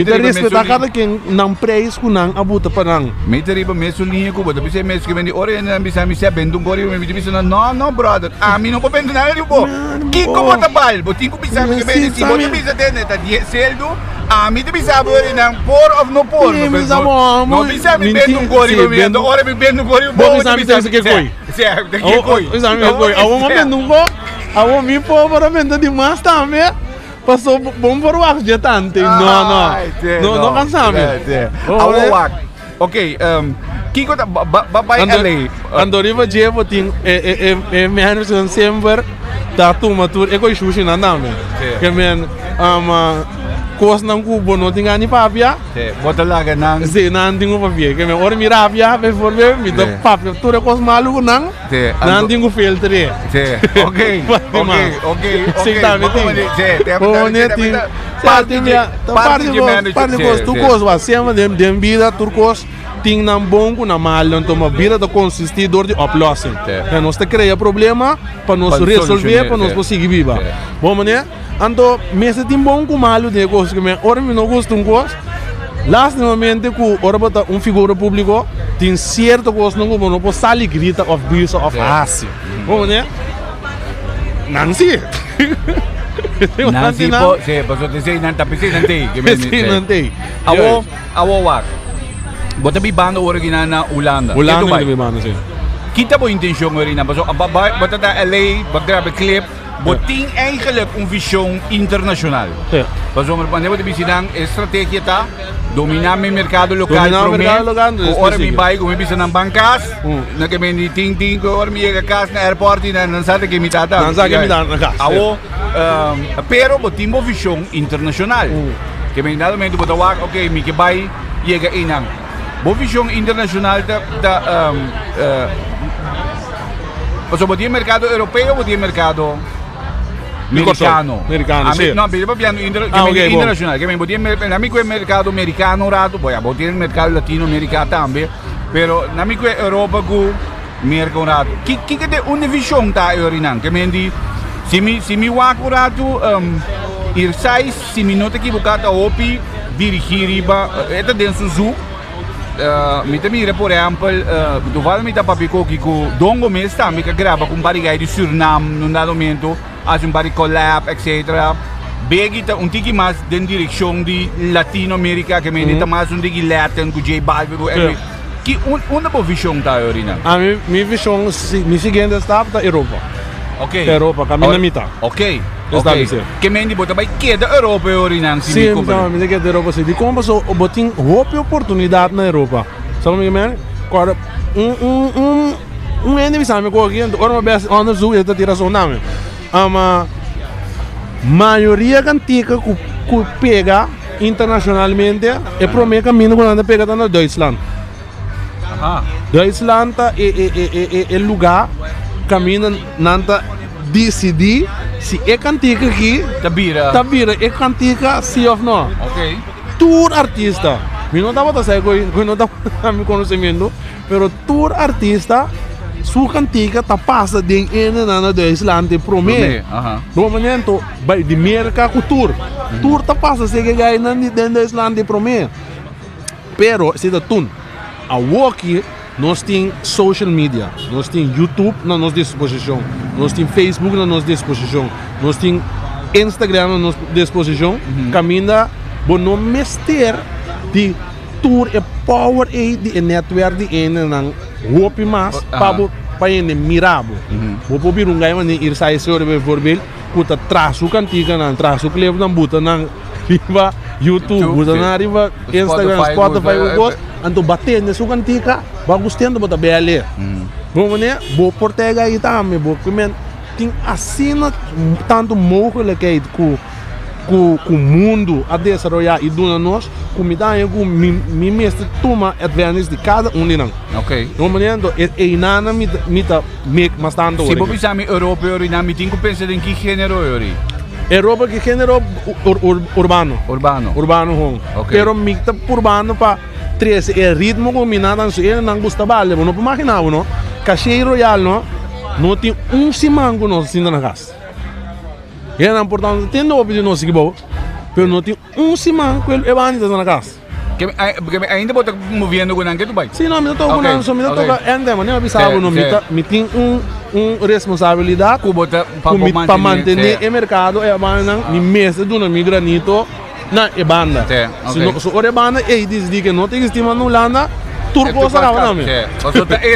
respeitar cada quem não preço com não abuta para não. Me teriba meso linha com botar bisa mes que vende ore na bisa me se bendo gori me bisa não brother. A mim não pode vender nada tipo. Que como tá bal, botinho bisa me vende se botar bisa dentro tá 10 seldo. A mim te bisa ore não por ou não por. Não bisa me vende gori me vendo ore me vendo gori bom bisa me que coi. Certo, que coi. Bisa me coi. A um momento não vou. A um me pô para vender demais também. Passou bom para o ar de tanto. Não cansamos. Ok, Kiko vai além. Andoriva je botin menos sempre da turma tur e coi sushi na nome. Que men coisa não cubo não tinha nem papia. Bota lá que não. Sim, não tinha papia. Que men ora mirapia, por favor, me dá papia. Tu é coisa maluco não? Não tinha filtro. Ok. Sim, tá bem. Parte de coisa, tu coisa vai ser de vida, tu coisa tem na bom na mal, então uma vida do consistidor de oplossing. Nós te cria problema para nós resolver, para nós conseguir viver. Bom, né? Ando, meses tem bom com malo de coisa que me, ora me não gosto um coisa. Lastimamente, com ora bota figura público, tem certo coisa não como não pode sair grita of this of assim. Como né? Nancy. Nancy po, sí, pues te say nanti, que me nanti. Awo wak. Bota bi bando original na Holanda. Holanda bi bando sim. Kita po intention original, so bota da LA, bota da clip, boting eigenlijk een visie internacional. Ja. Pas om er de bisidang estrategia ta dominar mi mercado local. Ora mi bai come bisa ng bangkas, na kami ni ting ko ora mi ga kas na airport na nansata ke mi tata. Nansata ke mi tata kas. Awo pero boting mo vision internacional. Kami nado men do wak okay mi ke bai yega inang. Bo vision internacional da Pas op die mercado europeo of die mercado americano? Americano, sì. No, abbiamo internazionale. Che namico è mercato americano rato, poi abbiamo il mercato latinoamericano anche, però namico è Europa gu mercato rato. Chi che una visione ta orinan, che mendi se mi waku rato ir sai se mi nota equivocata opi dirigir ba eta dentro su mi temire por esempio tu vai mi ta papico que com dongo mesmo tá me que grava com barigai de Suriname num dado momento faz bari collab etc begita tiki mais den direção de Latinoamérica que me dita mais tiki Latin com J Balvin que uma boa visão tá orina a minha visão mi seguinte está da Europa. Ok. Europa caminha mita. Ok. Está bem. Que mendi bota vai que da Europa orinan se me compra. Sim, me que da Europa se de como so botin hope oportunidade na Europa. Sabe me man? Agora ende bisame ko aqui, ora uma vez on azul eta tira seu nome. Maioria cantica que pega internacionalmente é pro me caminho quando pega na Duitsland. Aha. Duitsland é lugar caminha nanta decidir se é cantica aqui Tabira é cantica sim ou não. Ok. Tour artista eu não estava eu não estava me conhecendo pero tour artista sua cantica tá passa de na Duitsland pro me no momento vai de merca com tour tá passa se que gai na Duitsland pro me pero se da tun a walkie nós temos social media, nós temos YouTube na nossa disposição, nós temos Facebook na nossa disposição, nós temos Instagram na nossa disposição, caminha bom não mestre de tour e power de network de ene nang hopi mas para ene mirabo. Vou pobir gai mani ir sai sobre bijvoorbeeld kuta trasu cantiga nan trasu klev nan buta nan riba YouTube, buta nan riba Instagram, Spotify ugos anto bater nessa cantica bagustendo bota bele bom né bo portega aí também bo comen tem assim tanto mogelijkheid com o mundo a desenvolver e dona nós comida é com mi mestre toma advantage de cada de nós. Ok. No momento é inana mita make mas tanto. Se você sabe Europa orina mi tinha pensa em que gênero ori. Europa que gênero urbano. Home. Okay. Pero mita urbano pa 13 é ritmo combinado anso ele não gosta bale, não pode imaginar não. Cachê royal não tem simango não sinta na casa. É importante ter no opinião nós que bom, pero não tem simango ele vanita na casa. Que ainda bota movendo com nangue tu vai. Sim, não me toca não, só me toca ainda, mas não avisava não me tem responsabilidade para manter o mercado é banda me mesa do na migranito na e banda. Se ore banda e diz que não tem estima no Holanda turbo será não me. É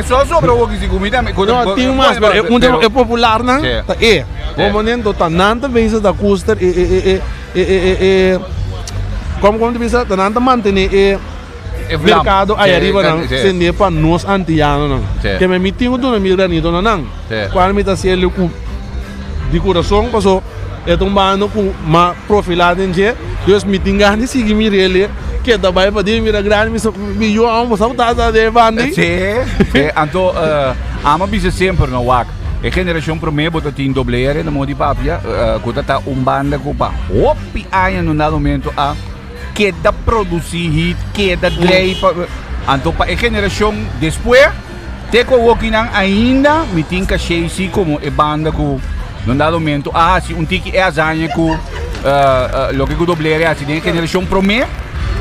só sobre o que se comida me. Não tem mais, é popular não? Tá o momento tá nada vezes da custa como tu bisa tananta manter mercado aí arriba não sendo para nós antianos não que me mitinho do na migranito não qual me tá sendo com de coração passou é tombando com uma profilada em dia Deus mitingar de seguir me ele que da vai para dir mira grande me eu amo saudade de bandi então ama bisa sempre no wak a geração primeiro bota tin dobleare na modi papia quando tá banda copa opi aí no dado momento a que da produzir hit, que da play então para a geração depois te coloquem ainda me tinha cheio como a banda com num dado momento, se um tiki é azanha com lo que doblere assim de geração promê,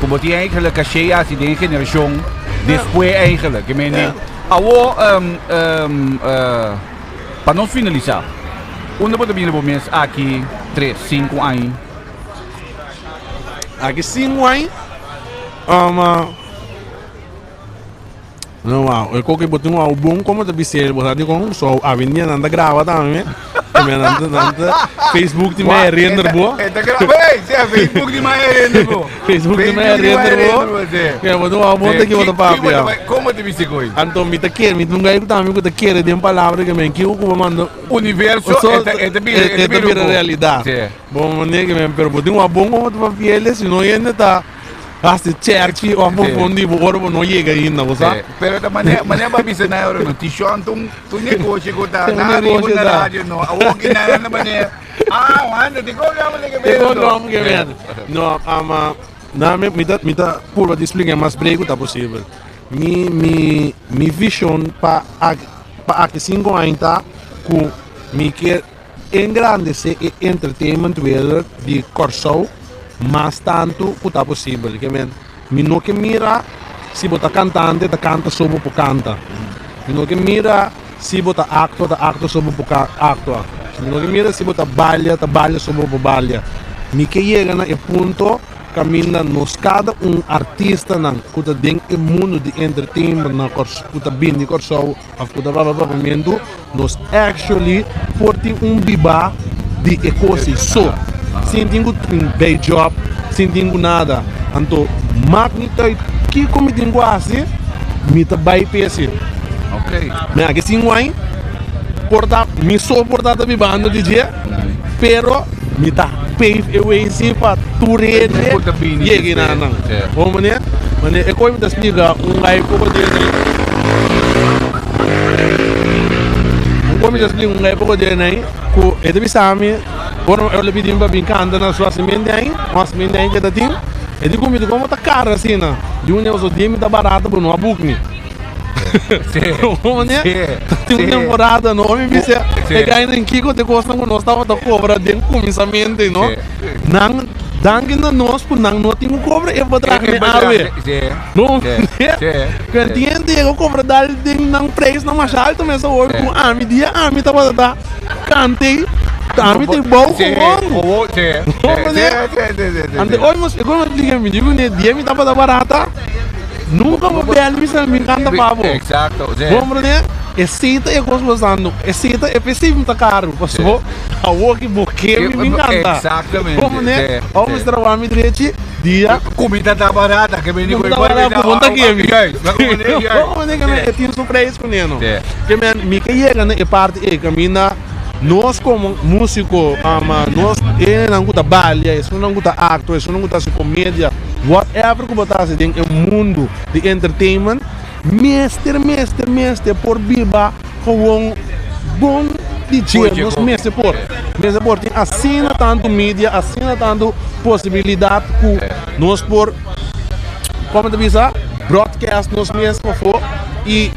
como tinha eigenlijk cachê assim de geração depois eigenlijk, que meni, para nós finalizar, onde pode vir o mês aqui 3, 5 anos, aqui 5 anos, não, eu coloquei botar um álbum como te disse, botar de com só a avenida anda grava também, Facebook de meia render boa. Facebook de meia render boa. Facebook de meia render boa. Eu botar um álbum daqui botar papo. Como te disse coi? Então me tá quer, me não ganho também que tá quer de uma palavra que me que eu mando universo é a realidade. Bom, maneira que me pero botar um álbum como tu papel, se não ainda tá Hasta cerchi o amor fondi bo oro não chega ainda, você? Pero da maneira para bisa na euro no tishon tu negócio que tá na rádio no, o que na maneira. Anda de como que vem. No, na mita pura de explicar mais breve tá possível. Mi vision para aqui 5 anos tá com me quer engrandecer o entertainment wereld de Corsou. Mas tanto quanto possível, que me não que mira se bota cantante, ta canta sobre por canta. Me não que mira se bota acto sobre por acto. Me não que mira se bota balha, ta balha sobre por balha. Me que chega na ponto caminha nos cada artista na que tem o mundo de entertainment na que bem de Corsou, a que provavelmente nos actually portem biba de ecosistema. Sem tenho bem job, sem tenho nada. Então, magnita que como tenho assim, me tá bem peso. Ok. Mas aqui sim vai, porta, me sou portada bibando de dia, pero me tá pave away se para turene. E aqui não. Como né? Mas é como te explica live pouco de como te explica live pouco de né? Co é de bisame. Quando eu lhe pedi para vir cantar na sua semente aí, mas semente aí que tá tem, eu digo como tá caro assim, né? De onde eu sou de me tá barato para não abuque. Como né? Tem uma temporada não me disse, é que ainda em Kiko te custa quando nós estava tá cobra de começamento, não? Não, danke na nós por não tem cobra é para trazer ave. Não, que entende eu cobra dar de não preço na mais alto, mas hoje com a me dia a me tá para cantei. Kami tem bom com ante hoje mas quando eu digo me digo né dia me tava da barata nunca me belo me encanta pavo exato vamos né aceita é gostando aceita é possível tá caro passou a walk boque me encanta exatamente vamos né vamos trabalhar me direito dia comida tá barata que me digo igual conta aqui vamos né que me tinha surpresa com ele que me que chega né e parte e caminha. Nós como músico, nós não gusta balha, isso não gusta acto, isso não gusta comédia, whatever que botasse tem o mundo de entertainment, mestre por biba com bom DJ, nós mestre por tem assina tanto mídia, assina tanto possibilidade que nós por como te bisa broadcast nós mesmo for e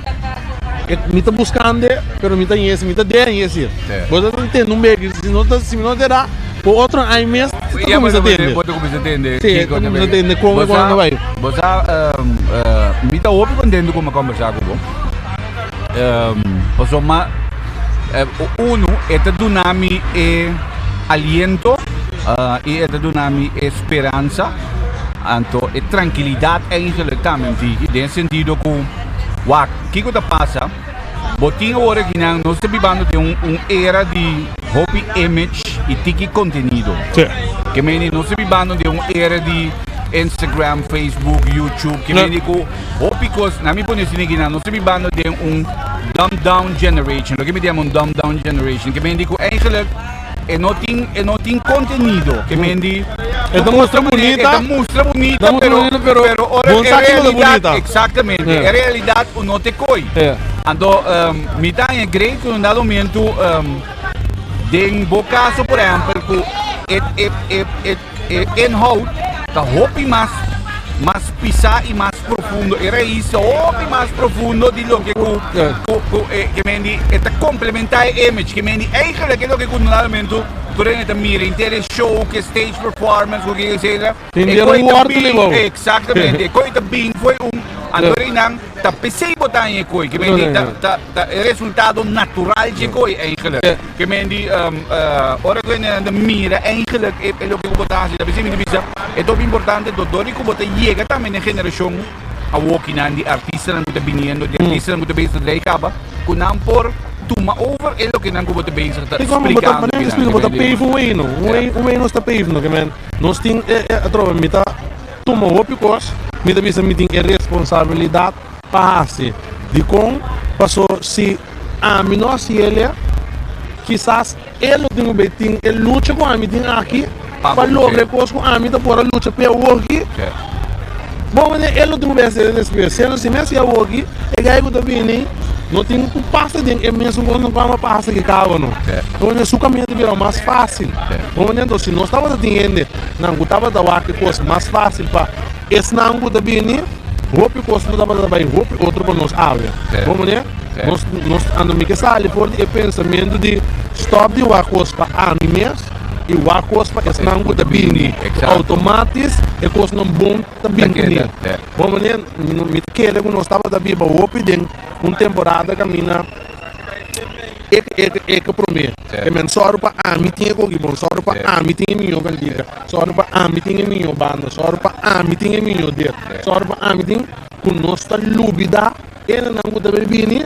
me está buscando, pero me está esse, me está dando esse. Você não tem número, se não terá, por outro aí mesmo, você começa a entender. Você começa a entender. Sim, começa a entender como é quando vai. Você me está ouvindo contendo como conversar com você. Uno, é donami aliento e é donami esperança, então é tranquilidade eigenlijk também, nesse sentido com o que passa? Botinho original, nós estamos vivendo de era de hobby image e tiki conteúdo. Que nós estamos vivendo de era de Instagram, Facebook, YouTube. Que hobby coisas, na minha opinião, nós estamos vivendo de dumb down generation. O que me chama dumb down generation? Que eigenlijk não tem conteúdo. Que mostra bonita, pero realidade, exatamente, a realidade não te coi. Então, me dá em great que no dado momento, em caso, por exemplo, inhoud, da hobby mas más pisar y más profundo. Y raíz y más profundo de lo que mendi esta complementar image que mendi eigenlijk é lo que normalmente durante a mira inteira show que stage performance o que seja. Exatamente. Coisa bem foi Andorinang ta PC botan je koi, que mendi ta resultado natural je koi eigenlijk. Que mendi ora que na mira eigenlijk é lo que botan se da PC mendi bisa. É top importante do dori que botan llega também na geração a walking aan die artiesten moeten biniendo, die artiesten moeten bezig zijn kaba, kunang por tuma over é lo que nang moeten bezig te explicar. Ik moet pave way no está pave no que men nós tem trova mita tuma op kos, mita bisa meeting é responsabilidade passe de com passou se a menor se ele quizás ele tem beting ele luta com a meeting aqui para lograr coisas com a mita por a luta pelo aqui. Bom, ele não vai ser especial, se mesmo eu aqui, é que eu também não tenho um passo de mesmo quando não passa que cava não. Então, o caminho virou mais fácil. Bom, então se nós estávamos atendendo, não estava da que coisa mais fácil para esse não também, roupa coisa não estava também roupa outro para nós abre. Bom, nós andamos que sale por o pensamento de stop de uma coisa para animes. E o arcos para esse não está bem automático é coisa não bom está bem bonito. Vamos ver me querer que nós estava também para o pedindo temporada caminha é que promete é men só para a meeting com que bom só para a meeting minha candiga só para a meeting minha banda só para a meeting minha dia só para a meeting com nossa lubida ele não está bem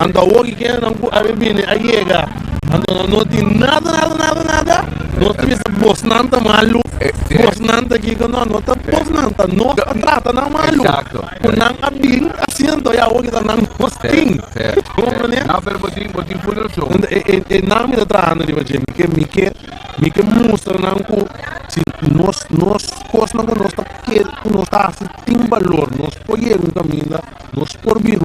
anda hoje que não está bem aí chega anda não tem nada nós temos bos nanta malu bos nanta aqui que não está bos nanta não trata não malu não abin haciendo ya hoje não posting não pero botin full show e não me trata de você me que mostra não que se nós coisa não nós está que nós está tem valor nós poder um caminho nós por vir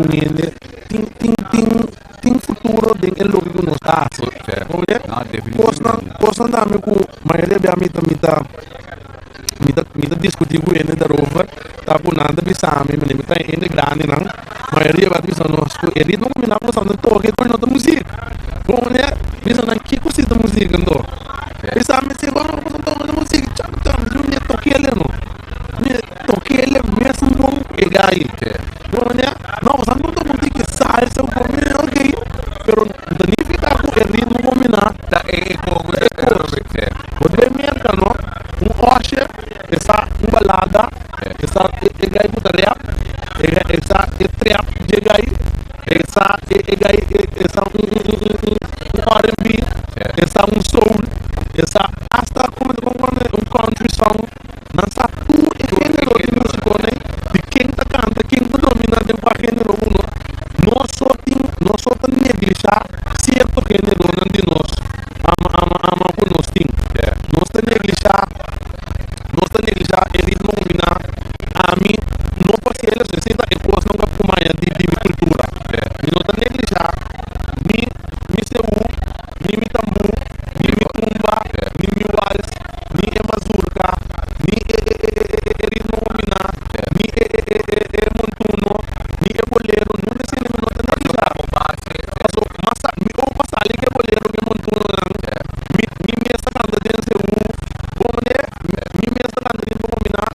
tem futuro dentro do que nós está coisa também que a maioria da mita discutir com ele darüber tá por nada bisame mas mita ainda grande não maioria vai pensar nós que ele não combina com santo toque com outra música bom né bisa não que coisa da música então bisame se vai com santo música chama junior toque ele não toque ele mesmo bom e gai bom né não santo toque que sai seu combina ok pero danifica com ele não combina tá pode mercar não Osher, essa balada, essa gai puta rap, essa trap de gai, essa R&B, essa soul, essa hasta como country song, nessa tudo é gênero de música né, de quem tá canta, quem tá domina de qual gênero uno, nós só tem negligenciar certo gênero não de nós, ama com nós tem, nós tem negligenciar ele não domina a mim não pode ser ele senta e coisa não vai mais de minha cultura e não tem negligenciar mi seu mi tambu mi tumba mi wals mi mazurka mi ele não domina mi montuno mi bolero não necessariamente não tem negligenciar passo massa mi o passa ali que bolero mi montuno mi essa canta de seu bom né mi essa canta de botar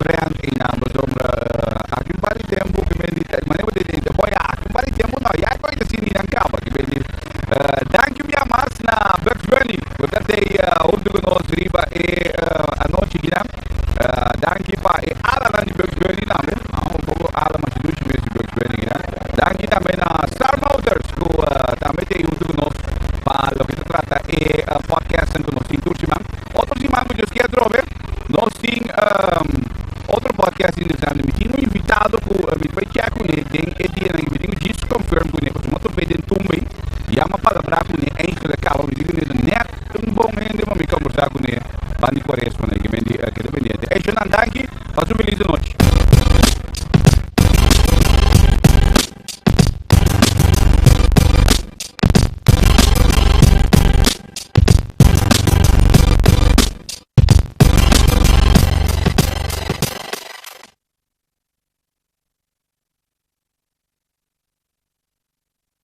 brand e namo sombra aqui um par de tempo que me diz mas eu digo boy aqui um par de tempo não já coisa assim nem acaba que me diz thank you mas na Bugs Bunny porque tem onde nós riba e a noite que thank you pa e ala na Bugs Bunny namo um pouco ala mas do mês de Bugs Bunny thank you também na Star Motors que também tem onde nós para o que se trata e podcast que nós temos outros irmãos que é droga nós temos outro podcast em exame me tinha invitado com me vai checar com ele tem me tinha disco confirm com ele porque muito bem dentro também e uma palavra com ele em que acaba me dizer net bom momento me conversar com ele para me corresponder que dependente é Jonan Danke faz uma feliz noite